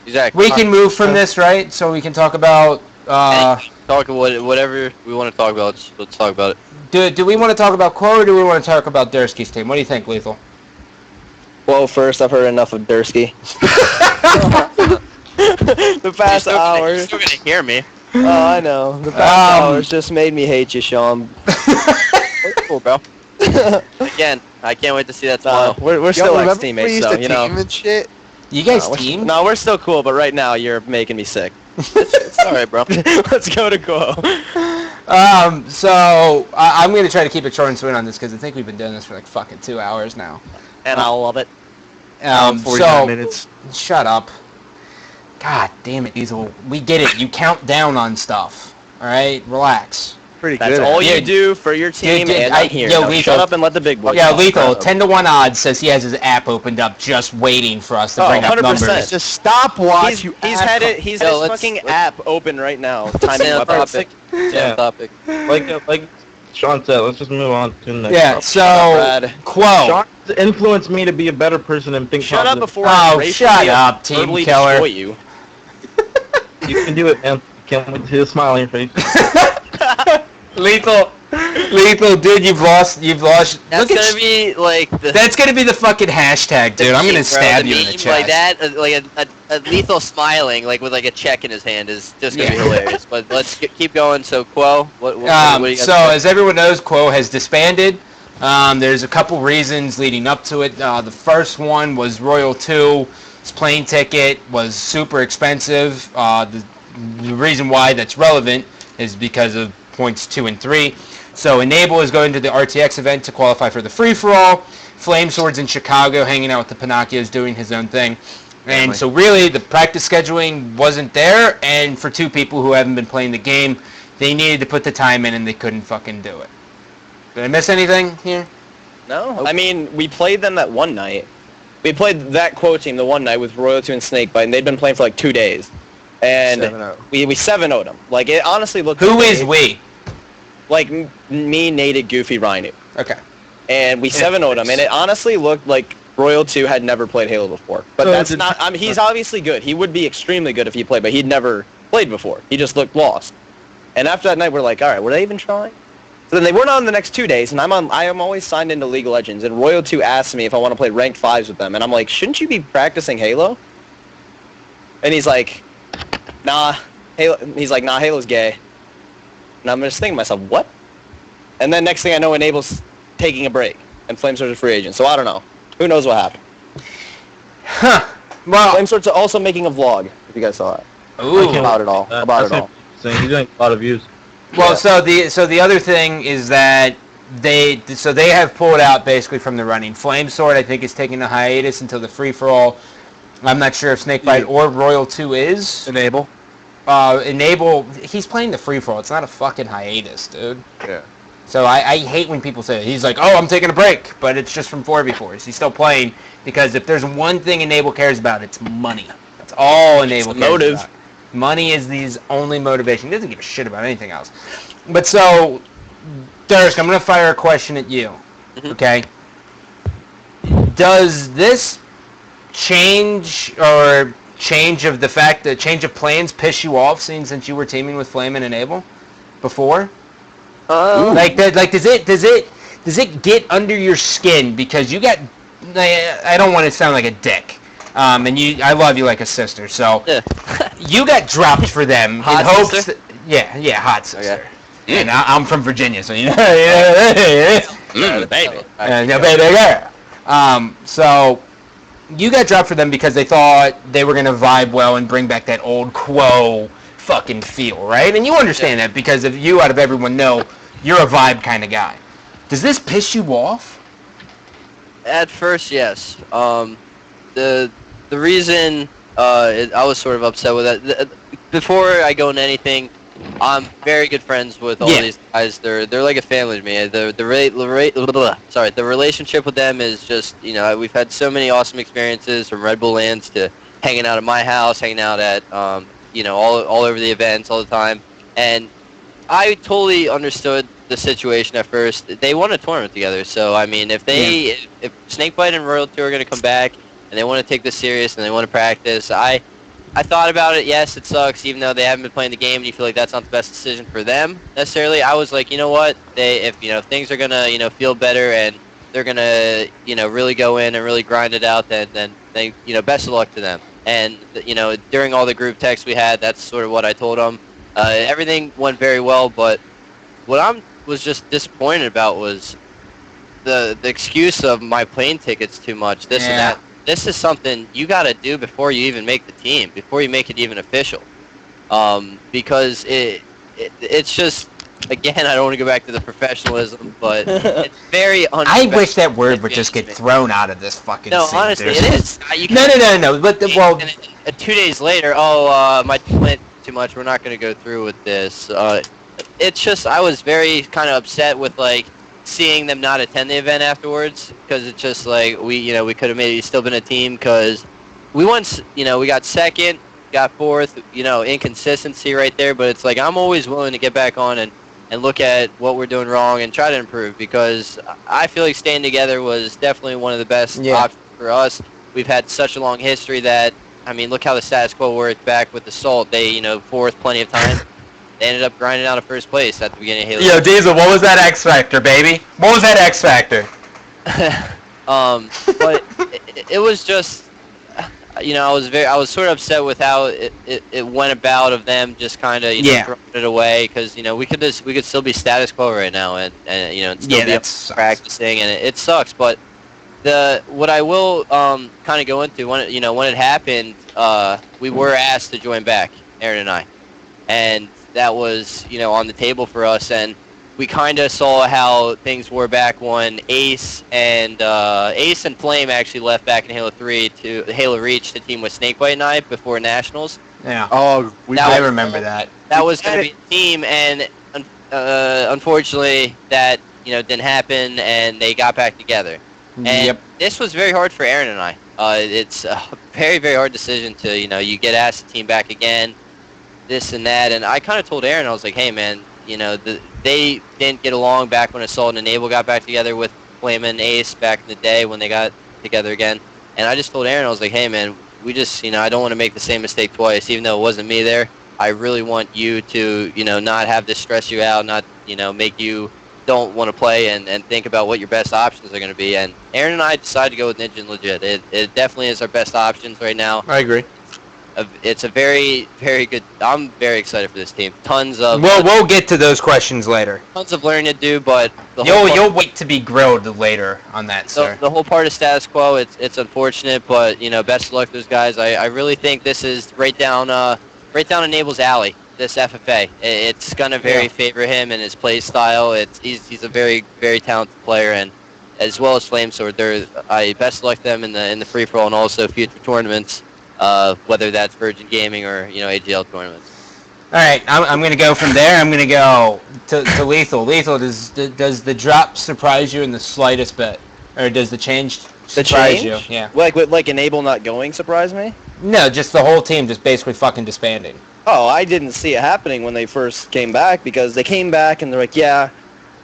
Exactly. We can move from this, right? So we can talk about. Talk about whatever we want to talk about. Let's talk about it. Do we want to talk about Quo or do we want to talk about Dersky's team? What do you think, Lethul? Well, first, I've heard enough of Dersky. The past hour. You're still gonna hear me. Oh, I know. The past hours just made me hate you, Sean. Cool, bro. Again, I can't wait to see that tomorrow. We're still ex-teammates, so, you know. And shit? You guys team? No, we're still cool, but right now you're making me sick. It's alright, bro. Let's go to Quo. So I'm going to try to keep it short and sweet on this because I think we've been doing this for like fucking 2 hours now. And I love it. 45 minutes. Shut up. God damn it, Diesel. We get it. You count down on stuff. Alright? Relax. Pretty That's good. all you do for your team, and I'm here. Now shut up and let the big boys Yeah, talk. Lethal, 10-1 odds says he has his app opened up just waiting for us to bring up 100%. numbers. Just stop He's had it. He's his fucking app open right now. Timing on weapons. topic. Yeah. Topic. Like Sean said, let's just move on to the next. Yeah, topic. so, Brad. Quo. Sean's influenced me to be a better person and think Shut up positive. before I racially shut up, team verbally killer. destroy you. You can do it, man. Can't wait to see the smile on your face. Lethal, dude, you've lost. That's gonna be like the. That's gonna be the fucking hashtag, dude. I'm gonna stab you in the meme chest. like that, like a Lethal smiling, like with like a check in his hand, is just gonna be hilarious. But let's keep going. So Quo, what do you guys So think? as everyone knows, Quo has disbanded. There's a couple reasons leading up to it. The first one was Royal 2's plane ticket was super expensive. The reason why that's relevant is because of points 2 and 3. So Enable is going to the RTX event to qualify for the free-for-all. Flame Sword's in Chicago hanging out with the Pinocchios doing his own thing. And so really the practice scheduling wasn't there, and for 2 people who haven't been playing the game, they needed to put the time in and they couldn't fucking do it. Did I miss anything here? No, I mean we played them that one night. We played that Quo team the one night with Royal 2 and Snakebite, and they'd been playing for like 2 days. And 7-0. we 7-0'd them. Like it honestly looked. Who is we? Like me, Nate, Goofy, Rhino. Okay. And we 7-0'd him, and it honestly looked like Royal 2 had never played Halo before. But that's not. I mean, he's obviously good. He would be extremely good if he played, but he'd never played before. He just looked lost. And after that night, we're like, all right, were they even trying? So then they weren't on the next 2 days, and I am always signed into League of Legends, and Royal 2 asked me if I want to play ranked 5s with them, and I'm like, shouldn't you be practicing Halo? And he's like, nah, Halo. He's like, nah, Halo's gay. And I'm just thinking to myself, what? And then next thing I know, Enable's taking a break, and Flamesword's a free agent. So I don't know. Who knows what happened? Huh. Well. Flamesword's also making a vlog. If you guys saw that. Ooh. About it all. Saying he's doing a lot of views. Well, Yeah. so the other thing is that they have pulled out basically from the running. Flamesword, I think, is taking a hiatus until the free for all. I'm not sure if Snakebite or Royal 2 is. Enable. Enable, he's playing the free for all. It's not a fucking hiatus, dude. Yeah. So I hate when people say that. He's like, oh, I'm taking a break, but it's just from 4v4s. He's still playing because if there's one thing Enable cares about, it's money. That's all Enable cares motive. about. Money is his only motivation. He doesn't give a shit about anything else. But so, Dersk, I'm going to fire a question at you. Okay? Does this change of plans piss you off, seeing since you were teaming with Flame and Enable before? Does it get under your skin because you got? I don't want to sound like a dick, I love you like a sister. So you got dropped for them Hot in hopes. sister? Hot sister. Okay. And I'm from Virginia, so you know. Baby. Baby girl. So you got dropped for them because they thought they were gonna vibe well and bring back that old quo fucking feel, right? And you understand that because of you, out of everyone, know you're a vibe kind of guy. Does this piss you off? At first, yes. The reason I was sort of upset with that. Before I go into anything, I'm very good friends with all these guys. They're like a family to me. The relationship with them is just, we've had so many awesome experiences, from Red Bull Lands to hanging out at my house, hanging out at all over the events all the time. And I totally understood the situation at first. They won a tournament together, so I mean, if Snakebite and Royal 2 are going to come back and they want to take this serious and they want to practice, I thought about it. Yes, it sucks, even though they haven't been playing the game and you feel like that's not the best decision for them necessarily. I was like, you know what? If things are going to feel better and they're going to really go in and really grind it out, then they best of luck to them. And during all the group texts we had, that's sort of what I told them. Everything went very well, but what I was just disappointed about was the excuse of my plane ticket's too much, this and that. This is something you got to do before you even make the team, before you make it even official. Because it's just, again, I don't want to go back to the professionalism, but it's very I wish that word would just get thrown out of this fucking scene. No, honestly, dude. it is. No. But, 2 days later, my plane too much, we're not going to go through with this. It's just, I was very kind of upset with, seeing them not attend the event afterwards, because it's just like, we could have maybe still been a team, because we once, we got second, got fourth, inconsistency right there, but it's like, I'm always willing to get back on and look at what we're doing wrong and try to improve, because I feel like staying together was definitely one of the best options for us. We've had such a long history that, I mean, look how the status quo worked back with Assault. They, fourth plenty of times. They ended up grinding out of first place at the beginning of Halo. Yo, Diesel, what was that X Factor, baby? What was that X Factor? But it was just, I was sort of upset with how it went about, of them just kind of throwing it away, because we could still be status quo right now and still be practicing, and it sucks. But what I will kind of go into, when it happened, we were asked to join back, Aaron and I, and that was on the table for us, and we kind of saw how things were back when Ace and Flame actually left back in Halo 3 to Halo Reach to team with Snakebite and I before Nationals. Yeah. Oh, I remember that. That was going to be a team, and unfortunately that didn't happen, and they got back together. And this was very hard for Aaron and I. It's a very, very hard decision to you get asked to team back again, this and that, and I kind of told Aaron, I was like, hey man, they didn't get along back when Assault and Enable got back together with Flame and Ace back in the day when they got together again, and I just told Aaron, I was like, hey man, we just I don't want to make the same mistake twice, even though it wasn't me there. I really want you to not have this stress you out, not make you don't want to play and think about what your best options are going to be. And Aaron and I decided to go with Ninja and Legit. It definitely is our best options right now. I agree. It's a very, very good. I'm very excited for this team. Tons of. We'll get to those questions later. Tons of learning to do, but you'll wait to be grilled later on that, sir. The whole part of status quo. It's unfortunate, but best of luck to those guys. I really think this is right down Enable's alley. this FFA. It's gonna very favor him and his play style. He's a very, very talented player, and as well as Flamesword, I best select them in the free for all and also future tournaments, whether that's Virgin Gaming or AGL tournaments. All right, I'm going to go from there. I'm going to go to Lethul. Lethul, does the drop surprise you in the slightest bit, or does the change surprise you? Yeah. Like Enable not going surprise me? No, just the whole team just basically fucking disbanding. Oh, I didn't see it happening when they first came back, because they came back and they're like, yeah,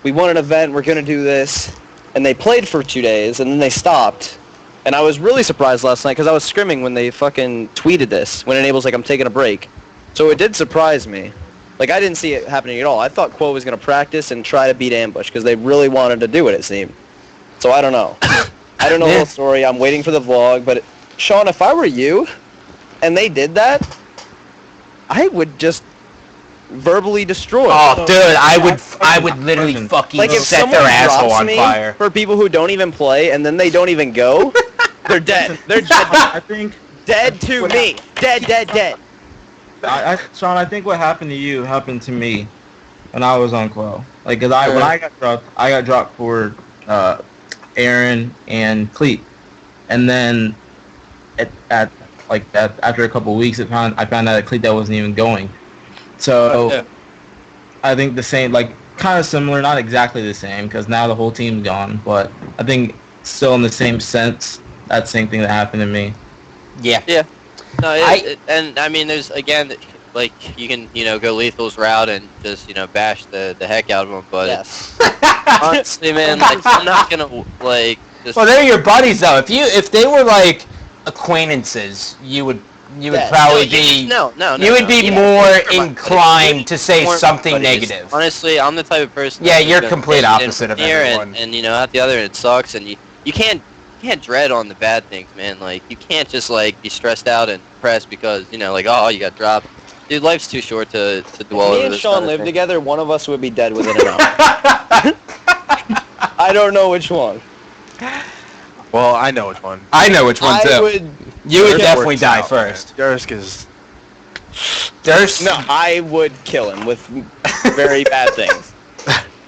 we won an event, we're going to do this. And they played for 2 days, and then they stopped. And I was really surprised last night, because I was scrimming when they fucking tweeted this, when Enable's like, I'm taking a break. So it did surprise me. Like, I didn't see it happening at all. I thought Quo was going to practice and try to beat Ambush, because they really wanted to do it seemed. So I don't know. I don't know the whole story. I'm waiting for the vlog. But, Sean, if I were you, and they did that, I would just verbally destroy. Oh, dude, I would literally fucking like, if set their asshole on fire. For people who don't even play, and then they don't even go, they're dead. They're dead. I think Dead to me. Dead. Sean, I think what happened to you happened to me when I was on Quo. Like, when I got dropped for Aaron and Cleet, and then after a couple of weeks, I found out that Cleet that wasn't even going. So I think the same, like, kind of similar, not exactly the same, because now the whole team's gone, but I think still in the same sense, that same thing that happened to me. Yeah. No, and I mean, there's again, like, you can go Lethal's route and just bash the heck out of him, but honestly, man, like, I'm not gonna like. Just, well, they're your buddies though. If they were like acquaintances, you would probably be more inclined to say something negative. Honestly, I'm the type of person. Yeah, you're complete opposite of everyone. And at the other end, it sucks, and you can't dread on the bad things, man. Like, you can't just like be stressed out and depressed because like, oh, you got dropped. Dude, life's too short to dwell over this. Me and Sean live together. One of us would be dead within an hour. I don't know which one. Well, I know which one. I know which one too. You would definitely die first. Dursk. No, I would kill him with very bad things.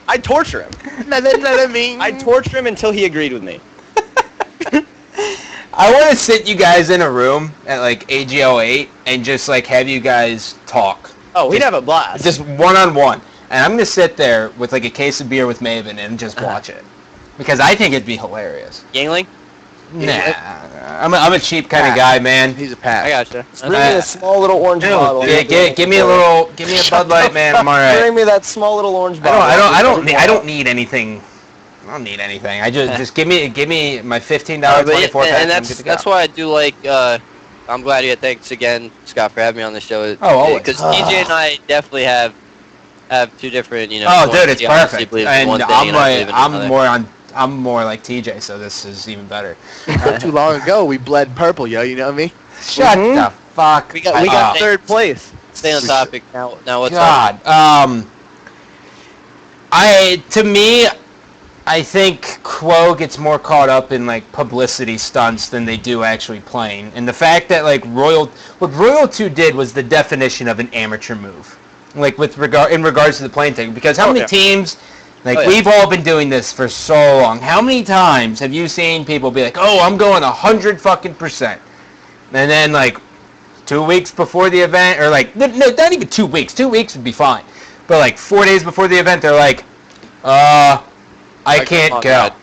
I'd torture him. I'd torture him until he agreed with me. I want to sit you guys in a room at like AGL 8 and just like have you guys talk. Oh, we'd have a blast. Just one-on-one. And I'm going to sit there with like a case of beer with Maven and just watch it. Because I think it'd be hilarious. Yangling? Nah. I'm a cheap kind of guy, man. He's a pass. I gotcha. Bring me a small little orange bottle. Give me a Bud Light, man. I'm alright. Bring me that small little orange bottle. I don't need anything. I don't need anything. I just give me my $15 24 pack. And that's why I do like. I'm glad you had. Thanks again, Scott, for having me on the show. Oh, always. Because TJ and I definitely have two different. Oh, dude, it's perfect. And I'm I'm more like TJ, so this is even better. Not too long ago, we bled purple, yo. You know me? Shut the fuck. We got third place. Stay on topic now. What's up? I think Quo gets more caught up in like publicity stunts than they do actually playing, and the fact that like what Royal 2 did was the definition of an amateur move, like in regards to the playing thing. Because how many teams? We've all been doing this for so long. How many times have you seen people be like, "Oh, I'm going 100%," and then like 2 weeks before the event, or like no, not even 2 weeks. 2 weeks would be fine, but like 4 days before the event, they're like, I can't go." God.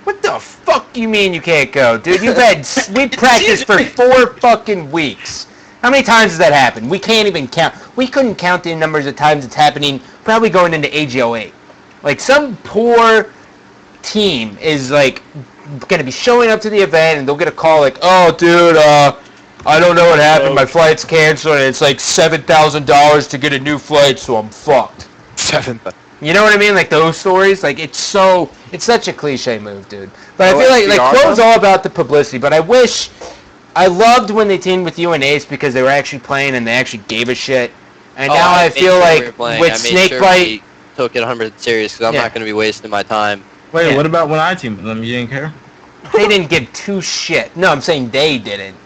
What the fuck you mean you can't go, dude? We practiced for 4 fucking weeks. How many times has that happened? We can't even count. We couldn't count the numbers of times it's happening. Probably going into AGO 8. Like, some poor team is like gonna be showing up to the event and they'll get a call like, "Oh, dude, I don't know what happened. My flight's canceled and it's like $7,000 to get a new flight, so I'm fucked." You know what I mean? Like those stories. Like it's such a cliche move, dude. But I feel like Quo's all about the publicity. But I loved when they teamed with you and Ace because they were actually playing and they actually gave a shit. And now I feel like with Snakebite, took it 100% serious because I'm not going to be wasting my time. Wait, what about when I teamed with them? You didn't care? They didn't give 2 shit. No, I'm saying they didn't.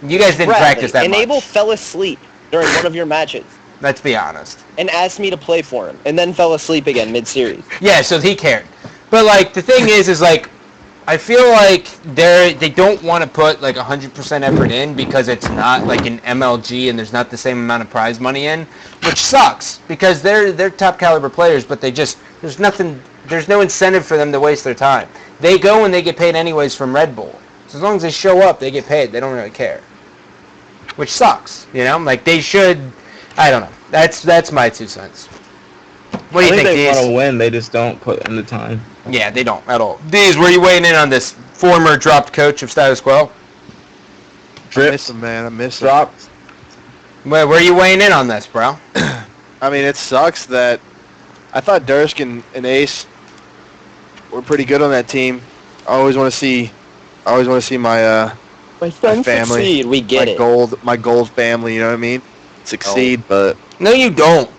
You guys didn't practice that much. Enable fell asleep during one of your matches. Let's be honest. And asked me to play for him, and then fell asleep again mid-series. Yeah, so he cared. But like the thing is like, I feel like they don't want to put like 100% effort in because it's not like an MLG and there's not the same amount of prize money in, which sucks because they're top caliber players, but there's no incentive for them to waste their time. They go and they get paid anyways from Red Bull. So as long as they show up, they get paid. They don't really care, which sucks. You know, like they should. I don't know. That's my 2 cents. What do you think, they Deez? want to win, they just don't put in the time. Yeah, they don't at all. Deez, were you weighing in on this former dropped coach of Status Quo? I miss him, man. I miss him. Dropped. Where are you weighing in on this, bro? I mean, it sucks that I thought Dersky and Ace were pretty good on that team. I always want to see my friends family, succeed. We get it. my gold family. You know what I mean? Succeed, but No, you don't.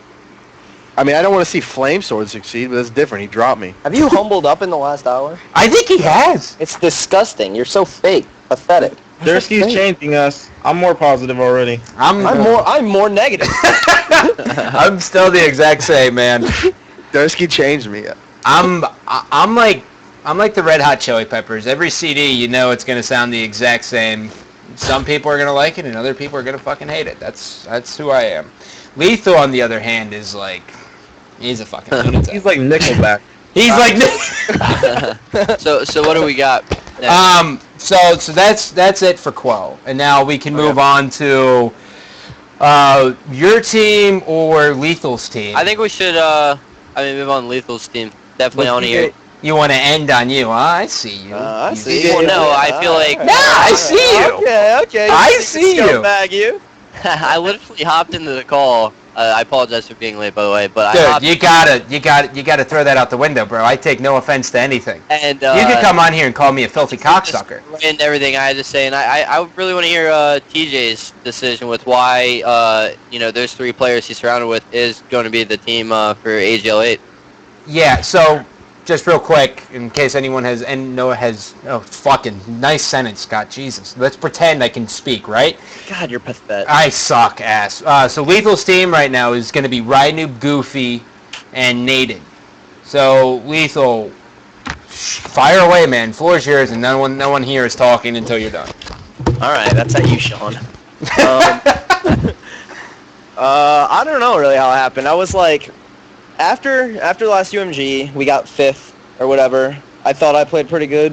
I mean, I don't want to see Flamesword succeed, but that's different. He dropped me. Have you humbled up in the last hour? I think he has. It's disgusting. You're so fake, pathetic. Dersky's changing us. I'm more positive already. I'm more negative. I'm still the exact same, man. Dersky changed me. I'm like the Red Hot Chili Peppers. Every CD, you know, it's gonna sound the exact same. Some people are gonna like it, and other people are gonna fucking hate it. That's who I am. Lethul, on the other hand, is like, he's a fucking lunatic. He's like Nickelback. He's like. So what do we got next? So that's it for Quo, and now we can move on to your team or Lethal's team. I think we should move on to Lethal's team. Definitely on here. You want to end on you, huh? I see you. I You see. Well, no, I feel like I see you. Okay. I see you. Bag you. I literally hopped into the call. I apologize for being late, by the way, but Dude, you gotta throw that out the window, bro. I take no offense to anything. and You can come on here and call me a filthy cocksucker. And everything I had to say, and I really want to hear TJ's decision with why those 3 players he's surrounded with is going to be the team for AGL 8. Yeah. So just real quick, in case anyone has fucking nice sentence, Scott. Jesus. Let's pretend I can speak, right? God, you're pathetic. I suck ass. So Lethal's team right now is going to be Rhinoob, Goofy, and Naden. So Lethal, fire away, man. Floor's yours, and no one here is talking until you're done. All right, that's at you, Sean. I don't know really how it happened. I was like, after the last UMG, we got 5th or whatever. I thought I played pretty good.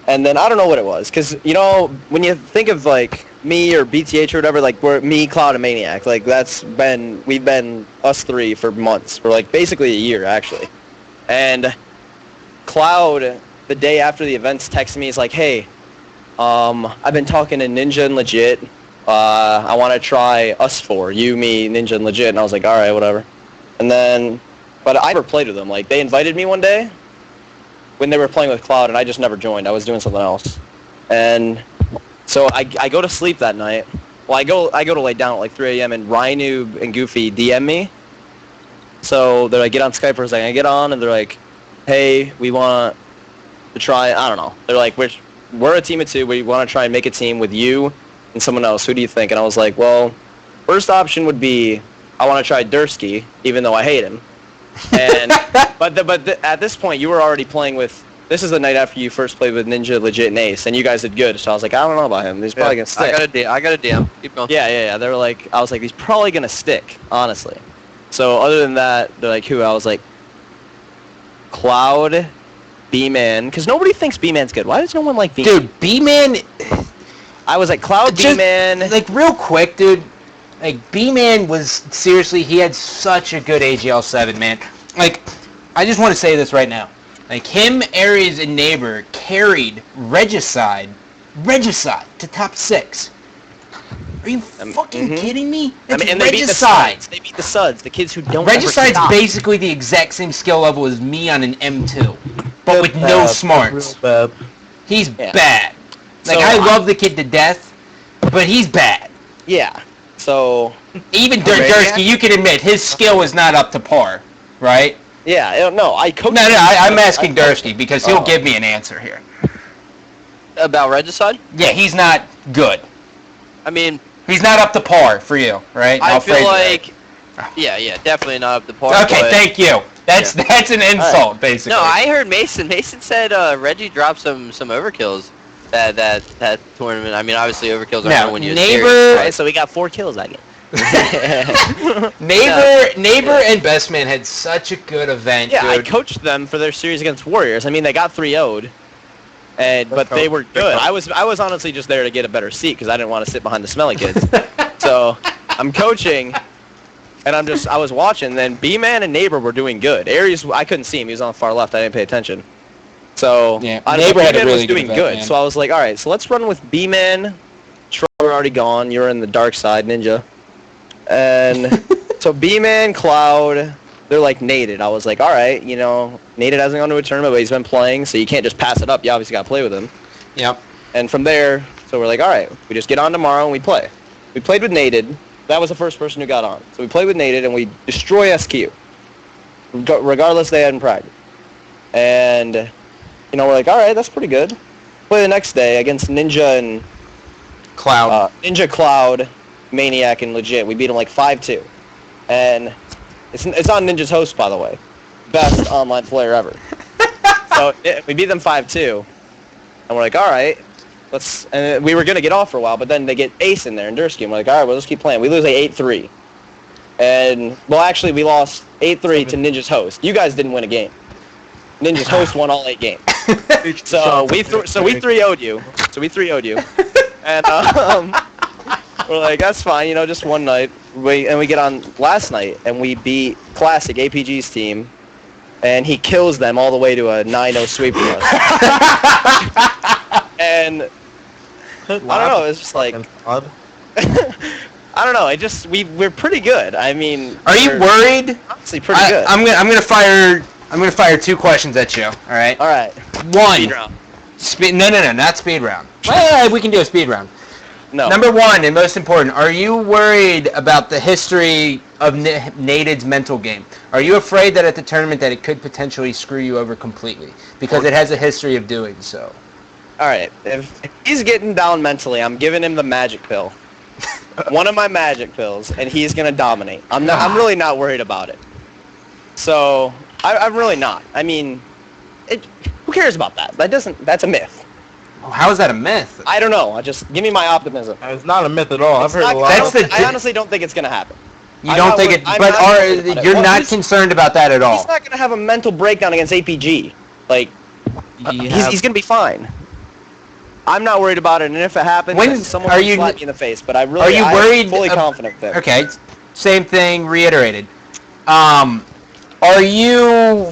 And then I don't know what it was, because when you think of like me or BTH or whatever, like we're me, Cloud, and Maniac. Like we've been us 3 for months, for like basically a year actually. And Cloud, the day after the events, texted me. He's like, "Hey, I've been talking to Ninja and Legit. I want to try us 4, you, me, Ninja, and Legit." And I was like, "All right, whatever." And then, but I never played with them. Like they invited me one day when they were playing with Cloud, and I just never joined. I was doing something else. And so I go to sleep that night. Well, I go to lay down at like 3 a.m. and Rhinoob and Goofy DM me. So they're like, "Get on Skype for a second." I get on, and they're like, "Hey, we want to try." I don't know. They're like, "We're a team of 2. We want to try and make a team with you and someone else. Who do you think?" And I was like, "Well, first option would be I want to try Dersky, even though I hate him." And but at this point, you were already playing with. This is the night after you first played with Ninja, Legit, and Ace, and you guys did good. So I was like, I don't know about him. He's probably gonna stick. I got a DM. Keep going. Yeah. They were like, I was like, he's probably gonna stick, honestly. So other than that, they're like, who? I was like, Cloud, B-Man, because nobody thinks B-Man's good. Why does no one like B-Man? Dude, B-Man. I was like, Cloud, B-Man. Like real quick, dude. Like B-Man was seriously, he had such a good AGL 7, man. Like, I just want to say this right now. Like him, Aries, and Neighbor carried Regicide to top 6. Are you fucking kidding me? I mean, and they beat the Suds. The kids who don't. Regicide's basically the exact same skill level as me on an M2, but with no smarts. He's bad. Like, I love the kid to death, but he's bad. Yeah. So even Dersky, you can admit his skill is not up to par, right? Yeah. No, I coached. No, I'm asking Dersky because he'll give me an answer here. About Regicide? Yeah, he's not good. I mean, He's not up to par for you, right? I I'll feel phrase it like, yeah, definitely not up to par. right. Okay, but- thank you. That's an insult, basically. No, I heard Mason. Mason said Reggie dropped some overkills that tournament. I mean, obviously overkills aren't No, when you Neighbor- Alright, so we got 4 kills, I guess. Neighbor and Best Man had such a good event, Yeah, I dude. coached them for their series against Warriors. I mean, they got 3-0'd, but they were good. I was honestly just there to get a better seat because I didn't want to sit behind the smelly kids. So I'm coaching, and I was watching. Then B-Man and Neighbor were doing good. Aries, I couldn't see him. He was on the far left. I didn't pay attention. So Yeah, I Neighbor had a B-Man really was good doing event, good. man. So I was like, all right, so let's run with B-Man. Troy were already gone. You're in the dark side, Ninja. And so B-Man, Cloud, they're like nated. I was like, all right, nated hasn't gone to a tournament, but he's been playing, so you can't just pass it up. You obviously got to play with him. Yep. And from there, so we're like, all right, we just get on tomorrow and we play. We played with nated. That was the first person who got on. So we played with nated and we destroy SQ, regardless they hadn't practiced. And, we're like, all right, that's pretty good. Play the next day against Ninja and Cloud. Cloud, Maniac, and Legit. We beat them like 5-2. And it's on Ninja's host, by the way. Best online player ever. So we beat them 5-2. And we're like, all right, and we were going to get off for a while, but then they get Ace in there and Dersky. And we're like, all right, well, let's keep playing. We lose like 8-3. And, well, actually, we lost 8-3 to Ninja's host. You guys didn't win a game. Ninja's host won all 8 games. So we 3-0'd you. And we're like, that's fine, just one night. We get on last night, and we beat Classic, APG's team, and he kills them all the way to a 9-0 sweep from us. And I don't know, it's just like... I don't know, we're pretty good. I mean... Are you worried? Honestly, pretty good. I'm gonna fire 2 questions at you, alright? Alright. One. Speed round. No, not speed round. Well, we can do a speed round. No. Number 1, and most important, are you worried about the history of Nated's mental game? Are you afraid that at the tournament that it could potentially screw you over completely? Because it has a history of doing so. Alright, if he's getting down mentally, I'm giving him the magic pill. One of my magic pills, and he's gonna dominate. I'm really not worried about it. So, I'm really not. I mean, who cares about that? That's a myth. Oh, how is that a myth? I don't know. Just give me my optimism. It's not a myth at all. I've heard a lot. I honestly don't think it's gonna happen. You don't think it, but you're not concerned about that at all. He's not gonna have a mental breakdown against APG. Like, he's gonna be fine. I'm not worried about it, and if it happens, someone will slap me in the face. But I'm fully confident there. Okay, same thing reiterated. Are you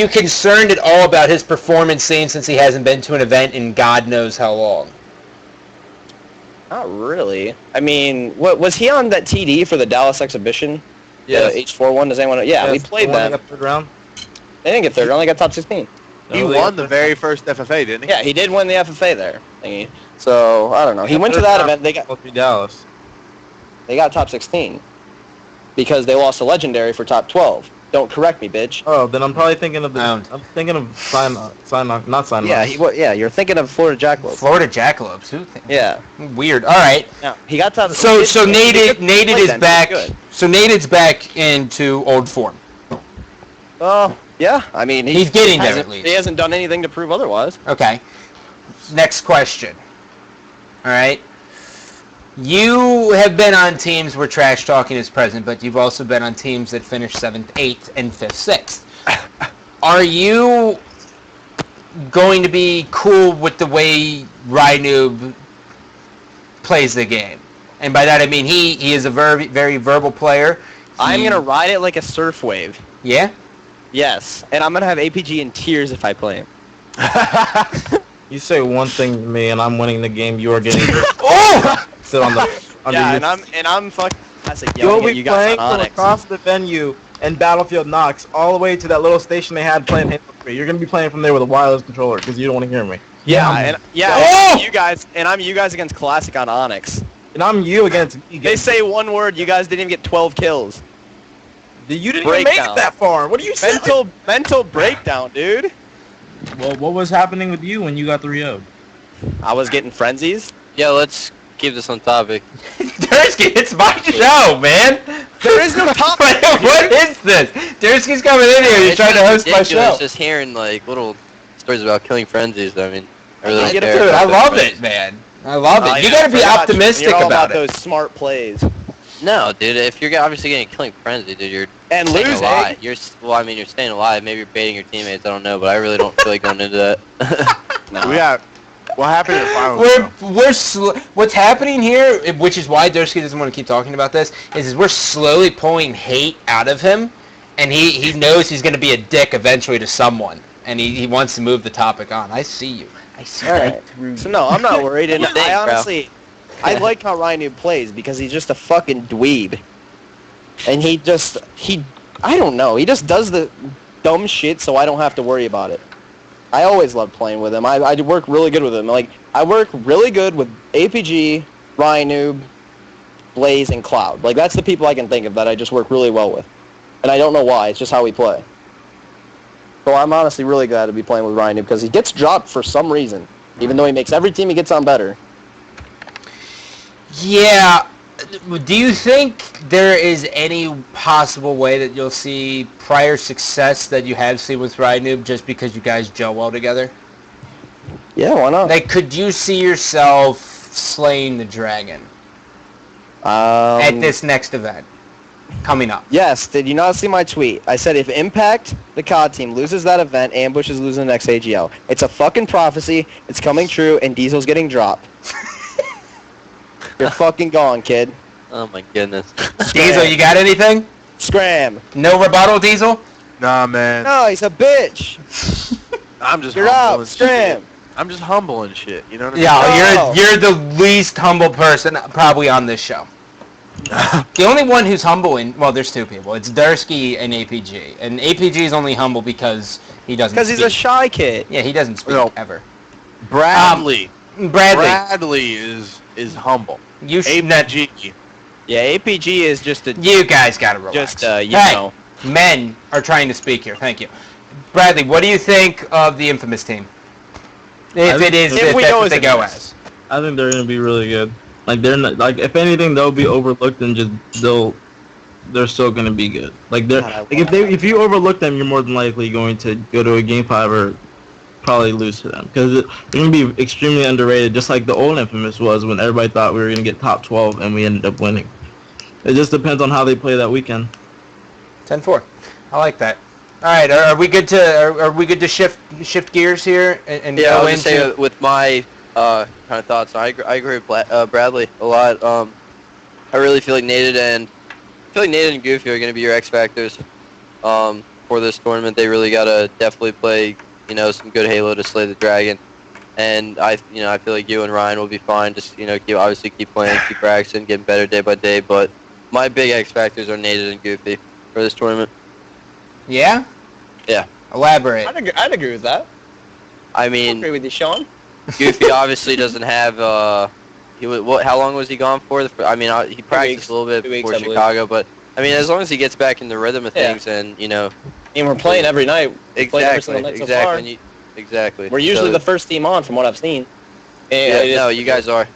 concerned at all about his performance, since he hasn't been to an event in God knows how long? Not really. I mean, what was he on that TD for the Dallas exhibition? Yeah, H4 one. Does anyone know? Yeah, we played that. Third round. They didn't get third. They only got top 16. He won the very first FFA, didn't he? Yeah, he did win the FFA there. So I don't know. He went to that event. They got Dallas. They got top 16 because they lost a legendary for top 12. Don't correct me, bitch. Oh, then I'm probably thinking of I'm thinking of not Yeah, you're thinking of Florida Jackalopes. Florida Jackalopes. Yeah. Weird. All right. Yeah, he got top. So Nated is back. So Nated's back into old form. Oh, yeah. I mean, he's getting there at least. He hasn't done anything to prove otherwise. Okay. Next question. All right. You have been on teams where trash talking is present, but you've also been on teams that finish 7th, 8th, and 5th, 6th. Are you going to be cool with the way Rynoob plays the game? And by that I mean he is a very, very verbal player. I'm going to ride it like a surf wave. Yeah? Yes. And I'm going to have APG in tears if I play him. You say one thing to me, and I'm winning the game. You are getting. Oh! Sit on the. I'm fucking. You'll be playing from across the venue in Battlefield Knox all the way to that little station they had playing Halo 3. You're gonna be playing from there with a wireless controller because you don't want to hear me. You guys, and I'm you guys against Classic on Onyx. And I'm you against. They say one word. You guys didn't even get 12 kills. You didn't even make it that far. What are you saying? Mental breakdown, dude. Well, what was happening with you when you got 3-0'd? I was getting frenzies. Yo, let's keep this on topic. Dersky, it's my show, man. There is no topic. What is this? Dersky's coming in here. You're It's trying to host my ridiculous show. just hearing like little stories about killing frenzies. I mean, I really don't Dude, care Dude, about I that love frenzy. it, man. I love it. Oh, You yeah, gotta be you're all optimistic you're all about it. those smart plays. No, dude. If you're obviously getting a killing frenzy, dude, you're And staying losing. alive. You're staying alive. Maybe you're baiting your teammates. I don't know, but I really don't feel like going into that. No. We got what happened in the finals. What's happening here, which is why Dersky doesn't want to keep talking about this, is we're slowly pulling hate out of him, and he knows he's going to be a dick eventually to someone, and he wants to move the topic on. I see you. I see All right right. through So you. no, I'm not worried, and What do you I think, bro? honestly, I like how Ryan Noob plays because he's just a fucking dweeb, and I don't know, he just does the dumb shit, so I don't have to worry about it. I always loved playing with him. I work really good with him. Like I work really good with APG, Ryan Noob, Blaze, and Cloud. Like that's the people I can think of that I just work really well with, and I don't know why. It's just how we play. So I'm honestly really glad to be playing with Ryan Noob because he gets dropped for some reason, even though he makes every team he gets on better. Yeah. Do you think there is any possible way that you'll see prior success that you have seen with Ryan Noob just because you guys gel well together? Yeah, why not? Like, could you see yourself slaying the dragon at this next event coming up? Yes, did you not see my tweet? I said if Impact, the COD team, loses that event, Ambush is losing the next AGL. It's a fucking prophecy, it's coming true, and Diesel's getting dropped. You're fucking gone, kid. Oh my goodness. Diesel, you got anything? Scram. No rebuttal, Diesel? Nah, man. No, he's a bitch. I'm just You're humble out. and Scram. shit. I'm just humble and shit. You know what I mean? Yeah, No. you're the least humble person probably on this show. The only one who's humble well, there's two people. It's Dersky and APG. And APG is only humble because he doesn't Because speak. he's a shy kid. Yeah, he doesn't speak No. ever. Bradley. Bradley, Bradley is humble. you should not, APG. Yeah, APG is just a you guys gotta relax. just you Hey, know. men are trying to speak here. Thank you. Bradley, what do you think of the Infamous team? If think- it is, If if we that's go what as they go Infamous. as. I think they're gonna be really good. Like they're not, like if anything they'll be overlooked and they're still gonna be good. Like they're God, I like if you overlook them, you're more than likely going to go to a game 5 or probably lose to them because they're gonna be extremely underrated, just like the old Infamous was when everybody thought we were gonna get top 12 and we ended up winning. It just depends on how they play that weekend. 10-4. I like that. All right, are we good to shift gears here and Yeah, I go was into? gonna say with my kind of thoughts. I agree with Bradley a lot. I really feel like Nated and Goofy are going to be your X factors for this tournament. They really got to definitely play, some good Halo to slay the dragon. And I feel like you and Ryan will be fine. Just keep playing, keep practicing, getting better day by day. But my big X factors are Nated and Goofy for this tournament. Yeah. Yeah. Elaborate. I'd agree with that. I mean, with you, Sean. Goofy obviously doesn't have. How long was he gone for? He practiced weeks. a little bit 2 weeks, before I believe. Chicago, but as long as he gets back in the rhythm of Yeah. things, and And we're playing every night. Played every single night so far. exactly. We're usually So, the first team on, from what I've seen. Yeah, no, you guys are,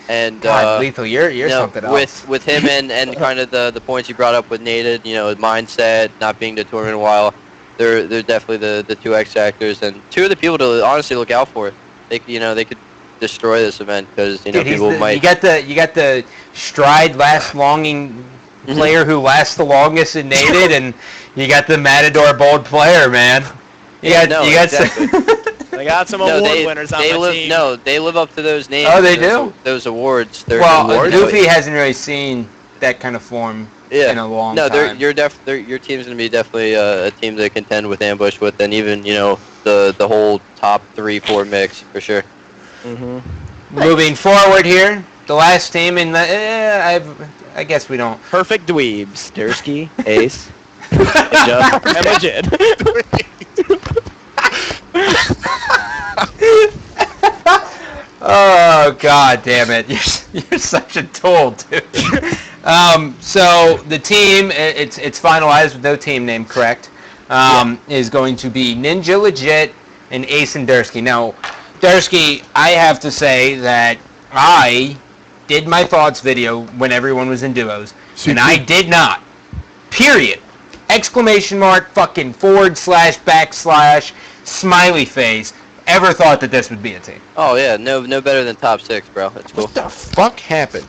and God, Lethul, you're something else. with him and kind of the points you brought up with Nated, mindset, not being to tournament a while, they're definitely the two X factors and two of the people to honestly look out for. They could destroy this event because Dude, people might. You got the stride last longing player who lasts the longest in Nated, and you got the Matador bold player, man. You got exactly. I got some No, award winners on my team. No, they live up to those names. Oh, they do? Those awards. They're well, awards. Goofy hasn't really seen that kind of form in a long time. Your team's gonna be definitely a team to contend with Ambush with, and even the whole top 3-4 mix for sure. Moving forward here, the last team in the I guess we don't. Perfect dweebs. Dersky, Ace, and Legit. Oh God damn it! You're such a tool, dude. So the team, it's finalized with no team name, correct? Is going to be Ninja Legit and Ace and Dersky. Now, Dersky, I have to say that I did my thoughts video when everyone was in duos, and I did not. Period. Exclamation mark, fucking forward slash, backslash, smiley face. Ever thought that this would be a team? Oh yeah, no better than top 6, bro. That's cool. What the fuck happened?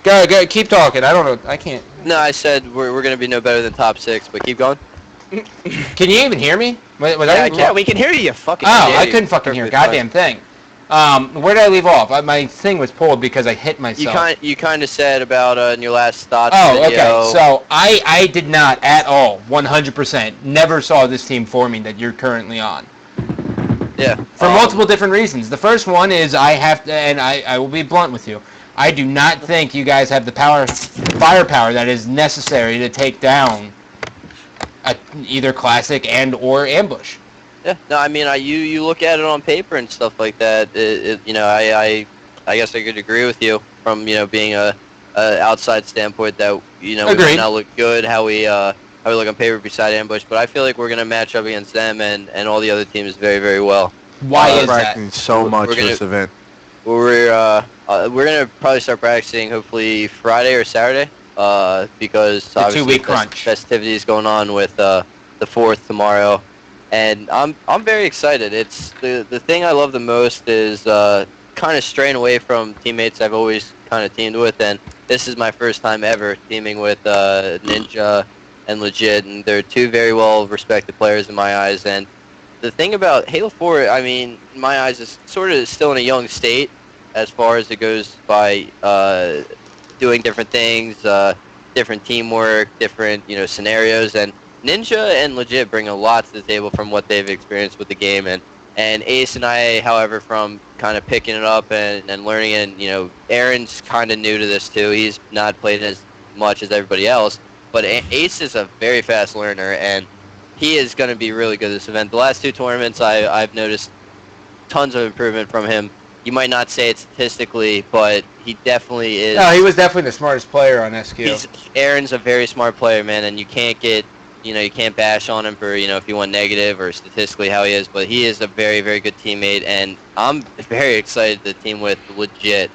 Go, keep talking. I don't know. I can't. No, I said we're gonna be no better than top 6, but keep going. Can you even hear me? Yeah, we can hear you. Fucking. Oh, I couldn't fucking hear a goddamn thing. Where did I leave off? My thing was pulled because I hit myself. You kind of said about in your last thoughts Oh, video. okay. So I did not at all, 100%, never saw this team forming that you're currently on. Yeah. For multiple different reasons. The first one is I have to, and I will be blunt with you. I do not think you guys have the firepower that is necessary to take down either classic and or ambush. Yeah, no, I mean, you look at it on paper and stuff like that. I guess I could agree with you from being a outside standpoint that we might not look good how we look on paper beside ambush, but I feel like we're gonna match up against them and all the other teams very, very well. Why is that? Practicing so much for this event. We're gonna probably start practicing hopefully Friday or Saturday because The obviously 2-week crunch. festivities going on with the 4th tomorrow. And I'm very excited. It's the thing I love the most is kind of straying away from teammates I've always kind of teamed with, and this is my first time ever teaming with Ninja and Legit, and they're two very well respected players in my eyes. And the thing about Halo 4, I mean, in my eyes, is sort of still in a young state as far as it goes by doing different things, different teamwork, different scenarios, and Ninja and Legit bring a lot to the table from what they've experienced with the game, and Ace and I, however, from kind of picking it up and learning it, and Aaron's kind of new to this too. He's not played as much as everybody else, but Ace is a very fast learner, and he is going to be really good at this event. The last 2 tournaments, I've noticed tons of improvement from him. You might not say it statistically, but he definitely is. No, he was definitely the smartest player on SQ. Aaron's a very smart player, man, and you can't get you can't bash on him for, if he went negative or statistically how he is, but he is a very, very good teammate, and I'm very excited to team with Legit.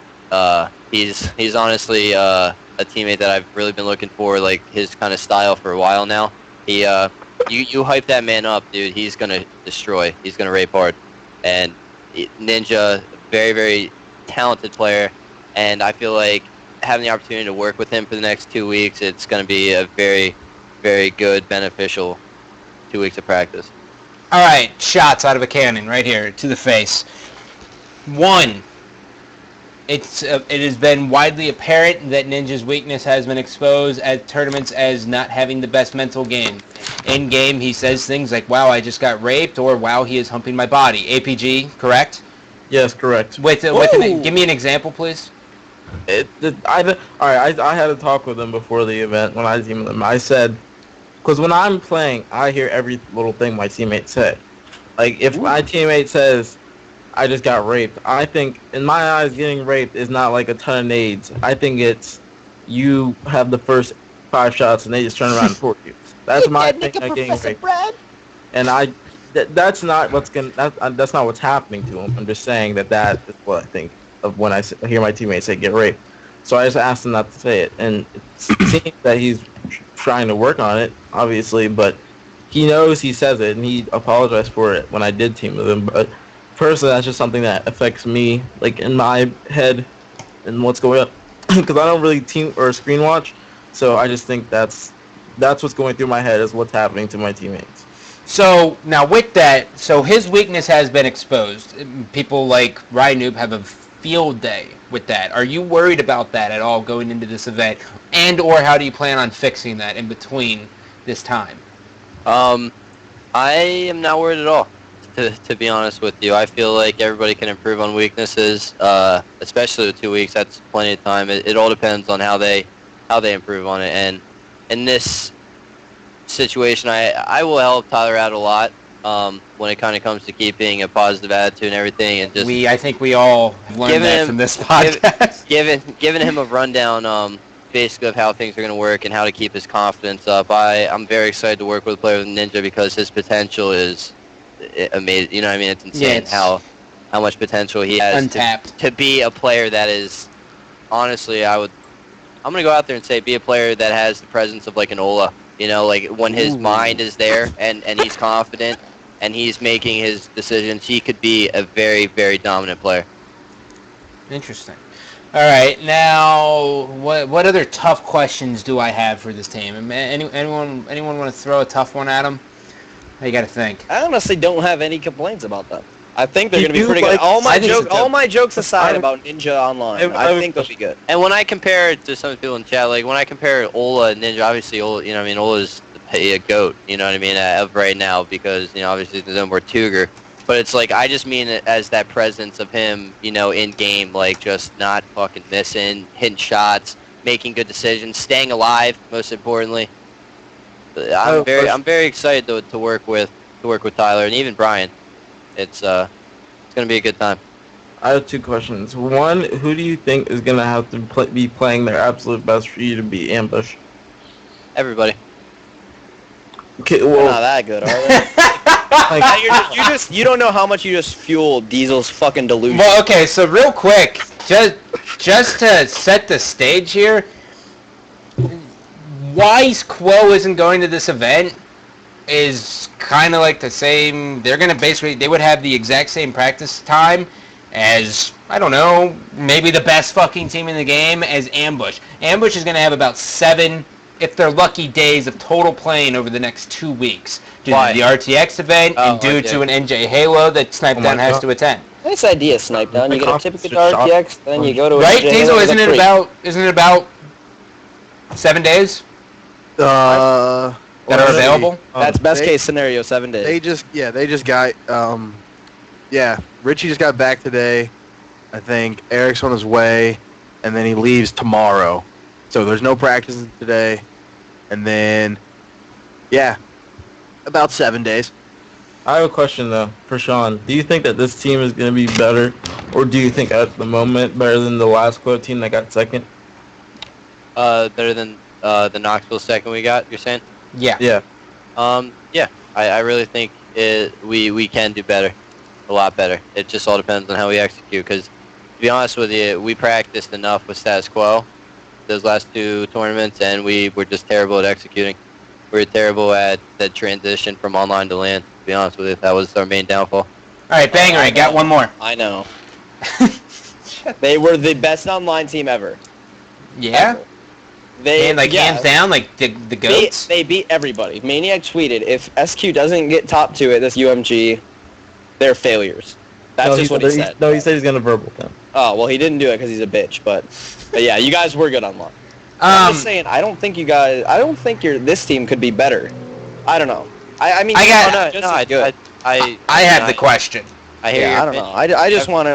He's honestly a teammate that I've really been looking for, like, his kind of style for a while now. You hype that man up, dude, he's going to destroy. He's going to rape hard. And Ninja, very, very talented player, and I feel like having the opportunity to work with him for the next 2 weeks, it's going to be a very, very good, beneficial 2 weeks of practice. All right, shots out of a cannon right here to the face. 1, it has been widely apparent that Ninja's weakness has been exposed at tournaments as not having the best mental game. In game, he says things like, "Wow, I just got raped," or "Wow, he is humping my body." APG, correct? Yes, correct. Give me an example, please. I had a talk with him before the event when I teamed with him. I said, because when I'm playing, I hear every little thing my teammate said. Like, if my teammate says, "I just got raped," I think, in my eyes, getting raped is not like a ton of nades. I think it's you have the first 5 shots and they just turn around and report you. That's my thing at getting raped. And that's not that's not what's happening to him. I'm just saying that is what I think of when I hear my teammates say get raped. So I just asked him not to say it, and it seems that he's trying to work on it, obviously, but he knows he says it, and he apologized for it when I did team with him. But personally, that's just something that affects me, like, in my head and what's going on, because I don't really team or screen watch, so I just think that's what's going through my head is what's happening to my teammates. So, now with that, so his weakness has been exposed. People like Rynoob have a field day with that. Are you worried about that at all going into this event? And or how do you plan on fixing that in between this time? I am not worried at all, to be honest with you. I feel like everybody can improve on weaknesses, especially with 2 weeks. That's plenty of time. It all depends on how they improve on it. And in this situation, I will help Tyler out a lot when it kind of comes to keeping a positive attitude and everything, and just I think we all learned that from this podcast. Giving him a rundown, basically of how things are going to work and how to keep his confidence up. I'm very excited to work with a player with Ninja because his potential is amazing. You know what I mean? It's insane how how much potential he has Untapped. to be a player that is, honestly, I'm going to go out there and say be a player that has the presence of like an Ola. You know, like when his mind is there and he's confident and he's making his decisions, he could be a very, very dominant player. Interesting. All right, now what other tough questions do I have for this team? Anyone want to throw a tough one at them? You got to think. I honestly don't have any complaints about them. I think they're You going to be do pretty like- good. All my I jokes aside about Ninja Online, I think they'll be good. And when I compare it to some people in chat, like when I compare Ola and Ninja, obviously Ola, you know, I mean, Ola's a GOAT, you know what I mean, of right now because, you know, obviously there's no more Tuger. But it's like, I just mean it as that presence of him, you know, in game, like just not fucking missing, hitting shots, making good decisions, staying alive, most importantly. I'm very excited to work with Tyler and even Brian. It's gonna be a good time. I have 2 questions. One, who do you think is gonna have to be playing their absolute best for you to beat Ambush? Everybody. Okay, They're well, not that good, are they? You don't know how much you just fueled Diesel's fucking delusion. Well, okay, so real quick, just to set the stage here, why Quo isn't going to this event is kind of like the same. They're going to they would have the exact same practice time as, I don't know, maybe the best fucking team in the game as Ambush. Ambush is going to have about 7, if they're lucky, days of total playing over the next 2 weeks. Due to the RTX event and due to an NJ Halo that Snipedown has to attend. Nice idea, Snipedown. You get a typical RTX, then you go to a Right, NJ Diesel? Halo, Isn't it about 7 days that are available? That's best case scenario, 7 days. They just got Richie just got back today. I think Eric's on his way, and then he leaves tomorrow. So there's no practices today, and then about 7 days. I have a question though for Sean. Do you think that this team is going to be better, or do you think at the moment better than the last Quo team that got second? Better than the Knoxville second we got, you're saying? Yeah. Yeah. I really think we can do better, a lot better. It just all depends on how we execute. Because to be honest with you, we practiced enough with status quo those last 2 tournaments, and we were just terrible at executing. We were terrible at the transition from online to LAN. To be honest with you, that was our main downfall. All right, Banger, I got one more. I know. They were the best online team ever. Yeah? Hands down, like the GOATs? They beat everybody. Maniac tweeted, if SQ doesn't get top 2 at this UMG, they're failures. That's just what he said. No, he said he's going to verbal them. Oh, well, he didn't do it because he's a bitch, but yeah, you guys were good online. I'm just saying, I don't think this team could be better. I don't know. I mean, I have the question. I hear you. I don't know. I just wanted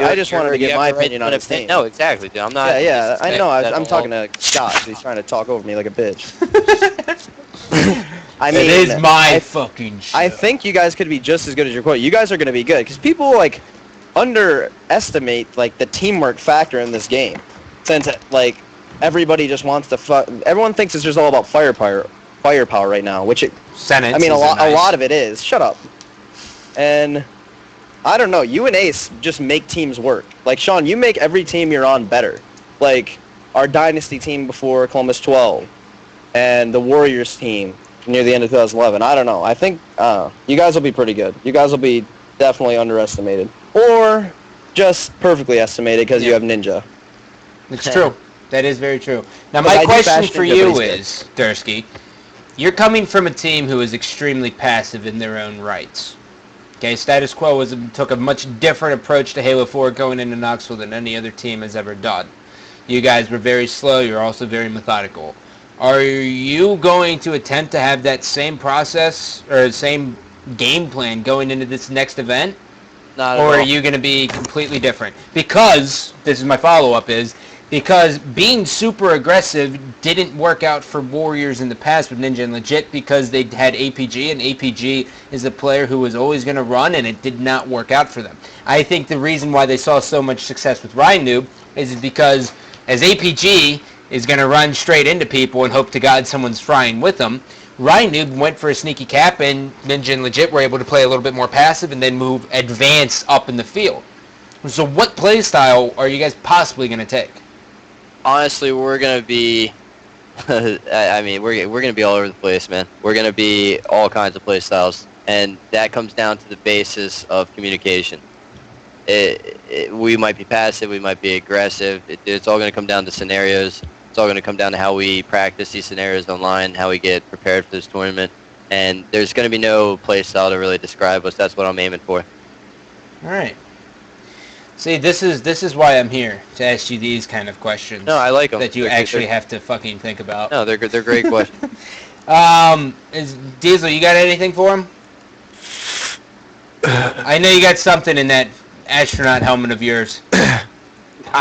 to get my opinion on his team. No, exactly, dude. I'm not. Yeah, I know. I'm talking to Scott. He's trying to talk over me like a bitch. I mean, it is my fucking show. I think you guys could be just as good as your quote. You guys are going to be good because people like underestimate like the teamwork factor in this game. Since like everybody just wants to everyone thinks it's just all about firepower right now, which it. Sentence. I mean, a lot of it is. Shut up. And I don't know. You and Ace just make teams work. Like Sean, you make every team you're on better. Like our Dynasty team before Columbus 12, and the Warriors team near the end of 2011. I don't know. I think you guys will be pretty good. You guys will be definitely underestimated, or just perfectly estimated because you have Ninja. It's true. That is very true. Now, my question for you is, Dersky, you're coming from a team who is extremely passive in their own rights. Okay, Status Quo took a much different approach to Halo 4 going into Knoxville than any other team has ever done. You guys were very slow. You're also very methodical. Are you going to attempt to have that same process or same game plan going into this next event? Not at or all. are you going to be completely different? Because, this is my follow-up, because being super aggressive didn't work out for Warriors in the past with Ninja and Legit because they had APG, and APG is a player who was always going to run, and it did not work out for them. I think the reason why they saw so much success with Ryan Noob is because as APG is going to run straight into people and hope to God someone's frying with them, Ryan Noob went for a sneaky cap, and Ninja and Legit were able to play a little bit more passive and then advance up in the field. So what play style are you guys possibly going to take? Honestly, we're gonna be. I mean, we're gonna be all over the place, man. We're gonna be all kinds of play styles, and that comes down to the basis of communication. We might be passive, we might be aggressive. It's all gonna come down to scenarios. It's all gonna come down to how we practice these scenarios online, how we get prepared for this tournament, and there's gonna be no play style to really describe us. That's what I'm aiming for. All right. See, this is why I'm here, to ask you these kind of questions. No, I like them. That you actually have to fucking think about. No, they're great questions. Diesel, you got anything for him? I know you got something in that astronaut helmet of yours. I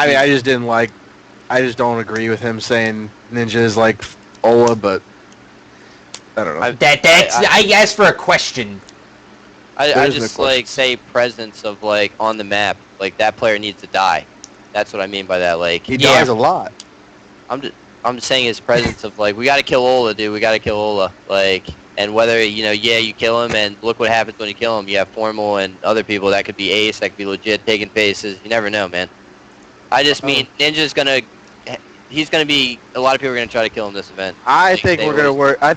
mean, I just don't agree with him saying Ninja is like Ola, but I don't know. I asked for a question. I just like say presence of like on the map, like that player needs to die. That's what I mean by that. Like He dies a lot. I'm just saying his presence of like we got to kill Ola, dude. We got to kill Ola. Like, and whether you kill him, and look what happens when you kill him. You have Formal and other people that could be ace, that could be legit taking faces. You never know, man. I just mean Ninja's gonna. He's gonna be. A lot of people are gonna try to kill him this event. I think we're gonna work. I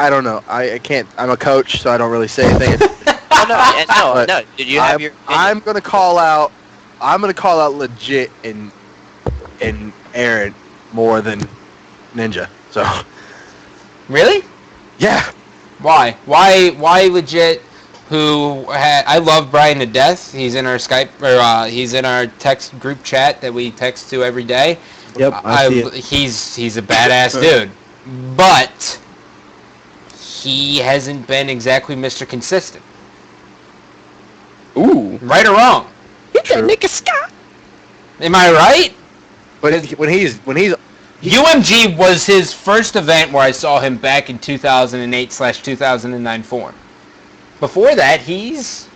don't know. I can't. I'm a coach, so I don't really say anything. No. Did you have your? I'm gonna call out. I'm gonna call out legit in Aaron more than Ninja. So. Really? Yeah. Why? Why legit? I love Brian to death. He's in our Skype or he's in our text group chat that we text to every day. Yep, I see it. He's a badass dude, but he hasn't been exactly Mr. Consistent. Ooh. Right or wrong? Hit that nigga Scott. Am I right? But when he's UMG was his first event where I saw him back in 2008/2009 form. Before that, he's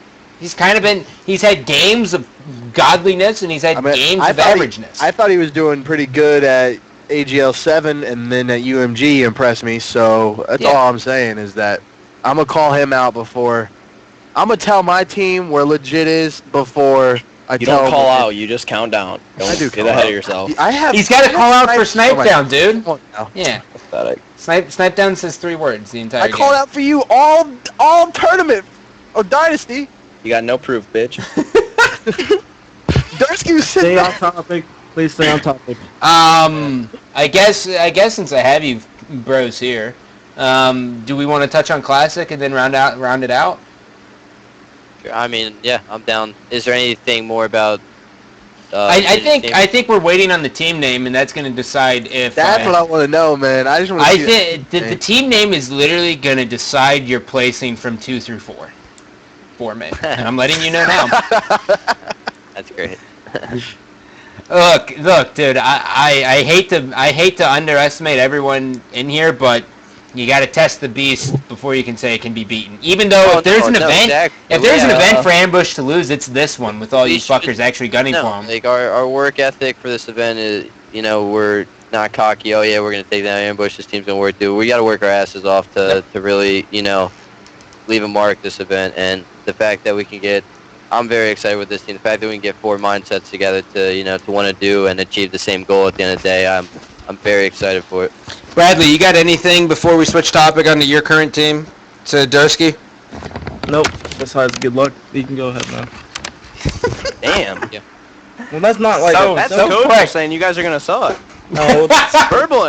kind of been. He's had games of godliness and he's had games of averageness. I thought he was doing pretty good at AGL 7 and then at UMG impressed me. So that's all I'm saying is that I'm gonna call him out before. I'm gonna tell my team where legit is before I You tell. don't call out. You just count down. I do Get call ahead out. of yourself. He's got to call out for snipe down, dude. Come on now. Yeah, Pathetic. snipe down says 3 words the entire I game. called out for you all tournament or dynasty. You got no proof, bitch. Dersky was sitting Stay on there. topic. Please stay on topic. I guess since I have you bros here, do we want to touch on Classic and then round it out? I mean, yeah, I'm down. Is there anything more about? I think we're waiting on the team name, and that's going to decide if. That's what I want to know, man. I just want to. I think the team name is literally going to decide your placing from 2 through 4. For me, and I'm letting you know now. That's great. Look, dude. I hate to underestimate everyone in here, but you got to test the beast before you can say it can be beaten. Even though if there's an event for Ambush to lose, it's this one with all you fuckers actually gunning for them. Like our work ethic for this event is, we're not cocky. Oh yeah, we're gonna take down Ambush. This team's gonna work. Dude, we got to work our asses off to really, leave a mark this event. And the fact that we can get, I'm very excited with this team. The fact that we can get 4 mindsets together to want to do and achieve the same goal at the end of the day, I'm very excited for it. Bradley, you got anything before we switch topic onto your current team to Dersky? Nope. Besides, good luck. You can go ahead now. Damn. Yeah. Well, that's not like. That's the coach for saying you guys are gonna suck. No. Verbal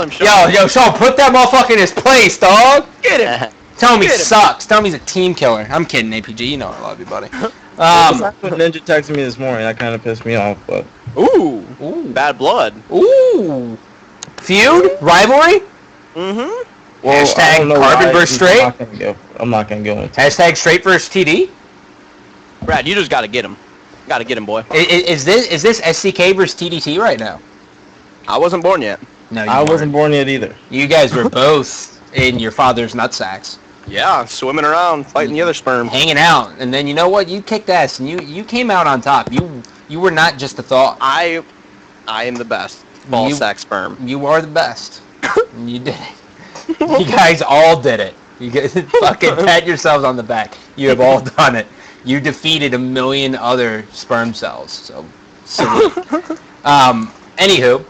him, Sean. Yo, Sean, put that motherfucker in his place, dog. Get him. Tell him he sucks. Tell him he's a team killer. I'm kidding, APG. You know I love you, buddy. When Ninja texted me this morning, that kind of pissed me off. But Ooh. Bad blood. Ooh. Feud? Rivalry? Mm-hmm. well, I don't know Carbon why. versus Straight? I'm not gonna go into. Hashtag Straight versus TD? Brad, you just gotta get him. Gotta get him, boy. Is this SCK versus TDT right now? I wasn't born yet. No, I wasn't born yet either. You guys were both in your father's nutsacks. Yeah, swimming around, fighting the other sperm. Hanging out, and then you know what? You kicked ass, and you came out on top. You were not just a thought. I am the best. Ball sack sperm. You are the best. You did it. You guys all did it. You guys fucking pat yourselves on the back. You have all done it. You defeated 1 million other sperm cells. So, anywho,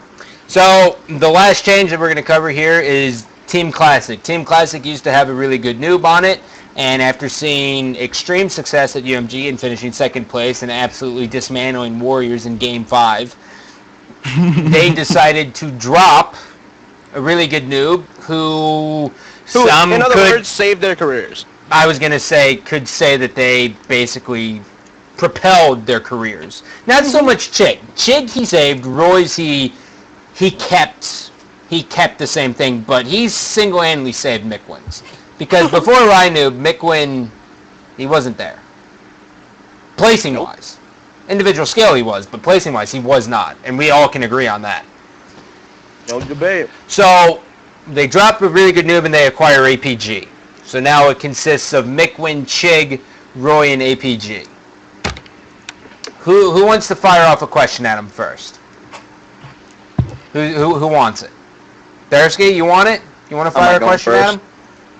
so the last change that we're going to cover here is Team Classic. Team Classic used to have a really good noob on it, and after seeing extreme success at UMG and finishing second place and absolutely dismantling Warriors in Game 5, they decided to drop a really good noob who in other words, saved their careers. I was going to say, could say that they basically propelled their careers. Not so much Chig. Chig he saved. Roy's he kept the same thing, but he single-handedly saved Mickwin's. Because before Rhinoob, Mickwin, he wasn't there. Placing-wise. Individual skill he was, but placing-wise he was not. And we all can agree on that. No debate. So they drop a really good noob and they acquire APG. So now it consists of Mickwin, Chig, Roy, and APG. Who wants to fire off a question at him first? Who wants it? Dersky, you want it? You want to fire a question at him?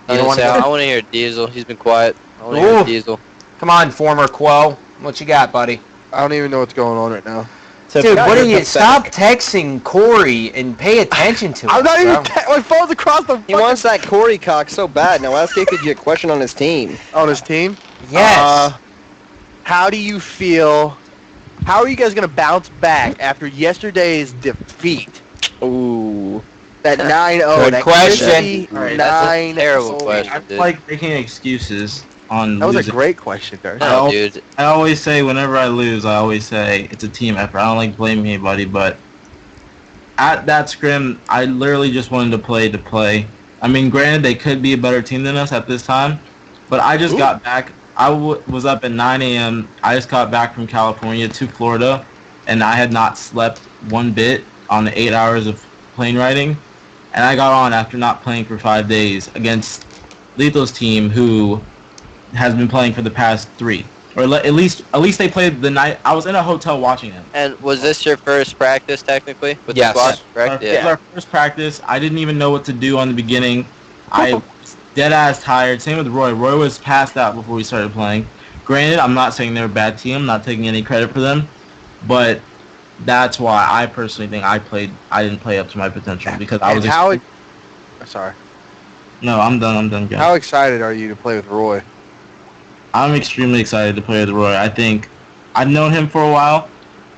I want to hear Diesel. He's been quiet. I want to hear Diesel. Come on, former Quo. What you got, buddy? I don't even know what's going on right now. Dude, what are you? Stop texting Corey and pay attention to him. I'm not even. My phone's across the. He wants that Corey cock so bad. Now ask if he could get a question on his team. On his team? Yes. How do you feel? How are you guys gonna bounce back after yesterday's defeat? Ooh. That 9-0. Good that question. Alright, that's a terrible question. I dude. like making excuses on That was losing. a great question, Darcy. No, dude. I always say whenever I lose, I always say it's a team effort. I don't like blaming anybody, but at that scrim, I literally just wanted to play. I mean, granted, they could be a better team than us at this time, but I just got back. I was up at 9 a.m. I just got back from California to Florida, and I had not slept one bit on the 8 hours of plane riding. And I got on after not playing for 5 days against Lethul's team, who has been playing for the past 3. Or at least they played the night. I was in a hotel watching them. And was this your first practice, technically, with Yes. the squad? Correct? It was our first practice. I didn't even know what to do on the beginning. I was dead-ass tired. Same with Roy. Roy was passed out before we started playing. Granted, I'm not saying they're a bad team. I'm not taking any credit for them. But that's why I personally think I didn't play up to my potential because I was. Sorry. No, I'm done, guys. How excited are you to play with Roy? I'm extremely excited to play with Roy. I think I've known him for a while,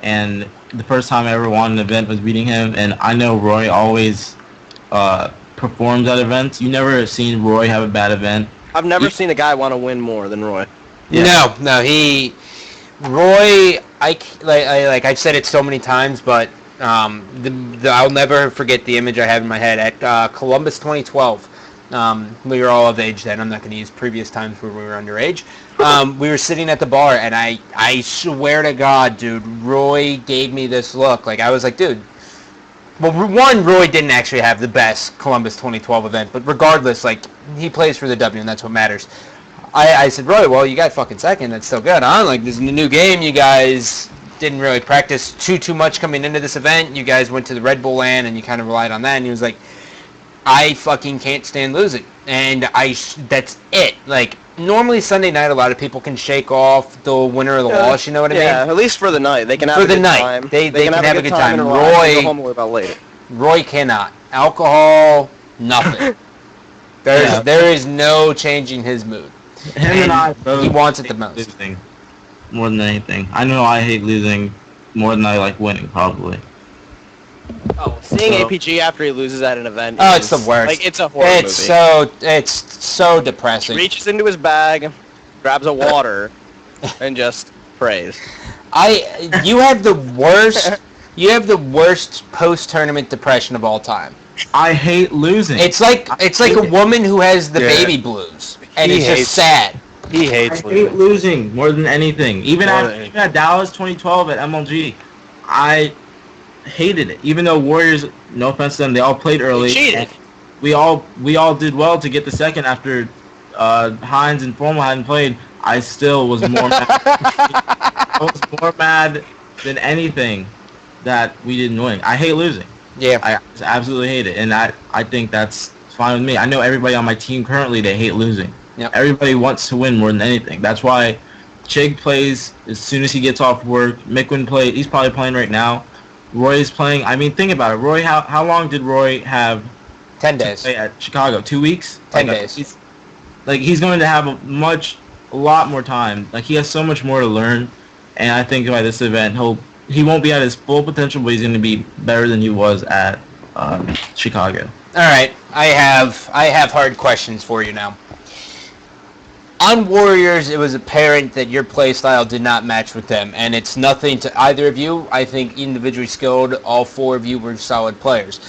and the first time I ever won an event was beating him. And I know Roy always performs at events. You never seen Roy have a bad event. I've never seen a guy want to win more than Roy. Yeah. No, Roy, like I've said it so many times, but I'll never forget the image I have in my head at Columbus 2012. We were all of age then. I'm not going to use previous times where we were underage. We were sitting at the bar, and I swear to God, dude, Roy gave me this look. Like, I was like, dude. Well, one, Roy didn't actually have the best Columbus 2012 event, but regardless, like, he plays for the W, and that's what matters. I said, Roy, well, you got fucking second. That's still good, huh? Like, this is a new game. You guys didn't really practice too much coming into this event. You guys went to the Red Bull LAN, and you kind of relied on that. And he was like, I fucking can't stand losing. And that's it. Like, normally Sunday night, a lot of people can shake off the winner or the loss, you know what I mean? Yeah, at least for the night. They can have for a good the night. time. They can have a good time. And Roy, go home and worry about later. Roy cannot. Alcohol, nothing. There is no changing his mood. Him and I both. He wants it the most. Losing more than anything. I know I hate losing more than I like winning, probably. Oh, seeing APG after he loses at an event. Oh, it's the worst. Like, it's a horror movie. It's so depressing. He reaches into his bag, grabs a water, and just prays. You have the worst. You have the worst post-tournament depression of all time. I hate losing. It's like a woman who has the baby blues, and it's just sad. He hates I hate losing more than anything. Even at Dallas 2012 at MLG, I hated it. Even though Warriors, no offense to them, they all played early. They cheated. We all did well to get the second after Hines and Formal hadn't played. I still was more mad. I was more mad than anything that we didn't win. I hate losing. Yeah. I just absolutely hate it, and I think that's fine with me. I know everybody on my team currently, they hate losing. Yep. Everybody wants to win more than anything. That's why Chig plays as soon as he gets off work. Miquin plays. He's probably playing right now. Roy is playing. I mean, think about it. Roy, how long did Roy have 10 days. to play at Chicago? 2 weeks? 10 days. He's going to have a lot more time. Like, he has so much more to learn. And I think by this event, he won't be at his full potential, but he's going to be better than he was at Chicago. All right, I have hard questions for you now. On Warriors, it was apparent that your play style did not match with them, and it's nothing to either of you. I think individually skilled, all four of you were solid players.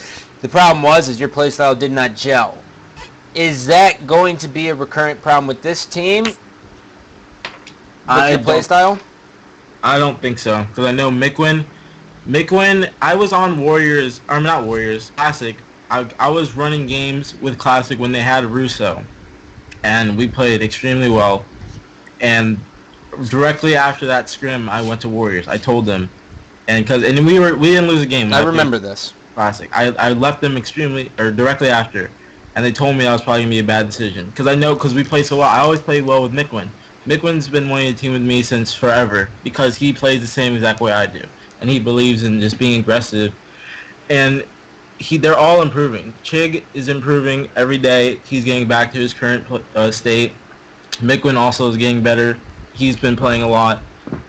The problem is your play style did not gel. Is that going to be a recurrent problem with this team? With your play style? I don't think so, because I know Miquin, I was on Warriors, or not Warriors, Classic. I was running games with Classic when they had Russo, and we played extremely well. And directly after that scrim, I went to Warriors. I told them, and we didn't lose a game. I remember this. Classic. I left them directly after, and they told me that was probably gonna be a bad decision because we played so well. I always played well with Miquin. Miquin's been wanting to team with me since forever because he plays the same exact way I do, and he believes in just being aggressive. And they're all improving. Chig is improving every day. He's getting back to his current state. Miquin also is getting better. He's been playing a lot,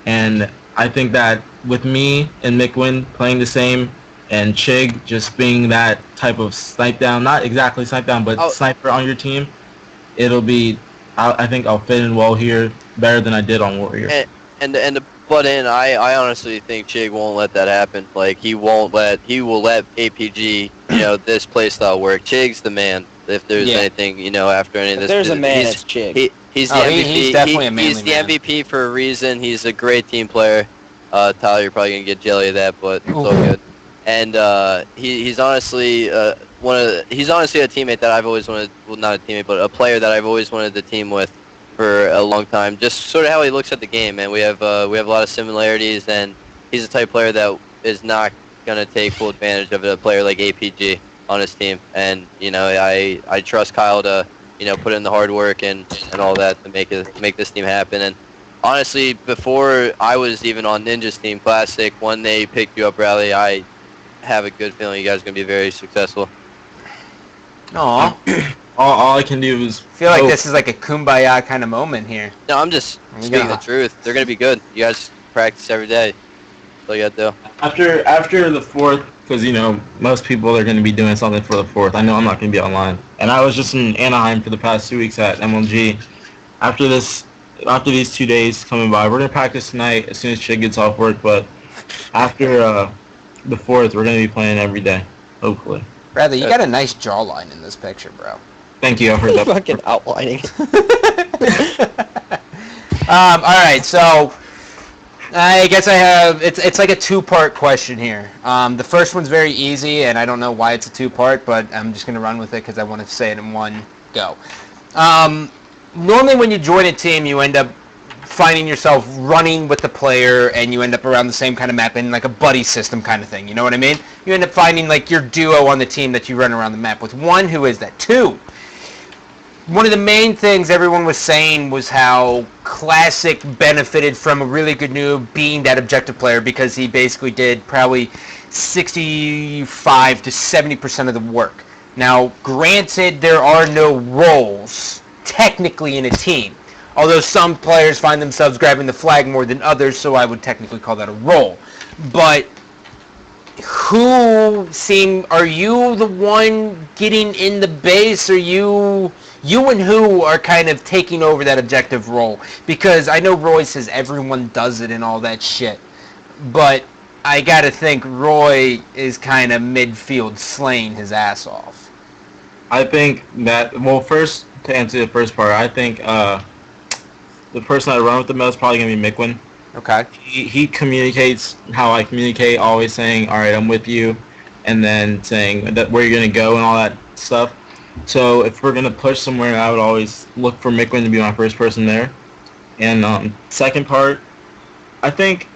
and I think that with me and Miquin playing the same, and Chig just being that type of snipe down, not exactly snipe down, but sniper on your team, it'll be. I think I'll fit in well here, better than I did on Warriors. And to butt in, I honestly think Chig won't let that happen. Like, he will let APG, this play style work. Chig's the man. If there's anything, after any of this. If there's a man, it's Chig. He's the MVP. He's definitely a manly He's the MVP for a reason. He's a great team player. Tyler, you're probably gonna get jelly of that, but it's all good. And he's honestly he's honestly a teammate that I've always wanted. Well, not a teammate, but a player that I've always wanted to team with for a long time. Just sort of how he looks at the game, man. We have a lot of similarities, and he's the type of player that is not gonna take full advantage of a player like APG on his team. And I trust Kyle to put in the hard work and all that to make this team happen. And honestly, before I was even on Ninja's team Classic, when they picked you up, Rally, I have a good feeling you guys are going to be very successul. Aww. All I can do is feel like this is like a kumbaya kind of moment here. No, I'm just speaking the truth. They're going to be good. You guys practice every day. That's all you got to do. After the 4th, because most people are going to be doing something for the 4th. I know I'm not going to be online. And I was just in Anaheim for the past 2 weeks at MLG. After these 2 days coming by, we're going to practice tonight as soon as Chig gets off work, but after the 4th, we're going to be playing every day, hopefully. Bradley, you got a nice jawline in this picture, bro. Thank you, I've heard that. Fucking outlining. All right, so I guess I have, it's like a two-part question here. The first one's very easy, and I don't know why it's a two-part, but I'm just going to run with it because I want to say it in one go. Normally when you join a team, you end up finding yourself running with the player, and you end up around the same kind of map in like a buddy system kind of thing, you know what I mean? You end up finding like your duo on the team that you run around the map with. One, who is that? Two, one of the main things everyone was saying was how Classic benefited from a really good noob being that objective player because he basically did probably 65 to 70% of the work. Now, granted, there are no roles technically in a team, although some players find themselves grabbing the flag more than others, so I would technically call that a role. But are you the one getting in the base, or you and who are kind of taking over that objective role? Because I know Roy says everyone does it and all that shit, but I gotta think Roy is kind of midfield slaying his ass off. I think that, well, first, to answer the first part, I think the person I run with the most is probably going to be Miquin. Okay. He communicates how I communicate, always saying, all right, I'm with you, and then saying that where you're going to go and all that stuff. So if we're going to push somewhere, I would always look for Miquin to be my first person there. And second part, I think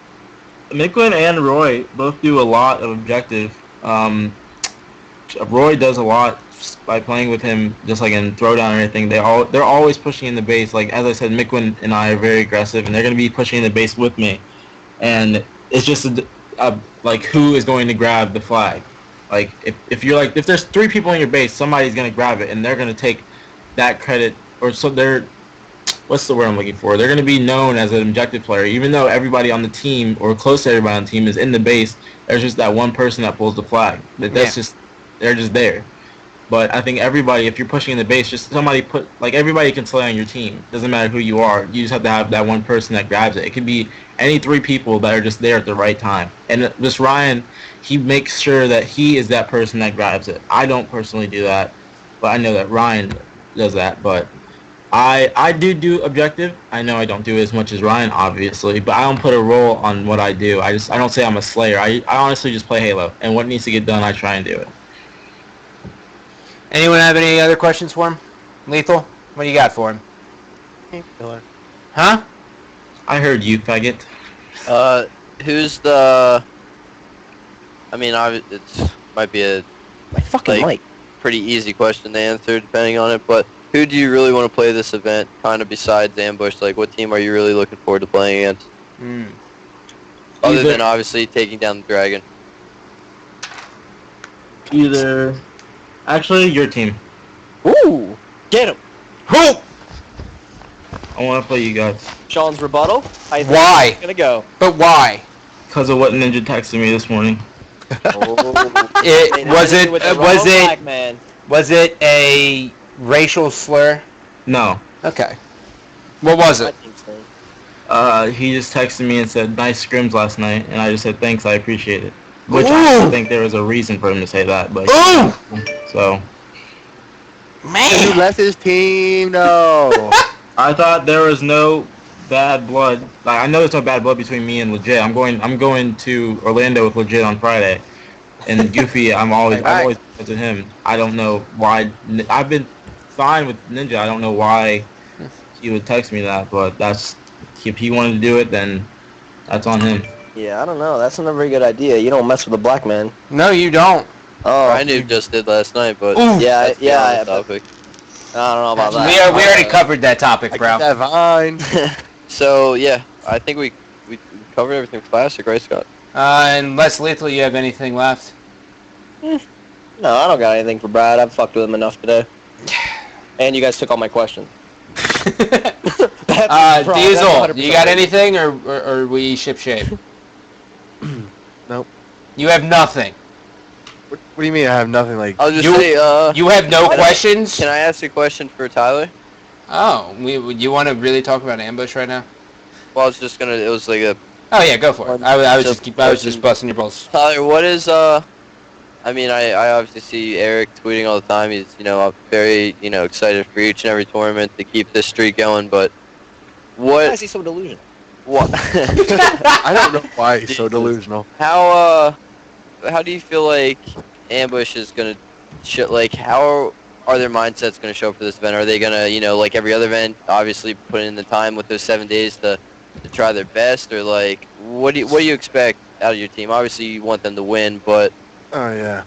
Miquin and Roy both do a lot of objective. Roy does a lot by playing with him, just like in throwdown or anything, they're always pushing in the base. Like as I said, Miquin and I are very aggressive, and they're going to be pushing in the base with me. And it's just like who is going to grab the flag. Like if there's 3 people in your base, somebody's going to grab it, and they're going to take that credit, or so they're. What's the word I'm looking for? They're going to be known as an objective player, even though everybody on the team or close to everybody on the team is in the base. There's just that one person that pulls the flag. They're just there. But I think everybody, if you're pushing in the base, just everybody can play on your team. Doesn't matter who you are. You just have to have that one person that grabs it. It could be any 3 people that are just there at the right time. And this Ryan, he makes sure that he is that person that grabs it. I don't personally do that, but I know that Ryan does that. But I do objective. I know I don't do as much as Ryan, obviously, but I don't put a role on what I do. I don't say I'm a slayer. I honestly just play Halo, and what needs to get done, I try and do it. Anyone have any other questions for him? Lethul, what do you got for him? Huh? I heard you, faggot. Who's the? I mean, it might be a My fucking mic. pretty easy question to answer, depending on it. But who do you really want to play this event? Kind of besides Ambush, like what team are you really looking forward to playing against? Other than obviously taking down the dragon. Actually, your team. Ooh, get him. Who? I want to play you guys. Sean's rebuttal. Why? Gonna go. But why? Because of what Ninja texted me this morning. Was it a racial slur? No. Okay. What was it? He just texted me and said, "Nice scrims last night," and I just said, "Thanks, I appreciate it." Which I think there was a reason for him to say that, but so. Man, He left his team. No. I thought there was no bad blood. Like, I know there's no bad blood between me and Legit. I'm going to Orlando with Legit on Friday, and Goofy. I'm always to him. I don't know why. I've been fine with Ninja. I don't know why he would text me that, but if he wanted to do it, then that's on him. Yeah, I don't know. That's not a very good idea. You don't mess with a black man. no, you don't. Oh, I knew just did last night, but yeah. topic. I don't know about that. We already covered that topic, bro. Divine. So yeah, I think we covered everything classic, right, Scott? Unless Lethul, you have anything left? No, I don't got anything for Brad. I've fucked with him enough today. And you guys took all my questions. Diesel, you got anything, or are we shipshape? Nope. You have nothing. What do you mean I have nothing? Like, I'll just say, You have no questions? can I ask a question for Tyler? Oh, you want to really talk about Ambush right now? Well, I was just gonna. It was like a. Oh yeah, go for it. I was just busting your balls. Tyler, what is I mean, I obviously see Eric tweeting all the time. He's very excited for each and every tournament to keep this streak going. But Why is he so delusional? what? I don't know why he's so delusional. How do you feel like Ambush is gonna how are their mindsets gonna show up for this event? Are they gonna like every other event, obviously put in the time with those 7 days to try their best, or like what do you expect out of your team? Obviously you want them to win, but Oh yeah.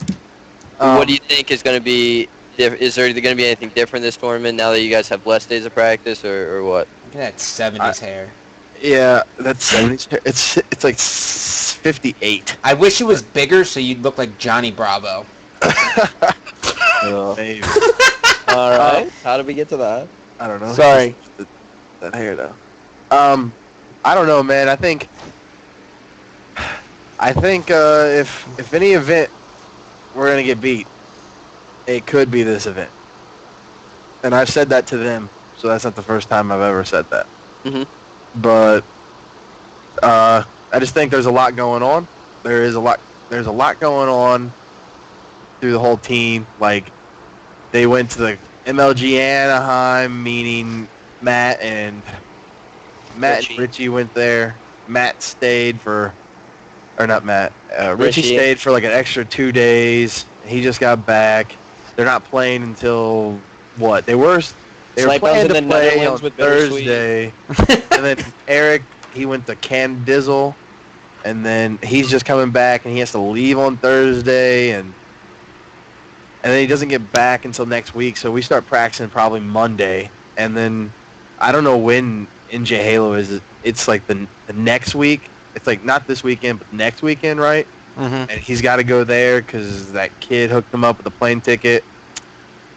what do you think is gonna be? Is there going to be anything different this tournament now that you guys have less days of practice, or what? Look at that 70s hair. Yeah, that's 70. It's like 58. I wish it was bigger so you'd look like Johnny Bravo. Maybe. All right. How did we get to that? I don't know. Sorry. That hair though. I don't know, man. I think if any event we're gonna get beat, it could be this event. And I've said that to them, so that's not the first time I've ever said that. Mm-hmm. But I just think there's a lot going on. There's a lot going on through the whole team. Like, they went to the MLG Anaheim, meaning Matt and Richie went there. Matt stayed Richie stayed for like an extra 2 days. He just got back. They're not playing until what? They were planning to play on Thursday. And then Eric, he went to Candizzle, and then he's just coming back, and he has to leave on Thursday, and and then he doesn't get back until next week. So we start practicing probably Monday, and then I don't know when NJ Halo is. It's like the next week. It's like not this weekend, but next weekend, right? Mm-hmm. And he's got to go there because that kid hooked him up with a plane ticket.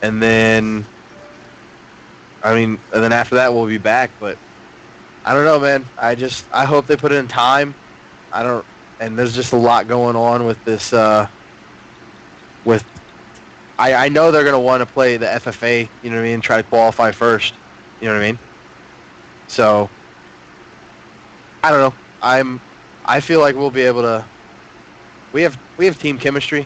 And then, and then after that we'll be back. But I don't know, man. I hope they put it in time. And there's just a lot going on with this. I know they're gonna want to play the FFA. You know what I mean? Try to qualify first. You know what I mean? So I don't know. I feel like we'll be able to. We have team chemistry,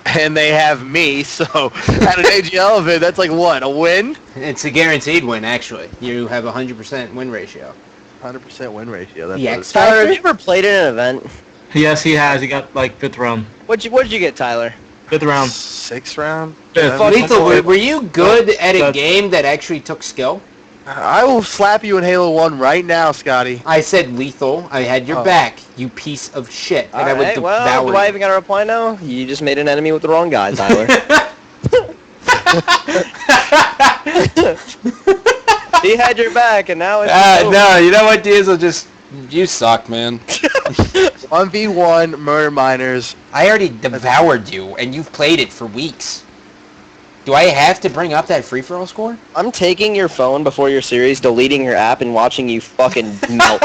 and they have me. So at an AGL event, that's like what, a win? It's a guaranteed win, actually. You have 100% win ratio. 100% win ratio. That's The what X it- Tyler, have you ever played in an event? Yes, he has. He got like 5th round. What'd you get, Tyler? 5th round. 6th round. Yeah, Seventh? Lethul, were you good at a That's- game that actually took skill? I will slap you in Halo 1 right now, Scotty. I said Lethul. I had your back, you piece of shit. And I would Alright, well, devour do I you. even gotta reply now? You just made an enemy with the wrong guy, Tyler. He had your back, and now it's No, you know what, Diesel? You suck, man. 1v1 murder miners. I already devoured you, and you've played it for weeks. Do I have to bring up that free-for-all score? I'm taking your phone before your series, deleting your app, and watching you fucking melt.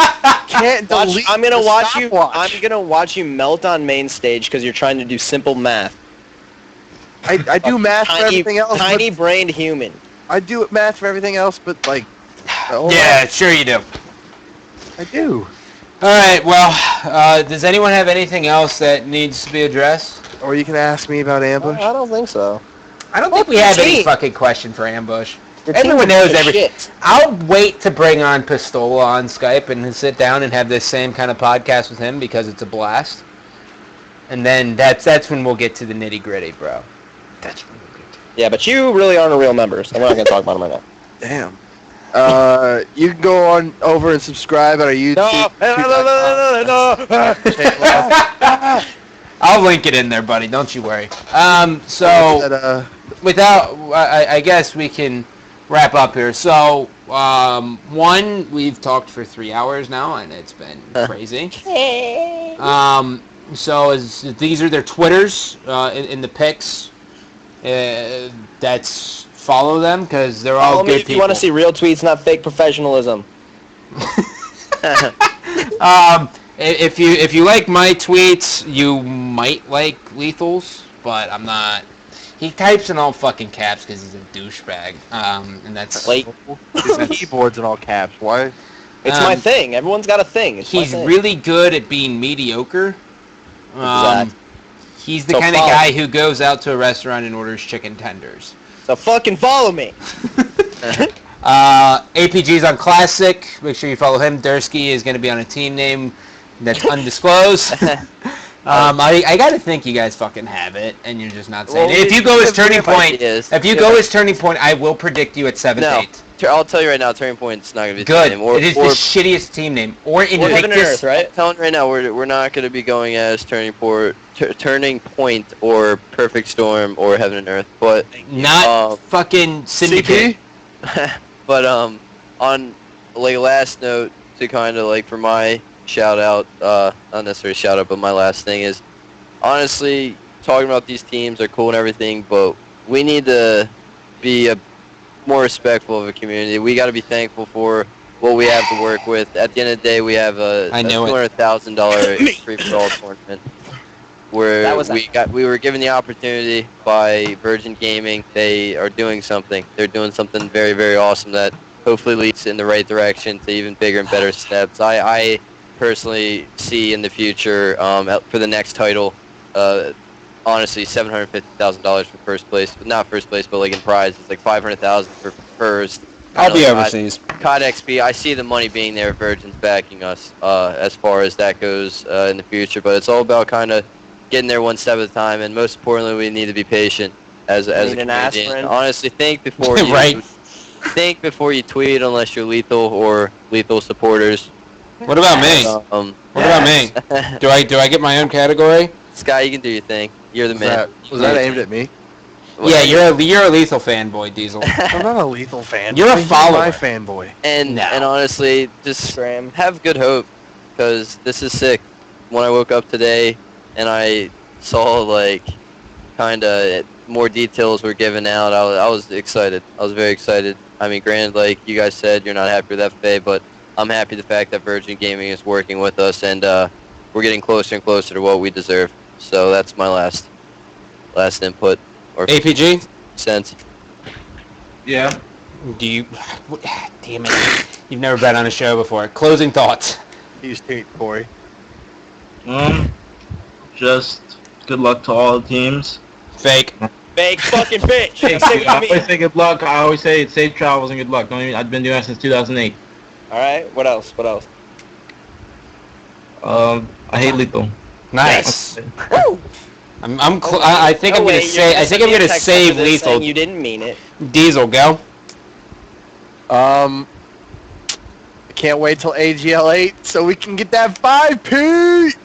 Can't delete I'm gonna the watch you. stopwatch. I'm gonna watch you melt on main stage because you're trying to do simple math. I do math for everything else. Tiny brained human. I do math for everything else, but like. Yeah, sure you do. I do. All right, well, does anyone have anything else that needs to be addressed? Or you can ask me about ambush. I don't think so. I don't think we have any team. fucking question for Ambush. Your Everyone team's a knows piece of everything. shit. I'll wait to bring on Pistola on Skype and sit down and have this same kind of podcast with him because it's a blast. And then that's when we'll get to the nitty gritty, bro. That's when we'll get to. Yeah, but you really aren't a real member, so we're not gonna talk about them right now. Damn. You can go on over and subscribe at our YouTube. No. I'll link it in there, buddy. Don't you worry. So without, I guess we can wrap up here. So one, we've talked for 3 hours now, and it's been crazy. So these are their Twitters in the pics. That's follow them because they're all good If people. you want to see real tweets, not fake professionalism. If you like my tweets, you might like Lethal's, but I'm not. He types in all fucking caps because he's a douchebag, and that's Like, His keyboard's in all caps. Why? it's my thing. Everyone's got a thing. It's my he's thing. really good at being mediocre. Exactly. He's the So kind of follow- guy who goes out to a restaurant and orders chicken tenders. So fucking follow me. APG's on Classic. Make sure you follow him. Dersky is going to be on a team name that's undisclosed. I got to think you guys fucking have it, and you're just not saying Well, it. If you go as we have Turning Point, ideas. if you go as Turning Point, I will predict you at 7th, No. 8th. I'll tell you right now, Turning Point's not going to be the Good. name. It is the shittiest team name. Or Heaven and Invictus. Earth, right? I'm telling you right now, we're not going to be going as Turning Point or Perfect Storm or Heaven and Earth, but Not fucking Syndicate. but on like last note to kind of like for my shout out, not necessarily shout out, but my last thing is honestly talking about these teams are cool and everything, but we need to be more respectful of a community. We got to be thankful for what we have to work with. At the end of the day, we have a $200,000 free-for-all tournament where we were given the opportunity by Virgin Gaming. They are doing something. They're doing something very, very awesome that hopefully leads in the right direction to even bigger and better steps. I personally see in the future for the next title, honestly, $750,000 for first place. Not first place, but like in prize, it's like $500,000 for first. I'll be overseas. COD XP, I see the money being there. Virgin's backing us as far as that goes in the future, but it's all about kind of getting there one step at a time, and most importantly, we need to be patient as a community. And honestly, think before you think before you tweet, unless you're Lethul or Lethul supporters. What about me? What about me? Do I get my own category? Sky, you can do your thing. You're the man. Was that aimed at me? Yeah, you're a Lethal fanboy, Diesel. I'm not a Lethal fan. You're a follower. My fanboy. And honestly, just have good hope, because this is sick. When I woke up today and I saw like kind of more details were given out, I was excited. I was very excited. I mean, granted, like you guys said, you're not happy with FFA, but I'm happy the fact that Virgin Gaming is working with us, and we're getting closer and closer to what we deserve. So that's my last input. Or APG? Sense. Yeah. Damn it. You've never been on a show before. Closing thoughts. He's Corey. Just good luck to all the teams. Fake. Fake fucking bitch. I always say good luck. I always say safe travels and good luck. I've been doing that since 2008. All right. What else? I hate Lethul. Nice. Woo! I think I'm gonna save Lethul. You didn't mean it. Diesel, go. I can't wait till AGL 8 so we can get that 5P.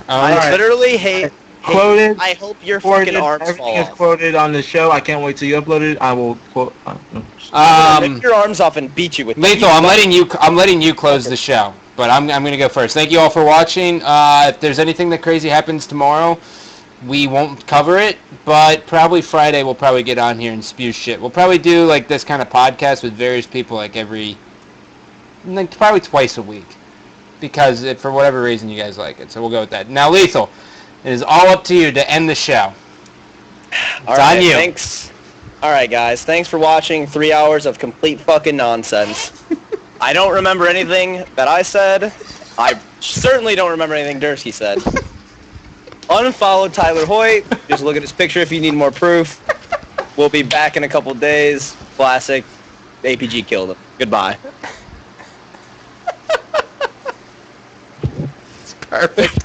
I literally hate. Quoted. I hope your fucking arms Everything fall is off. quoted on the show. I can't wait till you upload it. I will quote. Rip your arms off and beat you with them. Lethal, I'm letting you close the show, but I'm gonna go first. Thank you all for watching. If there's anything that crazy happens tomorrow, we won't cover it, but probably Friday we'll probably get on here and spew shit. We'll probably do like this kind of podcast with various people probably twice a week, because for whatever reason you guys like it. So we'll go with that. Now, Lethal, it is all up to you to end the show. All right, on you. Thanks. All right, guys. Thanks for watching 3 hours of complete fucking nonsense. I don't remember anything that I said. I certainly don't remember anything Dersky said. Unfollow Tyler Hoyt. Just look at his picture if you need more proof. We'll be back in a couple days. Classic. APG killed him. Goodbye. Perfect.